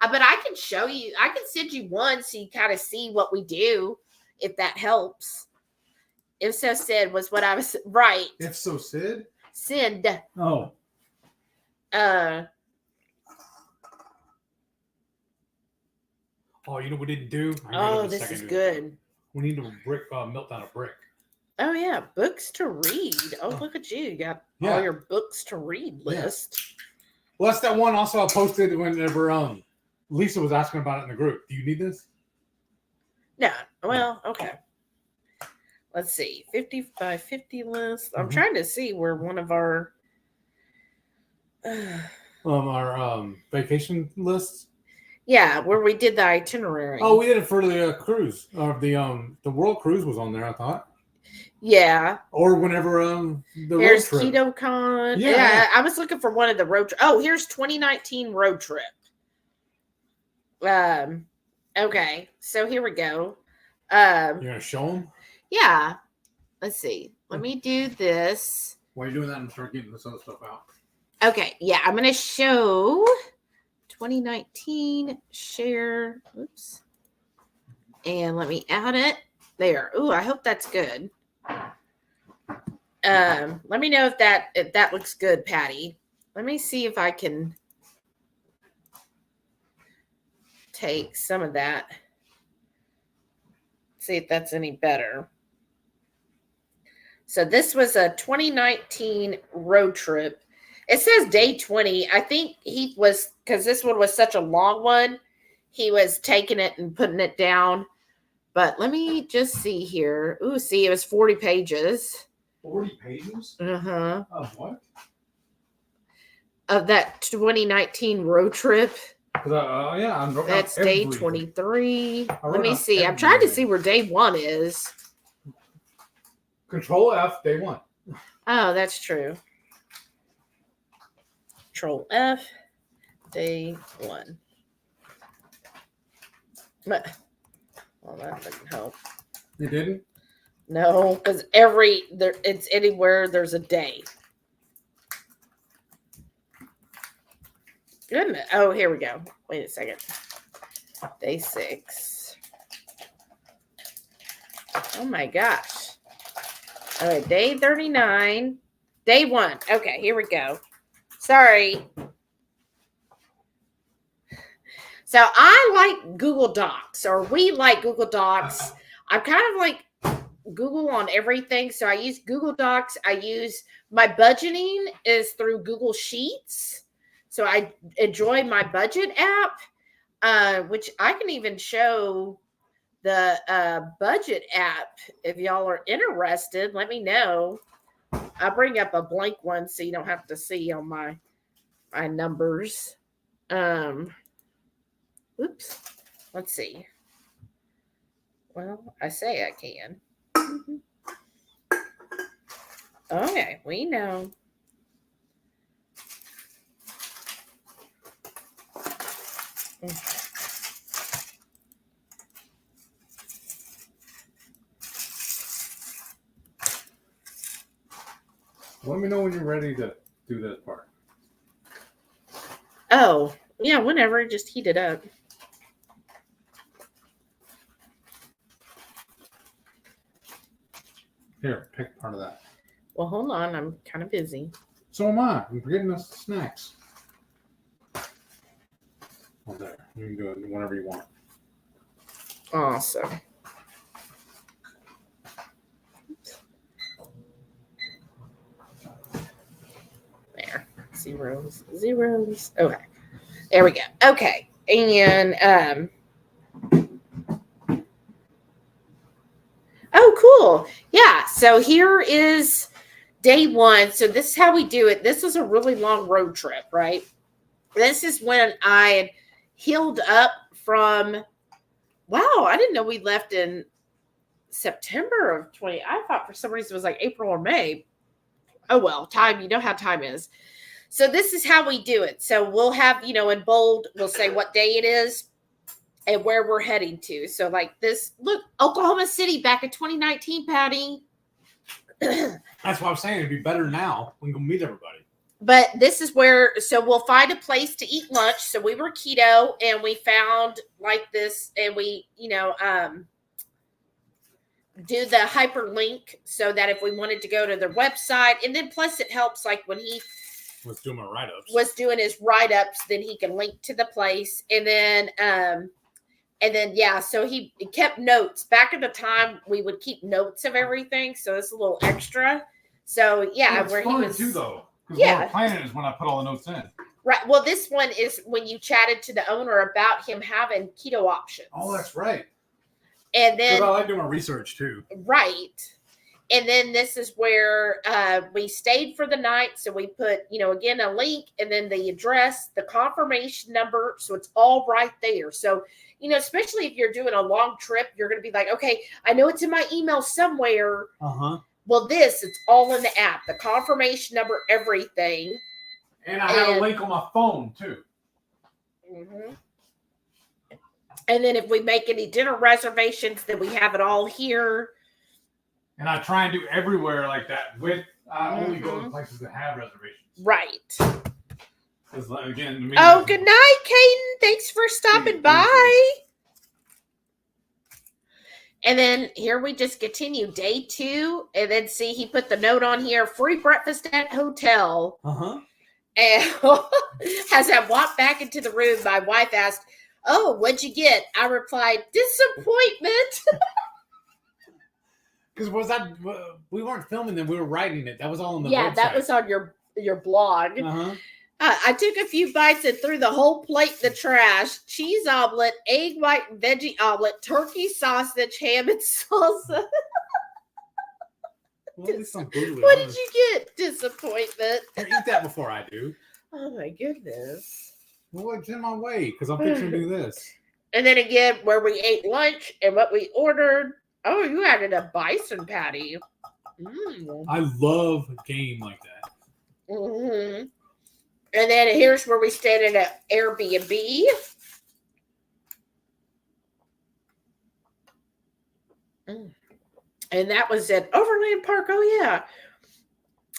But I can show you. I can send you one so you kind of see what we do, if that helps. If so, Sid was what I was right.
If so, Sid?
Sid.
Oh. Oh, you know what we didn't do?
Oh, this is good.
We need to melt down a brick.
Oh, yeah. Books to read. Oh, look at you. You got all your books to read list.
Yeah. Well, that's that one also I posted whenever Lisa was asking about it in the group. Do you need this?
No. Well, okay. Let's see. 50 by 50 list. I'm trying to see where one of our
vacation lists.
Yeah, where we did the itinerary.
Oh, we did it for the cruise. The world cruise was on there, I thought.
Yeah.
Or whenever the
here's
road trip.
KetoCon. Yeah, I was looking for one of the road trip. Oh, here's 2019 road trip. Okay, so here we go.
You're gonna show them?
Yeah. Let's see. Let me do this.
While you're doing that, I'm gonna start getting this other stuff out.
Okay, yeah, I'm gonna show 2019 share. Oops. And let me add it there. Ooh, I hope that's good. Let me know if that looks good, Patty. Let me see if I can take some of that. See if that's any better. So this was a 2019 road trip. It says day 20. I think he was, because this one was such a long one, he was taking it and putting it down. But let me just see here. Ooh, see, it was 40 pages.
40 pages?
Uh-huh.
Of what?
Of that 2019 road trip.
Yeah.
That's day 23. Let me see. I'm trying to see where day 1 is.
Control F, day 1.
Oh, that's true. Control F, day 1. But, well, that didn't help.
You didn't?
No, because it's anywhere there's a day. Goodness. Oh, here we go. Wait a second. Day 6. Oh my gosh. All right, day 39. Day 1. Okay, here we go. Sorry. So I like Google Docs, or we like Google Docs. I'm kind of like Google on everything. So I use Google Docs. I use my budgeting is through Google Sheets. So I enjoy my budget app, which I can even show the budget app. If y'all are interested, let me know. I'll bring up a blank one so you don't have to see on my numbers. Oops. Let's see. Well, I say I can. Okay, we know.
Let me know when you're ready to do this part.
Oh, yeah, whenever. Just heat it up.
Here, pick part of that.
Well, hold on. I'm kind of busy.
So am I. I'm forgetting us snacks. Oh, there. You can do it whenever you want.
Awesome. There. Zeros. Okay. There we go. Okay. And oh, cool. Yeah. So here is day one. So this is how we do it. This was a really long road trip, right? This is when I had healed up from, wow, I didn't know we left in September of 20. I thought for some reason it was like April or May. Oh, well, time, you know how time is. So this is how we do it. So we'll have, in bold, we'll say what day it is and where we're heading to. So like this, look, Oklahoma City back in 2019, Patty.
That's what I was saying. It'd be better now. We can go meet everybody. But
this is where, so we'll find a place to eat lunch. So we were keto and we found like this and we, do the hyperlink so that if we wanted to go to their website, and then plus it helps like when he
was doing my write-ups.
Was doing his write-ups, then he can link to the place. And then yeah, so he kept notes. Back at the time, we would keep notes of everything, so it's a little extra. So yeah,
where he was too though.
Yeah,
what we're planning is when I put all the notes in.
Right. Well, this one is when you chatted to the owner about him having keto options.
Oh, that's right.
And then
I like doing my research too.
Right. And then this is where we stayed for the night. So we put, again, a link and then the address, the confirmation number. So it's all right there. So, especially if you're doing a long trip, you're going to be like, okay, I know it's in my email somewhere.
Uh-huh.
Well, it's all in the app, the confirmation number, everything.
And I have a link on my phone too.
Mm-hmm. And then if we make any dinner reservations, then we have it all here.
And I try and do everywhere like that. I only go to places that have reservations.
Right.
Again,
good night, Caden. Thanks for stopping by. And then here we just continue day 2. And then see, he put the note on here, free breakfast at hotel.
Uh-huh.
And as I walked back into the room, my wife asked, "Oh, what'd you get?" I replied, "Disappointment."
Because we weren't filming them, we were writing it. That was all on the website.
Yeah, that was on your blog.
Uh-huh.
I took a few bites and threw the whole plate in the trash. Cheese omelet, egg white and veggie omelet, turkey sausage, ham and salsa.
What did
you get? Disappointment.
Here, eat that before I do.
Oh my goodness.
Well, it's in my way because I'm fixing to do this. And
then again, where we ate lunch and what we ordered. Oh, you added a bison patty.
I love game like that.
Mm-hmm. And then here's where we stayed at an Airbnb. And that was at Overland Park. Oh, yeah.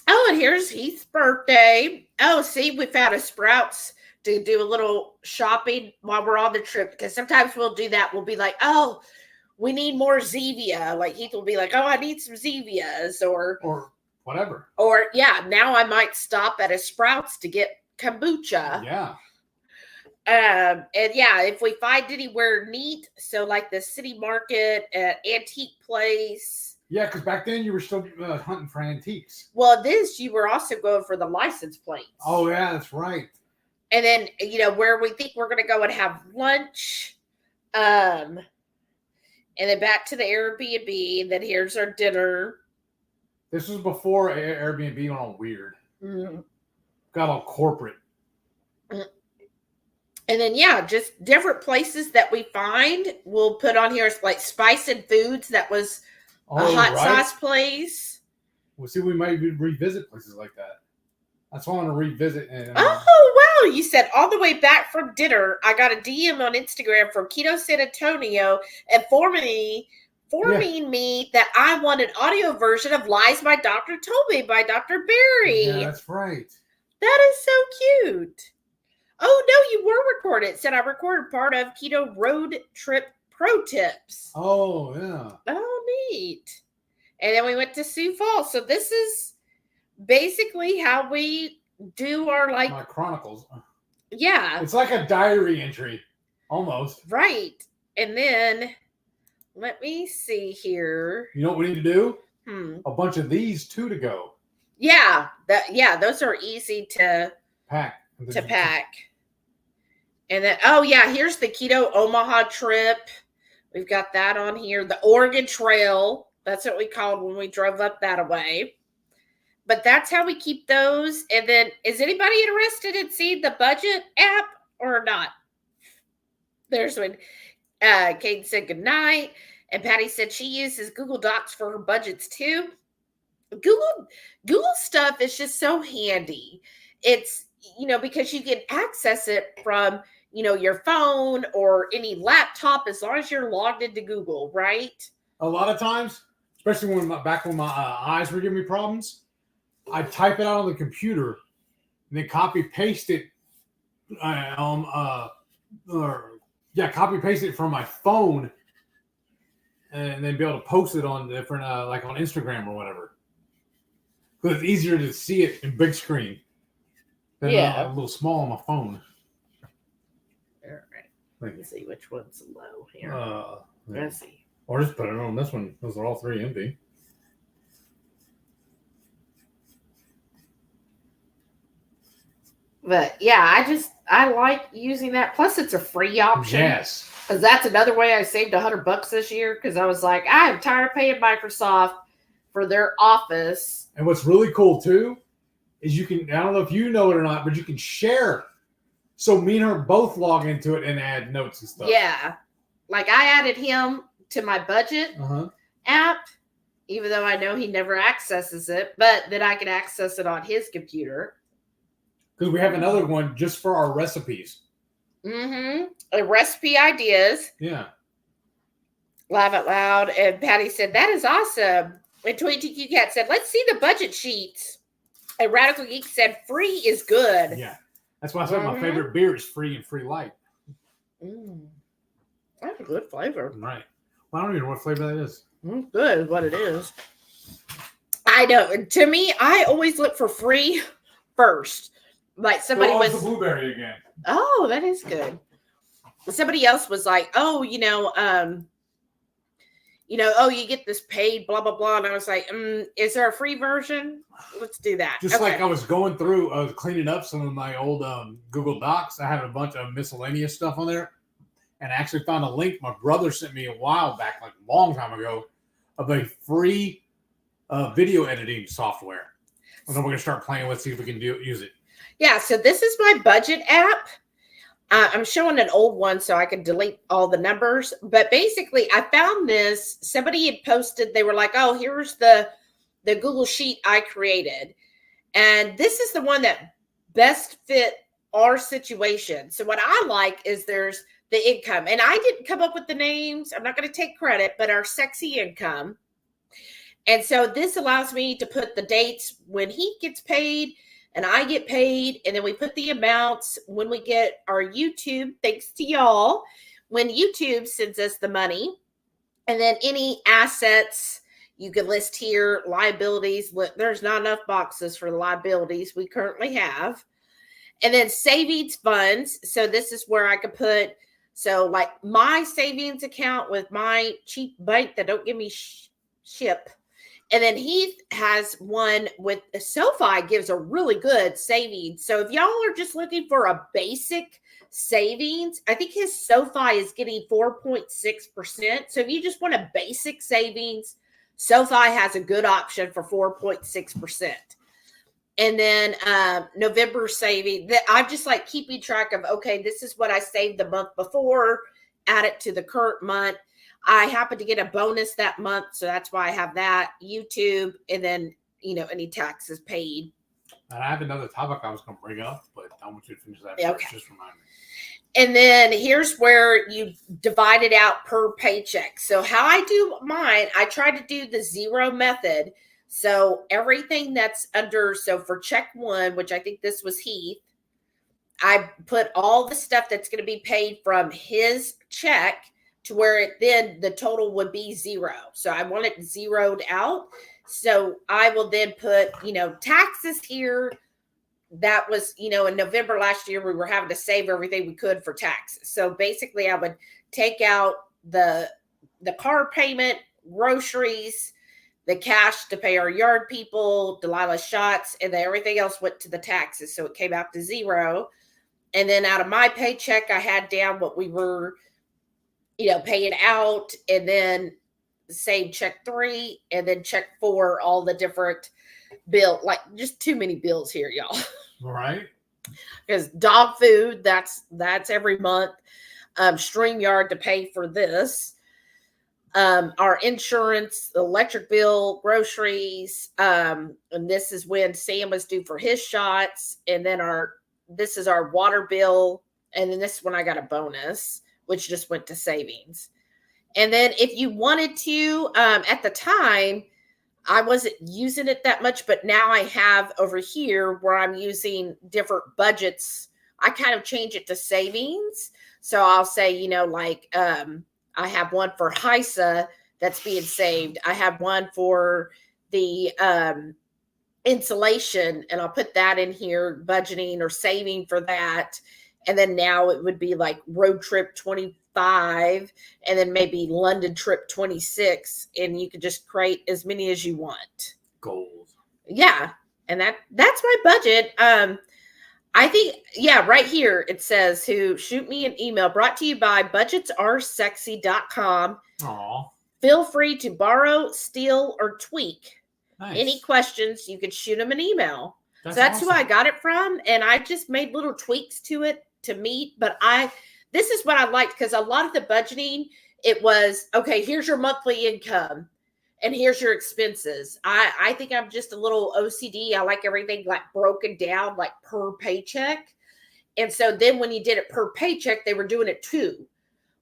Oh, and here's Heath's birthday. Oh, see, we found a Sprouts to do a little shopping while we're on the trip. Because sometimes we'll do that. We'll be like, oh, we need more Zevia. Like Heath will be like, oh, I need some Zevias or
whatever.
Or yeah, now I might stop at a Sprouts to get kombucha.
Yeah.
And yeah, if we find anywhere neat, so like the city market, antique place.
Yeah, because back then you were still hunting for antiques.
Well, you were also going for the license plates.
Oh yeah, that's right.
And then where we think we're going to go and have lunch, and then back to the Airbnb. And then here's our dinner.
This was before Airbnb went all weird. Got all corporate.
And then, yeah, just different places that we find. We'll put on here like Spice and Foods. That was a hot sauce place.
Well, see, we might revisit places like that. That's why I want to revisit.
Oh, wow. You said all the way back from dinner, I got a DM on Instagram from Keto San Antonio informing me that I want an audio version of Lies My Doctor Told Me by Dr. Barry.
Yeah, that's right.
That is so cute. Oh, no, you were recorded. It said I recorded part of Keto Road Trip Pro Tips.
Oh, yeah.
Oh, neat. And then we went to Sioux Falls. So this is basically how we do our
my chronicles.
Yeah.
It's like a diary entry. Almost.
Right. And then let me see here.
You know what we need to do? A bunch of these too to go.
Yeah. Those are easy to pack. And then, oh yeah, here's the Keto Omaha trip. We've got that on here. The Oregon Trail. That's what we called when we drove up that way. But that's how we keep those. And then, is anybody interested in seeing the budget app or not? There's when Kate said goodnight. And Patty said she uses Google Docs for her budgets too. Google stuff is just so handy. It's, because you can access it from, your phone or any laptop as long as you're logged into Google, right?
A lot of times, especially when my eyes were giving me problems, I type it out on the computer and then copy paste it. Copy paste it from my phone and then be able to post it on different, like on Instagram or whatever. Because it's easier to see it in big screen than a little small on my phone.
All right. Let's see which one's low here.
Let's see. Or just put it on this one. Those are all three empty.
But yeah, I like using that. Plus, it's a free option.
Yes.
Because that's another way I saved $100 this year. Because I was like, I'm tired of paying Microsoft for their Office.
And what's really cool too is you can, I don't know if you know it or not, but you can share it. So me and her both log into it and add notes and stuff.
Yeah. Like I added him to my budget app, even though I know he never accesses it, but then I can access it on his computer.
Because we have another one just for our recipes.
Recipe ideas.
Yeah.
Laugh out loud. And Patty said, that is awesome. And 22Q Cat said, let's see the budget sheets. And Radical Geek said, free is good.
Yeah. That's why I said my favorite beer is free and free light.
That's a good flavor.
Right. Well, I don't even know what flavor that is.
Good is what it is. I know. To me, I always look for free first. Like somebody was
the blueberry again.
Oh, that is good. Somebody else was like, oh, you get this paid, blah, blah, blah. And I was like, is there a free version? Let's do that.
Just like I was going through, I was cleaning up some of my old Google Docs. I had a bunch of miscellaneous stuff on there. And I actually found a link my brother sent me a while back, like a long time ago, of a free video editing software. And then we're going to start playing with, see if we can use it.
Yeah, so this is my budget app. I'm showing an old one so I can delete all the numbers. But basically, I found this. Somebody had posted, they were like, oh, here's the Google Sheet I created. And this is the one that best fit our situation. So what I like is there's the income. And I didn't come up with the names. I'm not going to take credit, but our sexy income. And so this allows me to put the dates when he gets paid and I get paid, and then we put the amounts when we get our YouTube, thanks to y'all, when YouTube sends us the money. And then any assets you can list here, liabilities. There's not enough boxes for the liabilities we currently have. And then savings funds. So this is where I could put, so like my savings account with my cheap bank that don't give me ship. And then Heath has one with SoFi, gives a really good savings. So if y'all are just looking for a basic savings, I think his SoFi is getting 4.6%. So if you just want a basic savings, SoFi has a good option for 4.6%. And then November saving, that I'm just like keeping track of, okay, this is what I saved the month before, add it to the current month. I happen to get a bonus that month, so that's why I have that. YouTube, and then, any taxes paid.
And I have another topic I was going to bring up, but I want you to finish that first. Just remind me.
And then here's where you divide it out per paycheck. So how I do mine, I try to do the zero method. So everything that's under, so for check 1, which I think this was Heath, I put all the stuff that's going to be paid from his check to where then the total would be 0. So I want it zeroed out. So I will then put, taxes here. That was, in November last year, we were having to save everything we could for taxes. So basically I would take out the car payment, groceries, the cash to pay our yard people, Delilah's shots, and then everything else went to the taxes. So it came out to 0. And then out of my paycheck, I had down what we were, paying out, and then same check 3, and then check 4, all the different bill, like just too many bills here, y'all.
Right.
Because dog food, that's every month. StreamYard to pay for this. Our insurance, electric bill, groceries. And this is when Sam was due for his shots. And then this is our water bill. And then this is when I got a bonus, which just went to savings. And then if you wanted to, at the time, I wasn't using it that much, but now I have over here where I'm using different budgets. I kind of change it to savings. So I'll say, I have one for HISA that's being saved. I have one for the insulation, and I'll put that in here, budgeting or saving for that. And then now it would be like road trip 25, and then maybe London trip 26. And you could just create as many as you want.
Goals.
Yeah. And that's my budget. I think, right here it says, shoot me an email, brought to you by budgetsaresexy.com.
Aw.
Feel free to borrow, steal, or tweak.
Nice.
Any questions, you could shoot them an email.
That's
So that's
awesome.
who I got it from. And I just made little tweaks to it to meet. But this is what I liked, because a lot of the budgeting, it was, okay, here's your monthly income and here's your expenses. I think I'm just a little OCD. I like everything like broken down, like per paycheck. And so then when you did it per paycheck, they were doing it too.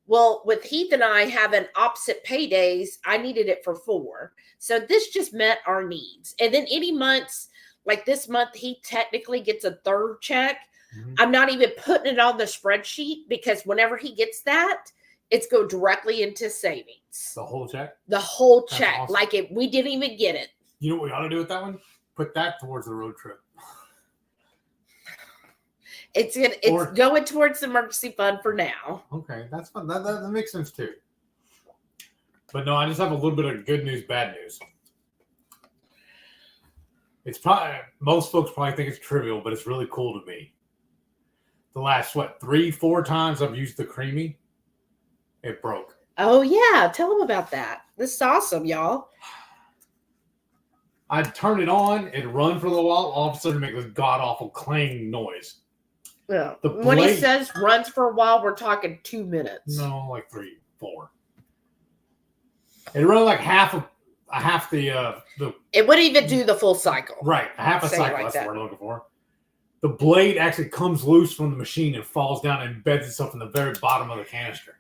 Well, with Heath and I having opposite paydays, I needed it for 4. So this just met our needs. And then any months, like this month, he technically gets a 3rd check. Mm-hmm. I'm not even putting it on the spreadsheet, because whenever he gets that, it's go directly into savings.
The whole check?
The whole
That's
check.
awesome.
Like we didn't even get it.
You know what we ought to do with that one? Put that towards the road trip.
It's going towards the emergency fund for now.
Okay, that's fun. That makes sense too. But no, I just have a little bit of good news, bad news. It's probably, most folks probably think it's trivial, but it's really cool to me. The last, 3-4 times I've used the creami, it broke.
Oh, yeah. Tell them about that. This is awesome, y'all.
I'd turn it on, it'd run for a little while, all of a sudden make this god-awful clang noise.
Yeah. When he says runs for a while, we're talking 2 minutes.
No, like 3, 4. It run like half the
it wouldn't even do the full cycle.
Right, a half a cycle. That's what we're looking for. The blade actually comes loose from the machine and falls down and embeds itself in the very bottom of the canister.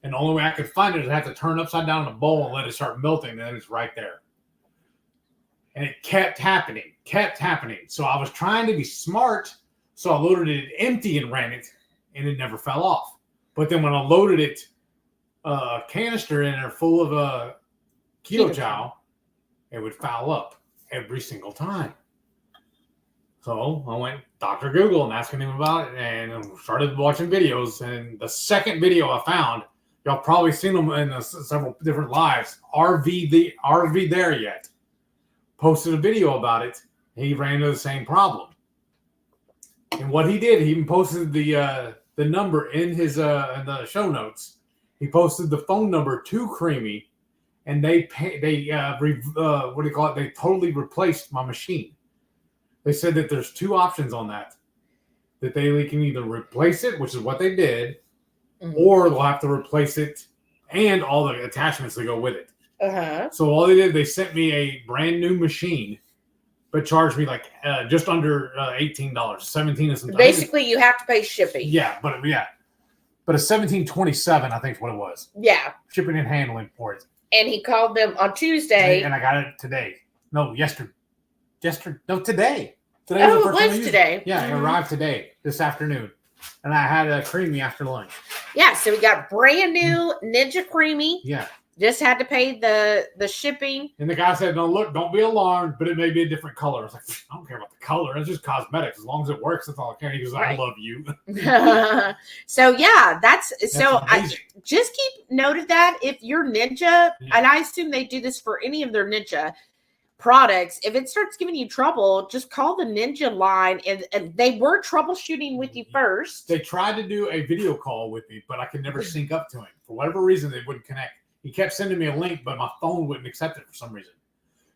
And the only way I could find it is I have to turn upside down in a bowl and let it start melting, and then it's right there. And it kept happening. So I was trying to be smart, so I loaded it empty and ran it, and it never fell off. But then when I loaded it, canister in there full of Ketochow, it would foul up every single time. So I went Dr. Google and asking him about it, and started watching videos. And the second video I found, y'all probably seen them in several different lives. RV there yet posted a video about it. He ran into the same problem. And what he did, he even posted the number in his in the show notes. He posted the phone number to Creami, and they what do you call it? They totally replaced my machine. They said that there's two options on that they can either replace it, which is what they did, or they'll have to replace it and all the attachments that go with it. So all they did, they sent me a brand new machine, but charged me like just under $18, $17 and something.
Basically, you have to pay shipping.
Yeah, but it's $17.27, I think is what it was.
Yeah,
shipping and handling for it.
And he called them on Tuesday,
and I got it today. No, yesterday. No, today.
Today was the first time today.
Yeah, it arrived today, this afternoon, and I had a creamy after lunch.
Yeah, so we got brand new Ninja Creamy.
Yeah.
Just had to pay the shipping.
And the guy said, "No, look, don't be alarmed, but it may be a different color." I was like, "I don't care about the color. It's just cosmetics. As long as it works, that's all I care." He goes, "I love you."
So yeah, that's so.
Amazing.
I just keep note of that. If you're Ninja, and I assume they do this for any of their Ninja products, if it starts giving you trouble, just call the Ninja line, and they were troubleshooting with you first.
They tried to do a video call with me, but I could never sync up to him for whatever reason. They wouldn't connect. He kept sending me a link, but my phone wouldn't accept it for some reason.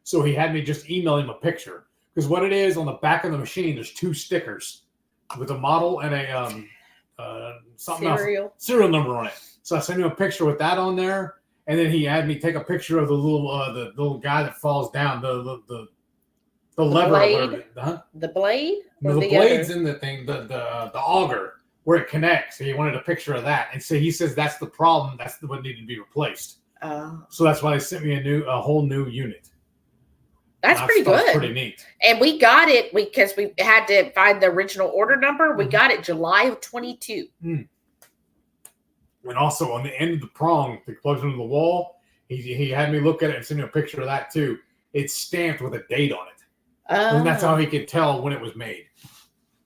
So he had me just email him a picture. Because what it is, on the back of the machine, there's two stickers with a model and a serial number on it. So I sent him a picture with that on there, and then he had me take a picture of the little guy that falls down, the lever.
Blade? The blade?
No, the blade's in the thing, the auger, where it connects. So he wanted a picture of that. And so he says that's the problem. That's what needed to be replaced. So that's why they sent me a whole new unit.
That's pretty good.
Pretty neat.
And we got it because we had to find the original order number. We got it July of 22.
And also on the end of the prong that plugs into the wall, he had me look at it and send me a picture of that too. It's stamped with a date on it. And that's how he could tell when it was made.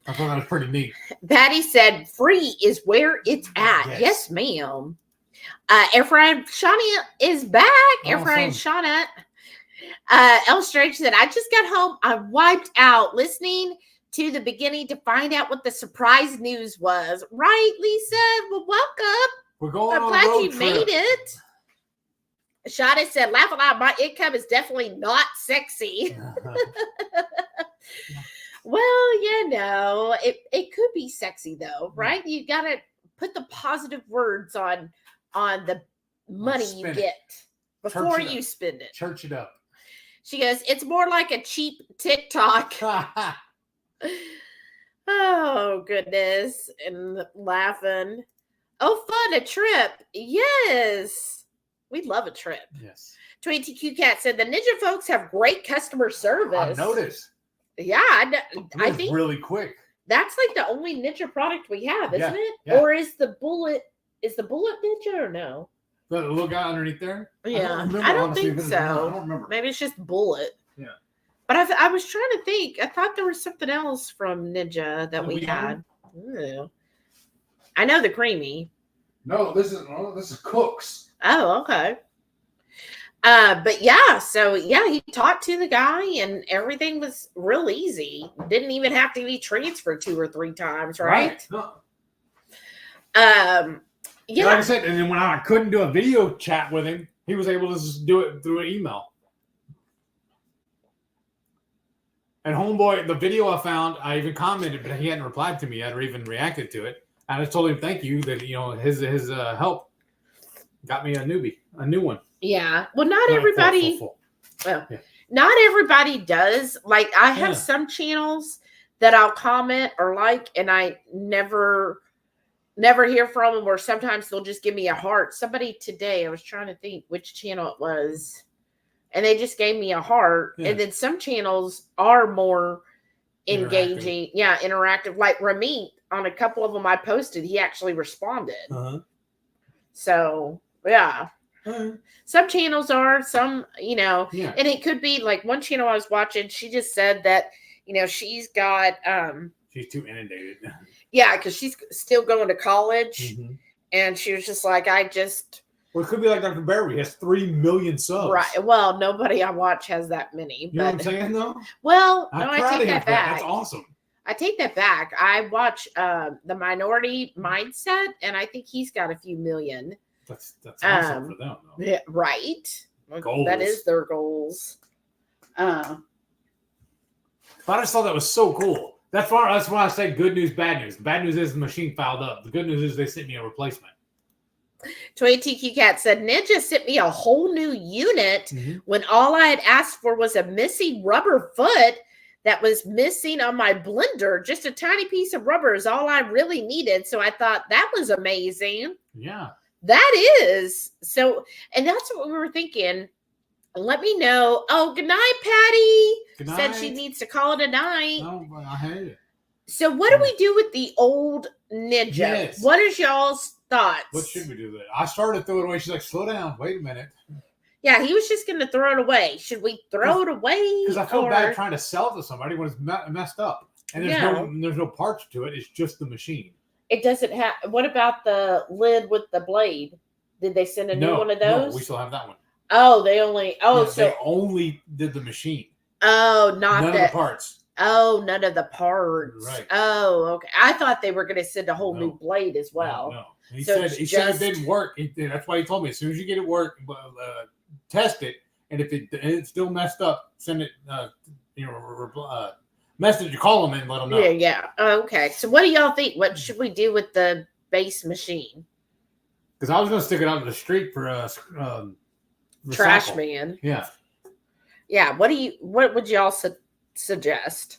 I thought that was pretty neat. Patty
said, "Free is where it's at." Yes, ma'am. Air Fryer Shauna is back. Air Fryer Shauna. El Strange said, "I just got home. I wiped out listening to the beginning to find out what the surprise news was." Right, Lisa? Well, welcome.
We're going
I'm
on
glad
a road
you
trip.
made it. Shauna said, "Laugh aloud. My income is definitely not sexy." Well, it could be sexy though, right? You gotta put the positive words on the money you get before you spend it.
Church it up.
She goes, "It's more like a cheap TikTok." Oh goodness, and laughing. Oh, fun, a trip. Yes, we love a trip.
Yes.
22Q Cat said the Ninja folks have great customer service.
I've noticed.
Yeah, I think
really quick.
That's like the only Ninja product we have, isn't it?
Yeah.
Or is the bullet Ninja or no?
The little guy underneath there?
Yeah, I don't think so.
I don't remember.
Maybe it's just Bullet.
Yeah.
But I was trying to think. I thought there was something else from Ninja that we had. I know the creamy.
No, this is Cook's.
Oh, okay. But yeah, so yeah, he talked to the guy and everything was real easy. Didn't even have to be transferred 2 or 3 times, right?
No.
Yeah.
Like I said, and then when I couldn't do a video chat with him, he was able to just do it through an email. And homeboy, the video I found, I even commented, but he hadn't replied to me yet or even reacted to it. I just told him thank you that his help got me a new one.
Yeah. Well, not everybody. Not everybody does. Like I have some channels that I'll comment or like, and I never hear from them, or sometimes they'll just give me a heart. Somebody today, I was trying to think which channel it was, and they just gave me a heart. Yeah. And then some channels are more engaging. Interactive. Like Ramit, on a couple of them I posted, he actually responded. So, yeah. Some channels are, some, and it could be like one channel I was watching, she just said that, she's got,
she's too inundated.
Yeah, because she's still going to college, and she was just like, well,
it could be like Dr. Barry. He has 3 million subs.
Right. Well, nobody I watch has that many.
You know what I'm saying, though?
Well, no, I take that back.
That's awesome.
I take that back. I watch The Minority Mindset, and I think he's got a few million.
That's awesome for them, though.
Yeah, right.
goals.
That is their goals.
But I just thought that was so cool. That's why I say good news, bad news. The bad news is the machine fouled up. The good news is they sent me a replacement.
Toy TQ Cat said, Ninja sent me a whole new unit when all I had asked for was a missing rubber foot that was missing on my blender. Just a tiny piece of rubber is all I really needed. So I thought that was amazing.
Yeah.
That is. So, and that's what we were thinking. Let me know. Oh, good night, Patty.
Good
Said
night.
she needs to call it a night.
No, I hate it.
So what do we do with the old Ninja?
Yes.
What is y'all's thoughts?
What should we do with it? I started throwing it away. She's like, slow down. Wait a minute.
Yeah, he was just going to throw it away. Should we throw it away?
Because I feel bad trying to sell to somebody when it's messed up. And there's no parts to it. It's just the machine.
It doesn't have... What about the lid with the blade? Did they send a new one of those?
No, we still have that one.
Oh, they only... Oh,
yeah,
so...
They only did the machine.
Oh, not
none of the parts.
Oh, none of the parts.
Right.
Oh, okay. I thought they were going to send a whole new blade as well.
No. He said it didn't work. That's why he told me as soon as you get it work, test it, and if it's still messed up, send it. Message. Call them and let them know.
Yeah. Okay. So, what do y'all think? What should we do with the base machine?
Because I was going to stick it out in the street for
trash man.
Yeah.
Yeah. What would y'all suggest?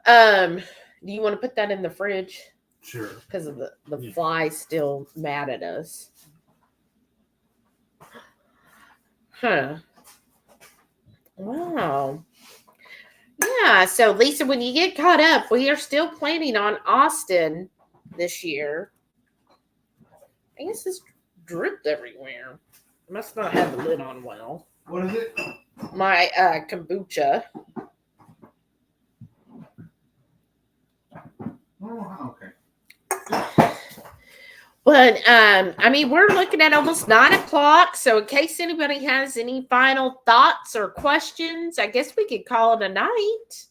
Do you want to put that in the fridge?
Sure.
Because of the fly still mad at us. Huh. Wow. Yeah. So Lisa, when you get caught up, we are still planning on Austin this year. I guess it's dripped everywhere. I must not have the lid on well.
What is it?
My kombucha.
Oh, okay.
But I mean, we're looking at almost 9 o'clock. So in case anybody has any final thoughts or questions, I guess we could call it a night.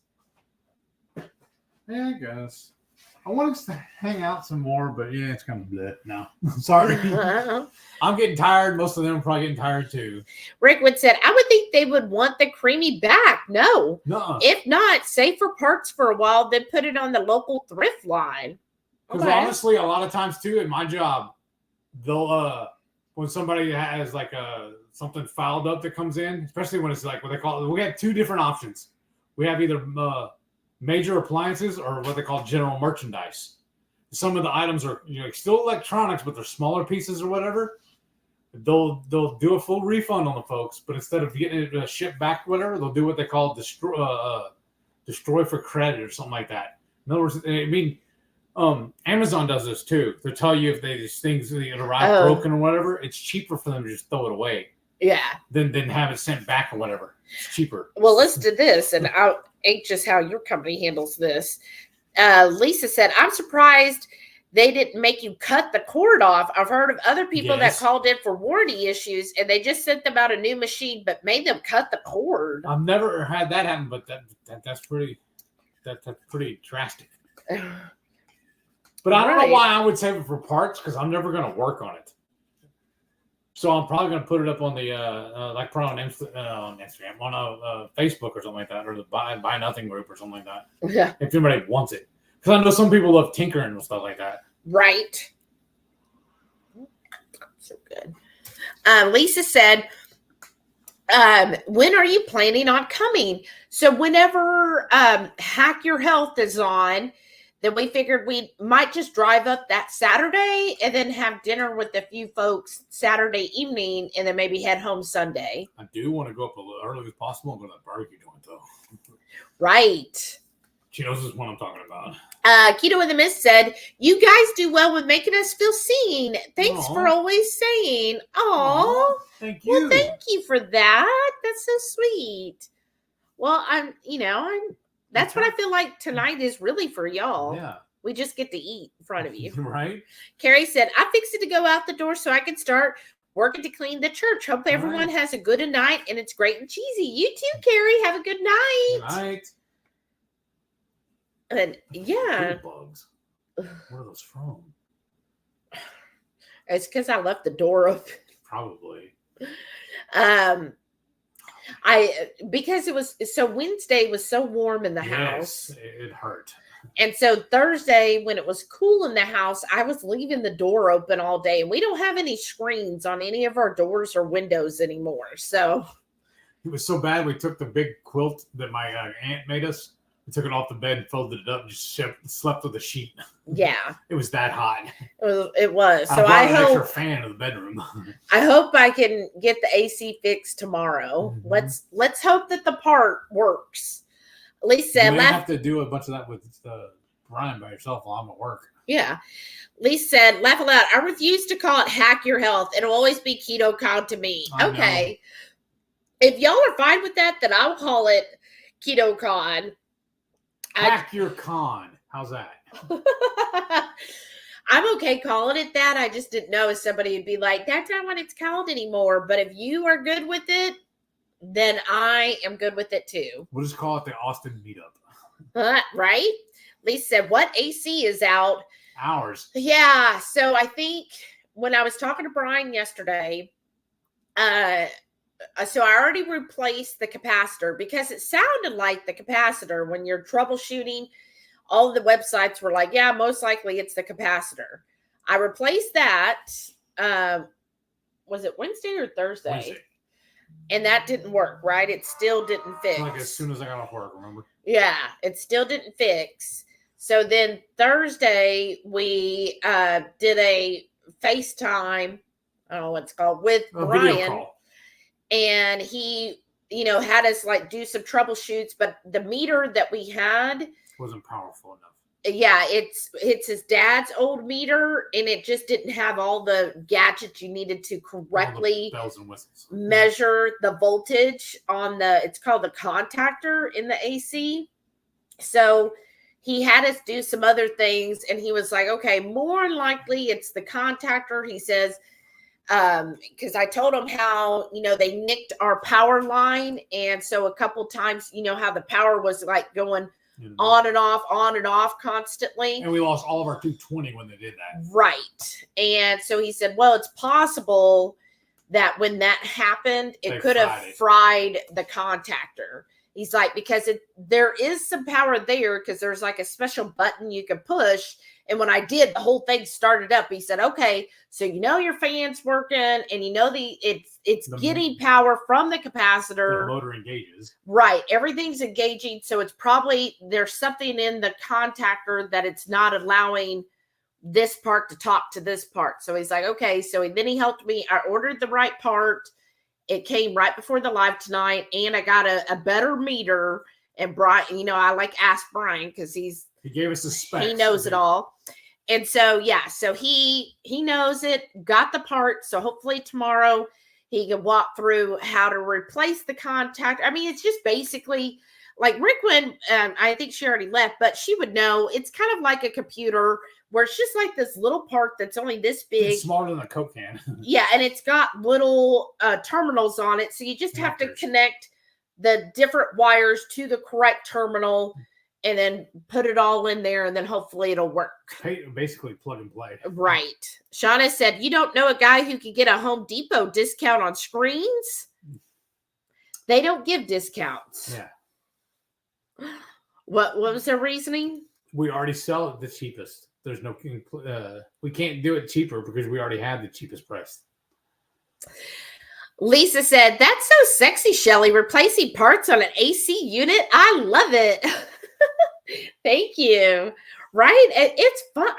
Yeah, I guess. I want us to hang out some more, but yeah, it's kind of bleh. No, sorry. I'm getting tired. Most of them are probably getting tired too.
Rickwood said, I would think they would want the creamy back. No.
Nuh-uh.
If not, save for parts for a while, then put it on the local thrift line.
Because honestly, a lot of times too, in my job, they'll when somebody has like something fouled up that comes in, especially when it's like what they call it. We have 2 different options. We have either major appliances or what they call general merchandise. Some of the items are still electronics, but they're smaller pieces or whatever. They'll do a full refund on the folks, but instead of getting it shipped back, whatever, they'll do what they call destroy for credit or something like that. In other words, I mean, Amazon does this too. They'll tell you if these things arrive broken or whatever, it's cheaper for them to just throw it away. Yeah. Than have it sent back or whatever. It's cheaper.
Well, listen to this, and I'm anxious how your company handles this. Lisa said, I'm surprised they didn't make you cut the cord off. I've heard of other people that called in for warranty issues, and they just sent them out a new machine, but made them cut the cord.
I've never had that happen, but that's pretty drastic. But I don't know why I would save it for parts, because I'm never going to work on it. So I'm probably going to put it up on the put on Instagram, on Facebook or something like that, or the buy nothing group or something like that. Yeah. If anybody wants it, because I know some people love tinkering and stuff like that.
Right. So good. Lisa said, when are you planning on coming? So whenever Hack Your Health is on, then we figured we might just drive up that Saturday and then have dinner with a few folks Saturday evening and then maybe head home Sunday.
I do want to go up a little early as possible and go to that barbecue joint, though.
Right.
She knows this is what I'm talking about.
Keto in the Mist said, you guys do well with making us feel seen. Thanks for always saying. Aww.
Thank you.
Well, thank you for that. That's so sweet. Well, that's what I feel like tonight is really for y'all. Yeah. We just get to eat in front of you.
Right.
Carrie said, I fixed it to go out the door so I can start working to clean the church. Hope everyone has a good night and it's great and cheesy. You too, Carrie. Have a good night.
Good night.
And yeah.
Bugs. Where are those from?
It's because I left the door open.
Probably.
Because it was so Wednesday was so warm in the house.
It hurt.
And so Thursday, when it was cool in the house, I was leaving the door open all day, and we don't have any screens on any of our doors or windows anymore. So
it was so bad. We took the big quilt that my aunt made us. We took it off the bed and folded it up and just slept with a sheet.
Yeah.
It was that hot.
It was. So
I
hope
an extra fan in the bedroom.
I hope I can get the AC fixed tomorrow.
Mm-hmm.
Let's hope that the part works. Lisa said,
you may have to do a bunch of that with Brian by yourself while I'm at work.
Yeah. Lisa said, laugh aloud. I refuse to call it hack your health. It'll always be keto con to me. Okay. If y'all are fine with that, then I'll call it keto con.
Hack your con. How's that?
I'm okay calling it that. I just didn't know if somebody would be like, that's not what it's called anymore. But if you are good with it, then I am good with it too.
We'll just call it the Austin meetup.
Right? Lisa said, what AC is out?
Ours.
Yeah. So I think when I was talking to Brian yesterday, so I already replaced the capacitor because it sounded like the capacitor when you're troubleshooting. All of the websites were like, yeah, most likely it's the capacitor. I replaced that. Was it Wednesday or Thursday?
Wednesday.
And that didn't work, right? It still didn't fix.
Like as soon as I got off work, remember?
Yeah, it still didn't fix. So then Thursday, we did a FaceTime, I don't know what it's called, with Brian. And he, had us like do some troubleshoots, but the meter that we had
wasn't powerful enough.
Yeah, it's his dad's old meter, and it just didn't have all the gadgets you needed to correctly
bells and whistles.
Measure the voltage on it's called the contactor in the AC. So he had us do some other things, and he was like, okay, more likely it's the contactor. He says, because I told him how, they nicked our power line. And so a couple times, how the power was like going on and off constantly.
And we lost all of our 220 when they did that.
Right. And so he said, well, it's possible that when that happened, it could have fried the contactor. He's like, because there is some power there because there's like a special button you can push. And when I did, the whole thing started up. He said, okay, so your fan's working and it's getting power from the capacitor.
The motor engages.
Right. Everything's engaging. So it's probably there's something in the contactor that it's not allowing this part to talk to this part. So he's like, okay. So then he helped me. I ordered the right part. It came right before the live tonight. And I got a better meter. And Brian, I asked Brian because he
gave us the specs.
He knows it all. And so, yeah, so he knows it, got the part. So hopefully tomorrow he can walk through how to replace the contact. I mean, it's just basically like Rick I think she already left, but she would know. It's kind of like a computer where it's just like this little part that's only this big.
It's smaller than a Coke can.
Yeah, and it's got little terminals on it. So you just have to connect the different wires to the correct terminal and then put it all in there, and then hopefully it'll work.
Basically plug and play.
Right. Shauna said, you don't know a guy who could get a Home Depot discount on screens? They don't give discounts.
Yeah.
What was their reasoning?
We already sell it the cheapest. There's no, we can't do it cheaper because we already have the cheapest price. Lisa said, that's so sexy, Shelly, replacing parts on an AC unit. I love it.
Thank you. Right? It's fun.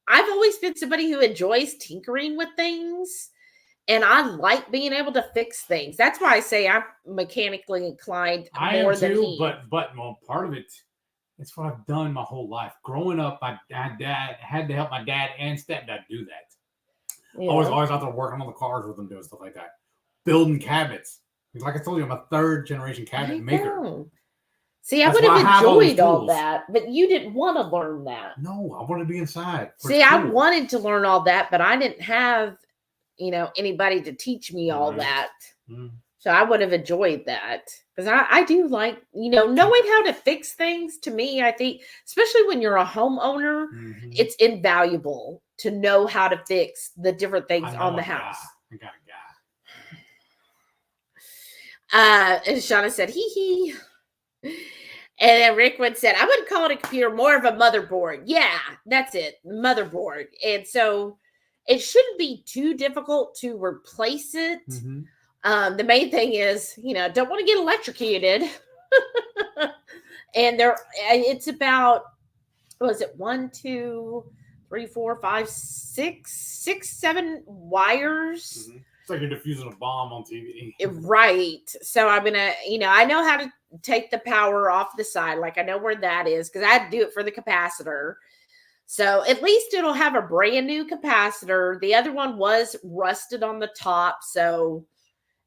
I've always been somebody who enjoys tinkering with things, and I like being able to fix things. That's why I say I'm mechanically inclined more than he.
But part of it, it's what I've done my whole life. Growing up, I had to help my dad and stepdad do that. Yeah. I was always out there working on the cars with them, doing stuff like that. Building cabinets. Like I told you, I'm a third generation cabinet maker.
See, I would have enjoyed all that, but you didn't want to learn that.
No, I wanted to be inside.
See, I wanted to learn all that, but I didn't have, anybody to teach me all that. Mm. So I would have enjoyed that because I do like, knowing how to fix things. To me, I think, especially when you're a homeowner, it's invaluable to know how to fix the different things on the house.
I got a guy.
And Shauna said, hee hee. And then Rickwood said, I wouldn't call it a computer, more of a motherboard. Yeah, that's it. Motherboard. And so it shouldn't be too difficult to replace it.
Mm-hmm.
The main thing is, don't want to get electrocuted. And it's about, what was it, 1, 2, 3, 4, 5, 6, 7 wires.
Mm-hmm. It's like you're diffusing a bomb on TV.
Right. So I'm going to, I know how to take the power off the side. Like I know where that is because I had to do it for the capacitor. So at least it'll have a brand new capacitor. The other one was rusted on the top. So,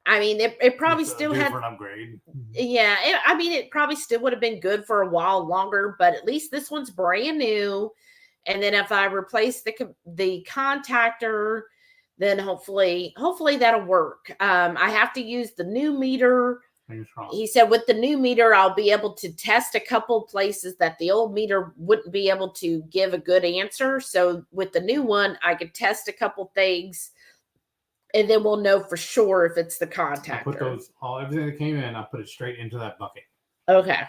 I mean, it probably still had
an upgrade.
Yeah. It probably still would have been good for a while longer, but at least this one's brand new. And then if I replace the contactor, then hopefully that'll work. I have to use the new meter. He said with the new meter, I'll be able to test a couple places that the old meter wouldn't be able to give a good answer. So with the new one, I could test a couple things and then we'll know for sure if it's the contactor.
I put everything that came in, I put it straight into that bucket.
Okay.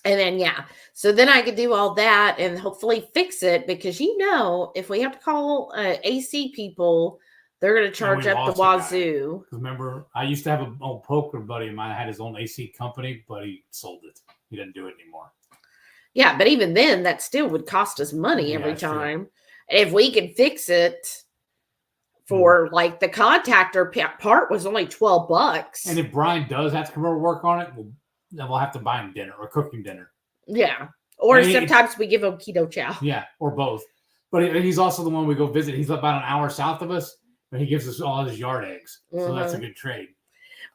And then, so then I could do all that and hopefully fix it because, if we have to call AC people, they're going to charge up the wazoo.
Remember, I used to have an old poker buddy of mine that had his own AC company, but he sold it. He didn't do it anymore.
Yeah, but even then, that still would cost us money every time. True. If we could fix it for like the contactor part was only $12.
And if Brian does have to come over and work on it, then we'll have to buy him dinner or cook him dinner.
Yeah. Or sometimes we give him keto chow.
Yeah, or both. But he's also the one we go visit. He's about an hour south of us, but he gives us all his yard eggs. So that's a good trade.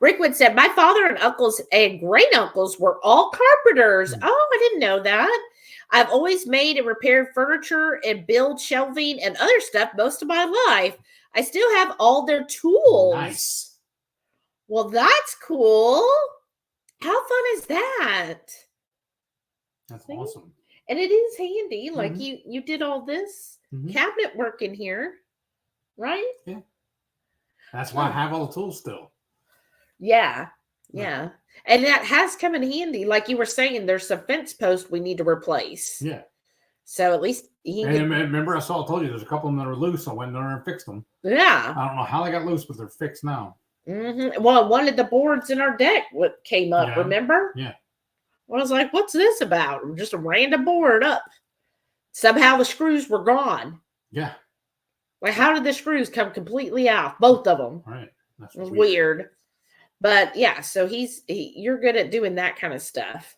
Rickwood said, my father and uncles and great uncles were all carpenters. Oh, I didn't know that. I've always made and repaired furniture and built shelving and other stuff most of my life. I still have all their tools.
Nice.
Well, that's cool. How fun is that?
That's awesome.
And it is handy. Like you did all this cabinet work in here, right?
Yeah. That's why I have all the tools still.
Yeah. And that has come in handy. Like you were saying, there's some fence posts we need to replace.
Yeah.
So at least
remember, I told you there's a couple of them that are loose. I went there and fixed them.
Yeah.
I don't know how they got loose, but they're fixed now.
Mm-hmm. Well, one of the boards in our deck came up, remember?
Yeah.
I was like, what's this about? Just a random board up. Somehow the screws were gone.
Yeah.
Like, how did the screws come completely out? Both of them.
Right. That's
it was weird. But yeah, so you're good at doing that kind of stuff.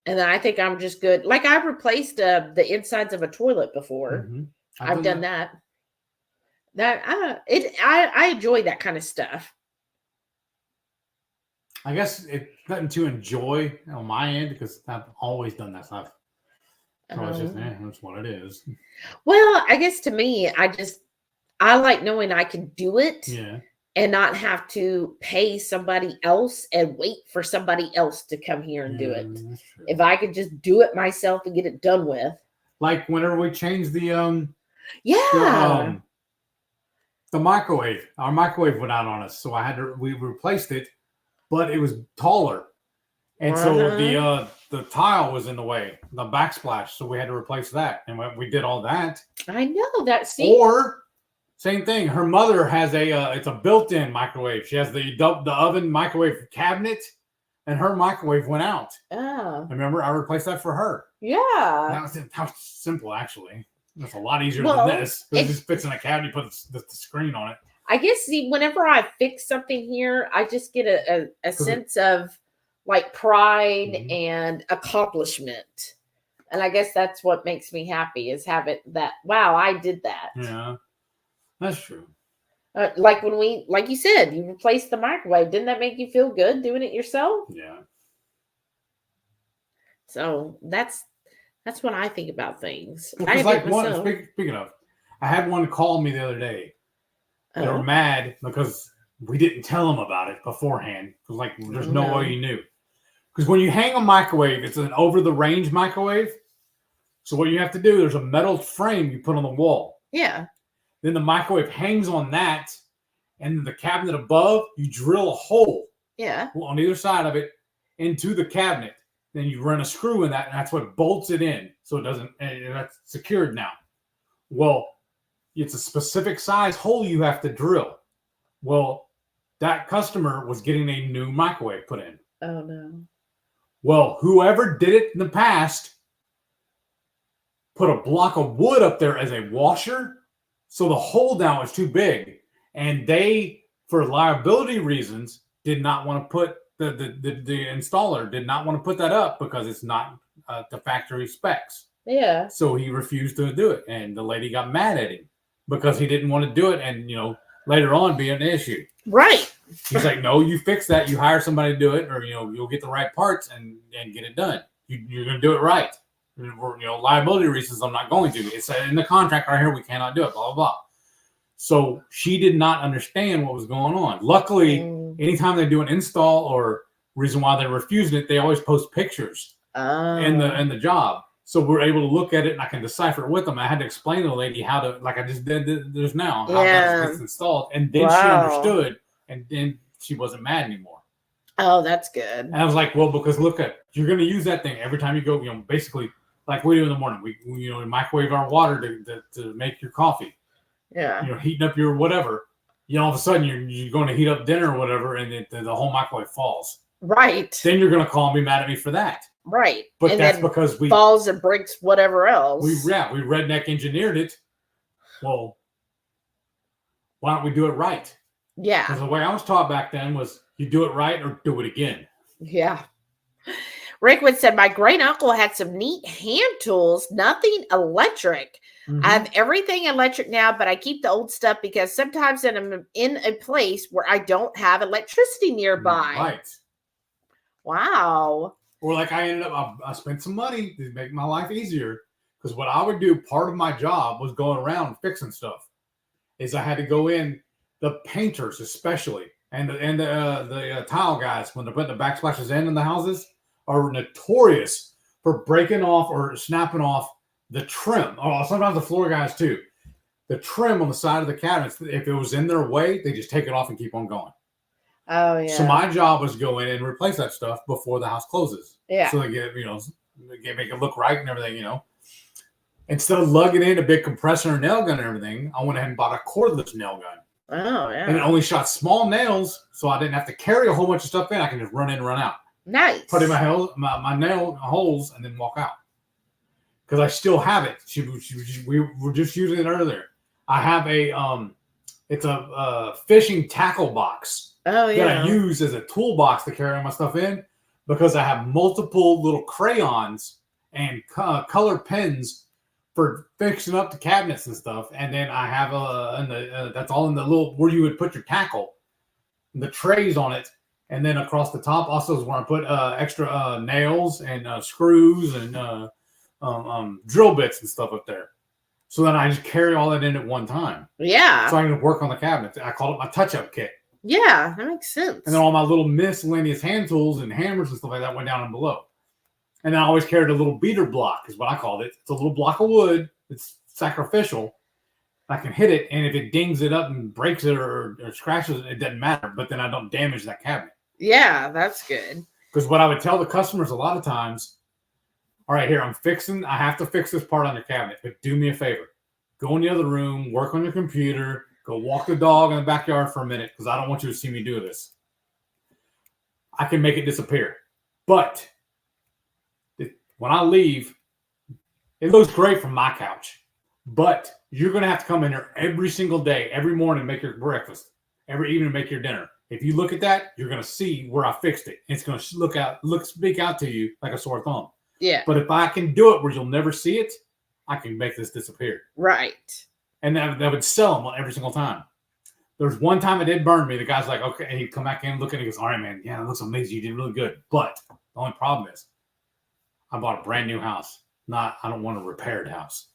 And then I think I'm just good. Like I've replaced the insides of a toilet before. Mm-hmm. I've done that. I enjoy that kind of stuff.
I guess it's nothing to enjoy on my end because I've always done that stuff. So it's just, that's what it is.
Well, I guess to me, I like knowing I can do it.
Yeah.
And not have to pay somebody else and wait for somebody else to come here and do it. If I could just do it myself and get it done with.
Like whenever we changed the microwave. Our microwave went out on us. So we replaced it, but it was taller. And so the tile was in the way, the backsplash. So we had to replace that. And we did all that.
I know that.
Or same thing. Her mother has it's a built-in microwave. She has the oven microwave cabinet, and her microwave went out.
Oh.
Remember, I replaced that for her.
Yeah.
That was simple, actually. That's a lot easier than this. It just fits in a cabinet, you put the screen on it.
I guess, whenever I fix something here, I just get a sense of, like, pride and accomplishment. And I guess that's what makes me happy is having that, wow, I did that.
Yeah. That's true.
Like when like you said, you replaced the microwave. Didn't that make you feel good doing it yourself?
Yeah.
So that's what I think about things.
Well, like speaking of, I had one call me the other day. They were mad because we didn't tell them about it beforehand. Because like there's no way you knew. Because when you hang a microwave, it's an over-the-range microwave. So what you have to do, there's a metal frame you put on the wall.
Yeah.
Then the microwave hangs on that, and the cabinet above, you drill a hole
Yeah.
on either side of it into the cabinet. Then you run a screw in that, and that's what bolts it in, so it doesn't. And that's secured now. Well, it's a specific size hole you have to drill. Well, that customer was getting a new microwave put in.
Oh no.
Well, whoever did it in the past put a block of wood up there as a washer, so the hole down was too big, and they, for liability reasons, did not want to put the installer did not want to put that up because it's not the factory specs.
Yeah.
So he refused to do it, and the lady got mad at him because he didn't want to do it, and later on be an issue.
Right.
He's like, no, you fix that. You hire somebody to do it, or you'll get the right parts and get it done. You're going to do it right. Liability reasons, I'm not going to. It's in the contract right here. We cannot do it. Blah blah blah. So she did not understand what was going on. Luckily, anytime they do an install or reason why they're refusing it, they always post pictures in the job. So we're able to look at it, and I can decipher it with them. I had to explain to the lady how to, like I just did there's now, how that gets installed. And then she understood, and then she wasn't mad anymore.
Oh, that's good. And
I was like, well, because look at, you're going to use that thing every time you go, basically like we do in the morning. We microwave our water to make your coffee.
Yeah.
Heating up your whatever. All of a sudden you're going to heat up dinner or whatever, and the whole microwave falls. Right. Then you're going to call and be mad at me for that.
Right.
But and that's because we
falls and breaks whatever else.
We redneck engineered it. Well, why don't we do it right? Yeah. Because the way I was taught back then was you do it right or do it again.
Yeah. Rickwood said, my great uncle had some neat hand tools, nothing electric. Mm-hmm. I have everything electric now, but I keep the old stuff because sometimes I'm in a place where I don't have electricity nearby. Right. Wow.
Or like I ended up, I spent some money to make my life easier, because what I would do, part of my job was going around fixing stuff. Is I had to go in, the painters especially, and the tile guys, when they're putting the backsplashes in the houses, are notorious for breaking off or snapping off the trim. Oh, sometimes the floor guys too. The trim on the side of the cabinets, if it was in their way, they just take it off and keep on going.
Oh, yeah.
So my job was to go in and replace that stuff before the house closes. Yeah. So they get, make it look right and everything, Instead of lugging in a big compressor and nail gun and everything, I went ahead and bought a cordless nail gun. Oh, yeah. And it only shot small nails, so I didn't have to carry a whole bunch of stuff in. I can just run in and run out. Nice. Put in my nail holes and then walk out. Because I still have it. We were just using it earlier. I have it's a fishing tackle box. Oh, yeah. That I use as a toolbox to carry my stuff in, because I have multiple little crayons and color pens for fixing up the cabinets and stuff. And then I have that's all in the little, where you would put your tackle, the trays on it. And then across the top also is where I put extra nails and screws and drill bits and stuff up there. So then I just carry all that in at one time. Yeah. So I can work on the cabinets. I call it my touch-up kit. Yeah, that makes sense. And then all my little miscellaneous hand tools and hammers and stuff like that went down and below. And I always carried a little beater block, is what I called it. It's a little block of wood. It's sacrificial. I can hit it, and if it dings it up and breaks it or scratches it, it doesn't matter. But then I don't damage that cabinet. Yeah, that's good. Because what I would tell the customers a lot of times, all right, here, I have to fix this part on your cabinet, but do me a favor. Go in the other room, work on your computer, go walk the dog in the backyard for a minute, because I don't want you to see me do this. I can make it disappear. But when I leave, it looks great from my couch. But you're going to have to come in here every single day, every morning, make your breakfast, every evening, make your dinner. If you look at that, you're going to see where I fixed it. It's going to speak out to you like a sore thumb. Yeah. But if I can do it where you'll never see it, I can make this disappear. Right. And that would sell them every single time. There's one time it did burn me. The guy's like, okay. And he'd come back in, look at it. He goes, all right, man. Yeah, it looks amazing. You did really good. But the only problem is I bought a brand new house. I don't want a repaired house.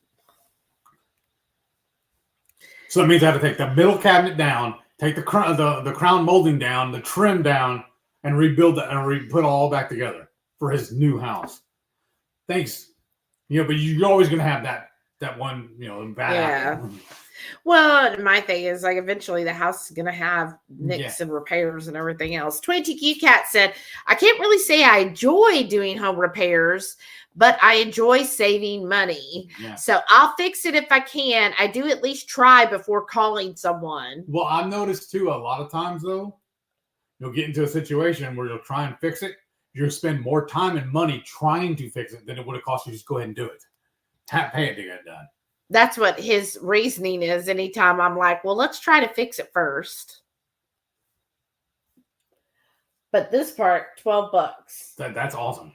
So that means I have to take the middle cabinet down, take the crown molding down, the trim down, and rebuild that and put it all back together for his new house. Thanks. But you're always going to have that one, bad apple.
Well, my thing is like eventually the house is going to have nicks and repairs and everything else. 20TQ Cat said, I can't really say I enjoy doing home repairs, but I enjoy saving money.
Yeah.
So I'll fix it if I can. I do at least try before calling someone.
Well, I've noticed too, a lot of times though, you'll get into a situation where you'll try and fix it. You'll spend more time and money trying to fix it than it would have cost you to just go ahead and do it. Pay it to get it done.
That's what his reasoning is. Anytime I'm like, well, let's try to fix it first. But this part, $12.
That's awesome.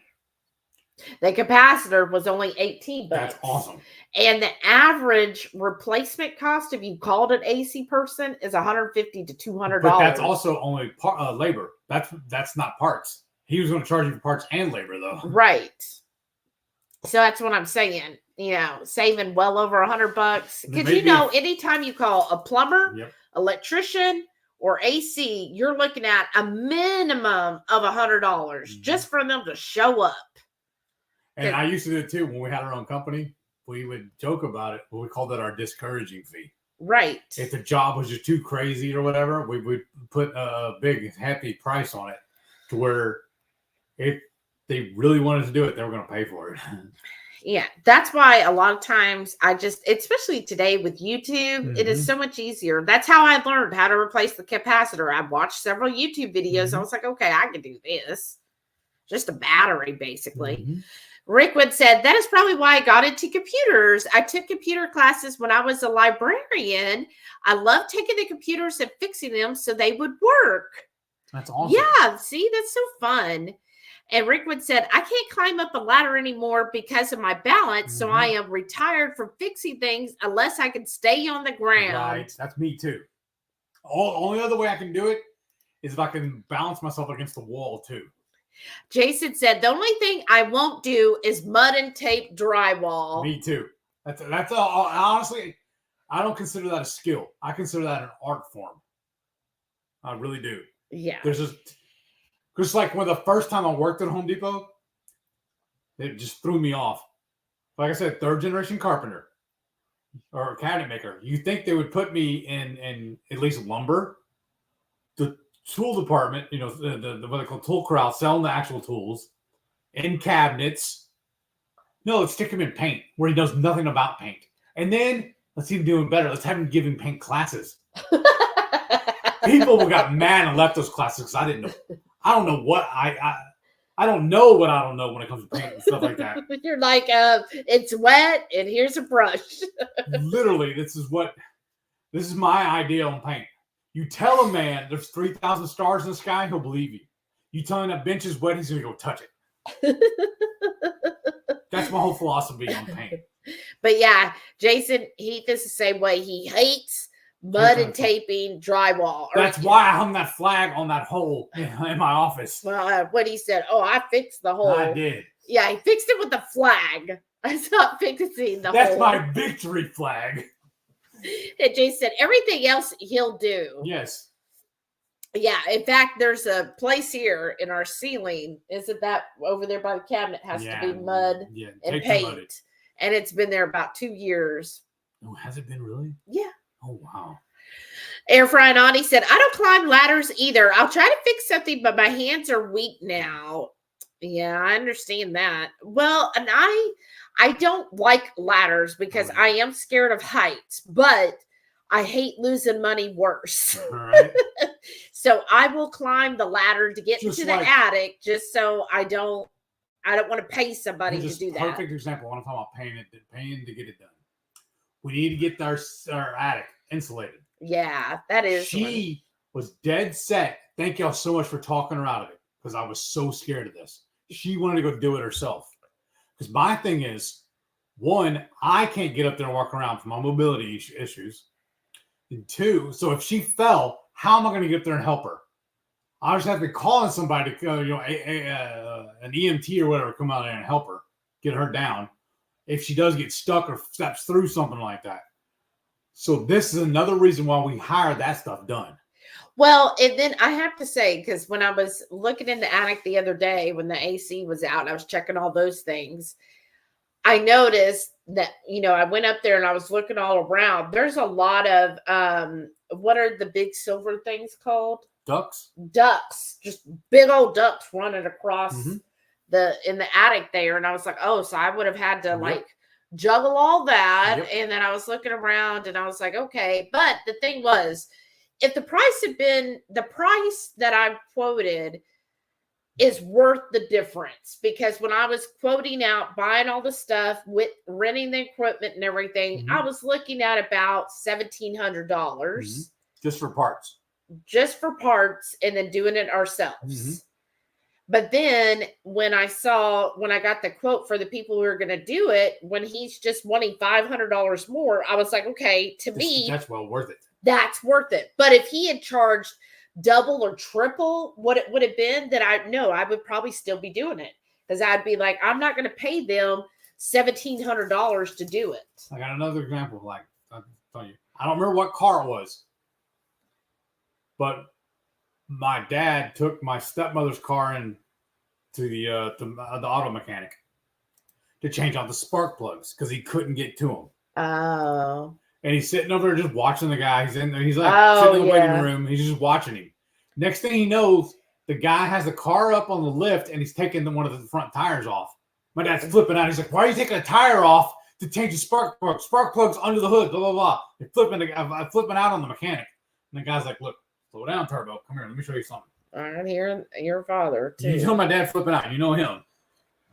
The capacitor was only $18.
That's awesome.
And the average replacement cost, if you called an AC person, is $150 to $200.
But that's also only labor. That's not parts. He was going to charge you for parts and labor, though.
Right. So that's what I'm saying. You know, saving well over $100. Because you know, anytime you call a plumber, electrician, or AC, you're looking at a minimum of $100 just for them to show up.
And I used to do it too when we had our own company. We would joke about it, but we called it our discouraging fee.
Right.
If the job was just too crazy or whatever, we would put a big hefty price on it to where if they really wanted to do it, they were going to pay for it.
Yeah, that's why a lot of times I just, especially today with YouTube, it is so much easier. That's how I learned how to replace the capacitor. I watched several YouTube videos. I was like, okay, I can do this. Just a battery, basically. Rickwood said, that is probably why I got into computers. I took computer classes when I was a librarian. I love taking the computers and fixing them so they would work.
That's awesome.
Yeah, see, that's so fun. And Rickwood said, I can't climb up a ladder anymore because of my balance, so I am retired from fixing things unless I can stay on the ground.
Right, that's me too. Only other way I can do it is if I can balance myself against the wall too.
Jason said, the only thing I won't do is mud and tape drywall.
Me too. That's honestly, I don't consider that a skill. I consider that an art form. I really do.
Yeah.
There's just like when the first time I worked at Home Depot, it just threw me off. Like I said, third generation carpenter or cabinet maker. You think they would put me in at least lumber, the tool department, you know, the what they call tool corral, selling the actual tools, in cabinets. No, let's stick him in paint where he knows nothing about paint. And then let's see him doing better. Let's have him give him paint classes. People got mad and left those classes because I didn't know. I don't know what I don't know what I don't know when it comes to paint and stuff like that.
You're like, it's wet and here's a brush.
Literally, this is my idea on paint. You tell a man there's 3,000 stars in the sky, he'll believe you. You tell him that bench is wet, he's gonna go touch it. That's my whole philosophy on paint.
But yeah, Jason Heath is the same way. He hates mud and taping drywall.
That's why I hung that flag on that hole in my office.
Well, what he said, I fixed the hole.
I did.
Yeah, he fixed it with the flag. I stopped fixing the hole.
That's my victory flag.
And Jay said, everything else he'll do.
Yes.
Yeah, in fact, there's a place here in our ceiling. Isn't that over there by the cabinet? Has to be mud and paint. And it's been there about 2 years.
Oh, has it been really?
Yeah.
Oh, wow.
Air Fry Auntie said, I don't climb ladders either. I'll try to fix something, but my hands are weak now. Yeah, I understand that. Well, and I don't like ladders because I am scared of heights, but I hate losing money worse.
All right.
So I will climb the ladder to get into the attic just so I don't want to pay somebody to do that.
Perfect example. When I'm talking about paying to get it done. We need to get our attic insulated.
Yeah, that is.
She was dead set. Thank y'all so much for talking her out of it because I was so scared of this. She wanted to go do it herself. Because my thing is, one, I can't get up there and walk around for my mobility issues. And two, so if she fell, how am I going to get up there and help her? I just have to call on somebody to, an EMT or whatever, come out there and help her, get her down. If she does get stuck or steps through something like that. So this is another reason why we hire that stuff done.
Well, and then I have to say, because when I was looking in the attic the other day, when the AC was out, I was checking all those things. I noticed that, I went up there and I was looking all around. There's a lot of, what are the big silver things called?
Ducks.
Ducks, just big old ducks running across
Mm-hmm.
in the attic there. And I was like, oh, so I would have had to
Yep.
like juggle all that.
Yep.
And then I was looking around and I was like, okay. But the thing was, if the price had been the price that I quoted is worth the difference, because when I was quoting out buying all the stuff with renting the equipment and everything,
Mm-hmm.
I was looking at about $1,700
Mm-hmm. Just for parts.
Just for parts, and then doing it ourselves.
Mm-hmm.
But then when I got the quote for the people who are going to do it, when he's just wanting $500 more, I was like, okay, to me,
that's well worth it.
That's worth it. But if he had charged double or triple what it would have been, then I would probably still be doing it, because I'd be like, I'm not going to pay them $1,700 to do it.
I got another example. Like, I'll tell you, I don't remember what car it was, but my dad took my stepmother's car in to the auto mechanic to change out the spark plugs because he couldn't get to them.
Oh.
And he's sitting over there just watching the guy. He's in there. He's like sitting in the waiting room. He's just watching him. Next thing he knows, the guy has the car up on the lift and he's taking one of the front tires off. My dad's flipping out. He's like, "Why are you taking a tire off to change the spark plug? Spark plug's under the hood, blah, blah, blah." They're flipping out on the mechanic. And the guy's like, "Look, slow down, Turbo. Come here. Let me show you something."
I'm hearing your father, too.
You know my dad flipping out. You know him.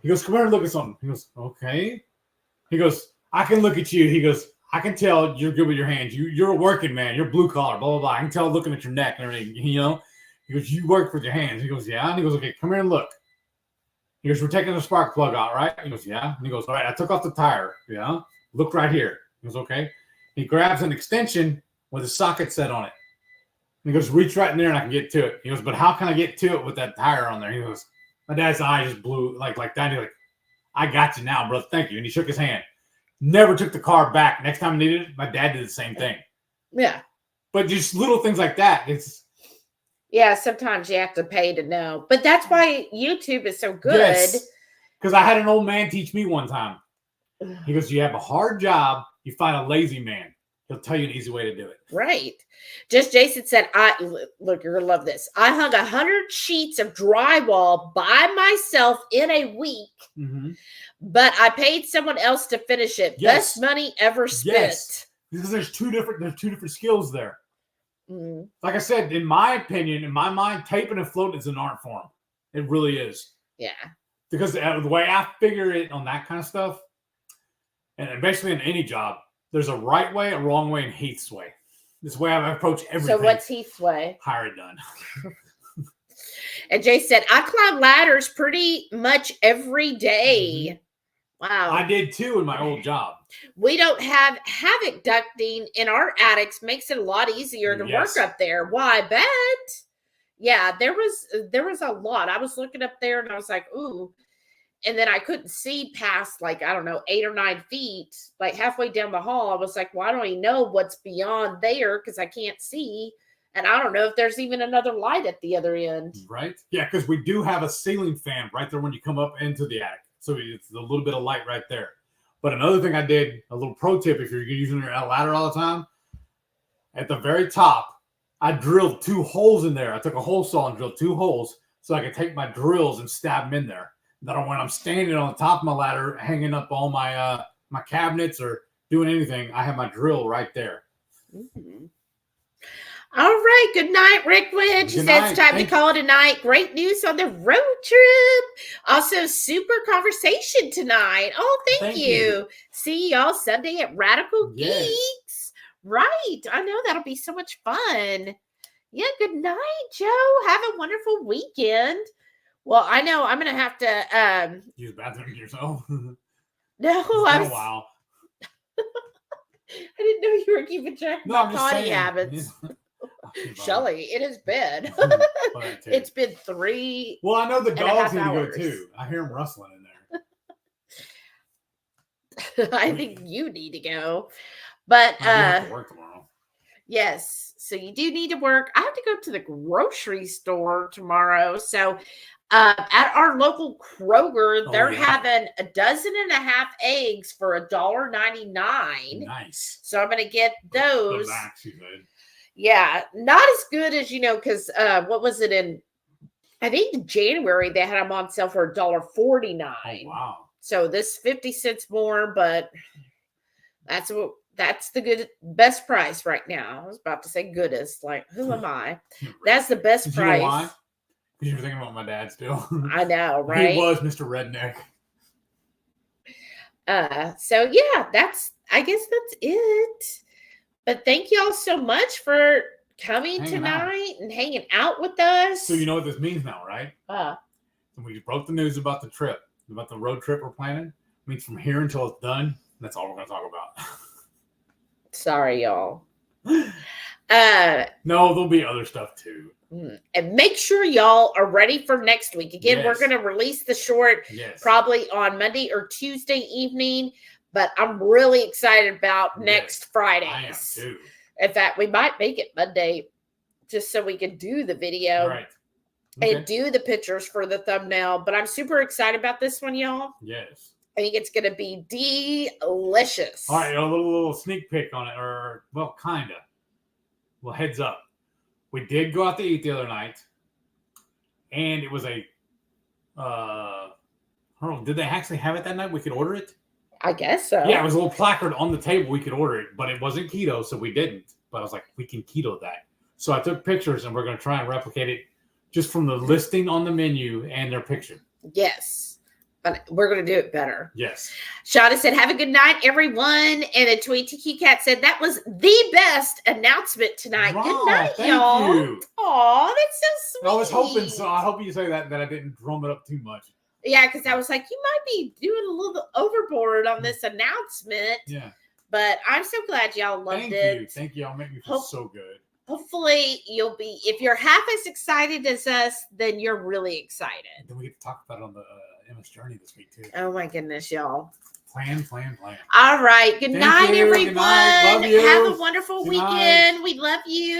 He goes, "Come here and look at something." He goes, "Okay." He goes, "I can look at you." He goes, "I can tell you're good with your hands. You're a working man. You're blue collar, blah, blah, blah. I can tell looking at your neck and everything, He goes, "You work with your hands." He goes, "Yeah." And he goes, "Okay, come here and look." He goes, "We're taking the spark plug out, right?" He goes, "Yeah." And he goes, "All right, I took off the tire. Yeah. Look right here." He goes, "Okay." He grabs an extension with a socket set on it. And he goes, "Reach right in there and I can get to it." He goes, "But how can I get to it with that tire on there?" He goes, my dad's eyes just blew like that. He's like, "I got you now, bro. Thank you." And he shook his hand. Never took the car back. Next time I needed it, my dad did the same thing.
Yeah.
But just little things like that.
Yeah, sometimes you have to pay to know. But that's why YouTube is so good.
Yes. Because I had an old man teach me one time. He goes, "You have a hard job, you find a lazy man. He'll tell you an easy way to do it."
Right. Just Jason said, look, you're going to love this. I hung 100 sheets of drywall by myself in a week, but I paid someone else to finish it.
Yes.
Best money ever spent.
Yes. Because there's two different skills there. Like I said, in my opinion, in my mind, taping and floating is an art form. It really is.
Yeah.
Because the way I figure it on that kind of stuff, and basically in any job, there's a right way, a wrong way, and Heath's way. This way I approach everything.
So what's Heath's way?
Hire it done.
And Jay said, I climb ladders pretty much every day. Wow.
I did too in my old job.
We don't have havoc ducting in our attics. Makes it a lot easier to work up there. Why, I bet. Yeah, there was a lot. I was looking up there and I was like, ooh. And then I couldn't see past, like, I don't know, 8 or 9 feet, like halfway down the hall. I was like, well, I don't even know what's beyond there because I can't see. And I don't know if there's even another light at the other end.
Right? Yeah, because we do have a ceiling fan right there when you come up into the attic. So it's a little bit of light right there. But another thing I did, a little pro tip if you're using your ladder all the time, at the very top, I drilled 2 holes in there. I took a hole saw and drilled 2 holes so I could take my drills and stab them in there. That when I'm standing on the top of my ladder, hanging up all my my cabinets or doing anything, I have my drill right there.
Mm-hmm. All right. Good night, Rickwood. She says it's time to call it a night. Great news on the road trip. Also, super conversation tonight. Oh, thank you. See y'all Sunday at Radical Geeks. Right. I know that'll be so much fun. Yeah. Good night, Joe. Have a wonderful weekend. Well, I know I'm going to have to
use the bathroom yourself.
No,
I was. Wow.
I didn't know you were keeping track of my potty habits. Shelly, it has been. It's been 3.
Well, I know the dogs need to go too. I hear them rustling in
there. I think you need to go. But
I have to work tomorrow.
Yes. So you do need to work. I have to go to the grocery store tomorrow. So At our local Kroger, they're
yeah.
having 12.5 dozen eggs for $1.99.
Nice.
So I'm gonna get
The
those.
max, you said.
Yeah, not as good as because what was it in? I think in January they had them on sale for $1.49.
Oh wow.
So this 50 cents more, but that's the best price right now. I was about to say goodest. Like, who am I? That's the best price.
You know why? Because you're thinking about my dad still.
I know, right?
He was Mr. Redneck.
So yeah, I guess that's it. But thank y'all so much for coming tonight and hanging out with us.
So you know what this means now, right? So we broke the news about the trip, about the road trip we're planning. It means from here until it's done, that's all we're going to talk about.
Sorry, y'all.
No, there'll be other stuff too.
And make sure y'all are ready for next week. Again, we're going to release the short probably on Monday or Tuesday evening, but I'm really excited about next Friday.
I am too.
In fact, we might make it Monday just so we can do the video and do the pictures for the thumbnail. But I'm super excited about this one, y'all.
Yes.
I think it's going to be delicious.
All right, a little sneak peek on it, or, well, kind of. Well, heads up. We did go out to eat the other night, and it was I don't know, did they actually have it that night? We could order it?
I guess so.
Yeah, it was a little placard on the table. We could order it, but it wasn't keto, so we didn't. But I was like, we can keto that. So I took pictures, and we're going to try and replicate it just from the listing on the menu and their picture.
Yes. But we're going to do it better.
Yes.
Shauna said, have a good night, everyone. And a tweet TQ Cat said, that was the best announcement tonight.
Wow,
good night,
thank
y'all.
You.
Aw, that's so sweet.
I was hoping so. I hope you say that I didn't drum it up too much.
Yeah, because I was like, you might be doing a little overboard on this announcement.
Yeah.
But I'm so glad y'all loved it.
Thank you. Y'all make me feel so good.
Hopefully you'll be, if you're half as excited as us, then you're really excited.
And then we get to talk about it on the MS Journey this week too.
Oh my goodness, y'all.
Plan.
All right. Good night, everyone.
Good night. Love you.
Have a wonderful
Good
weekend.
night.
We love you.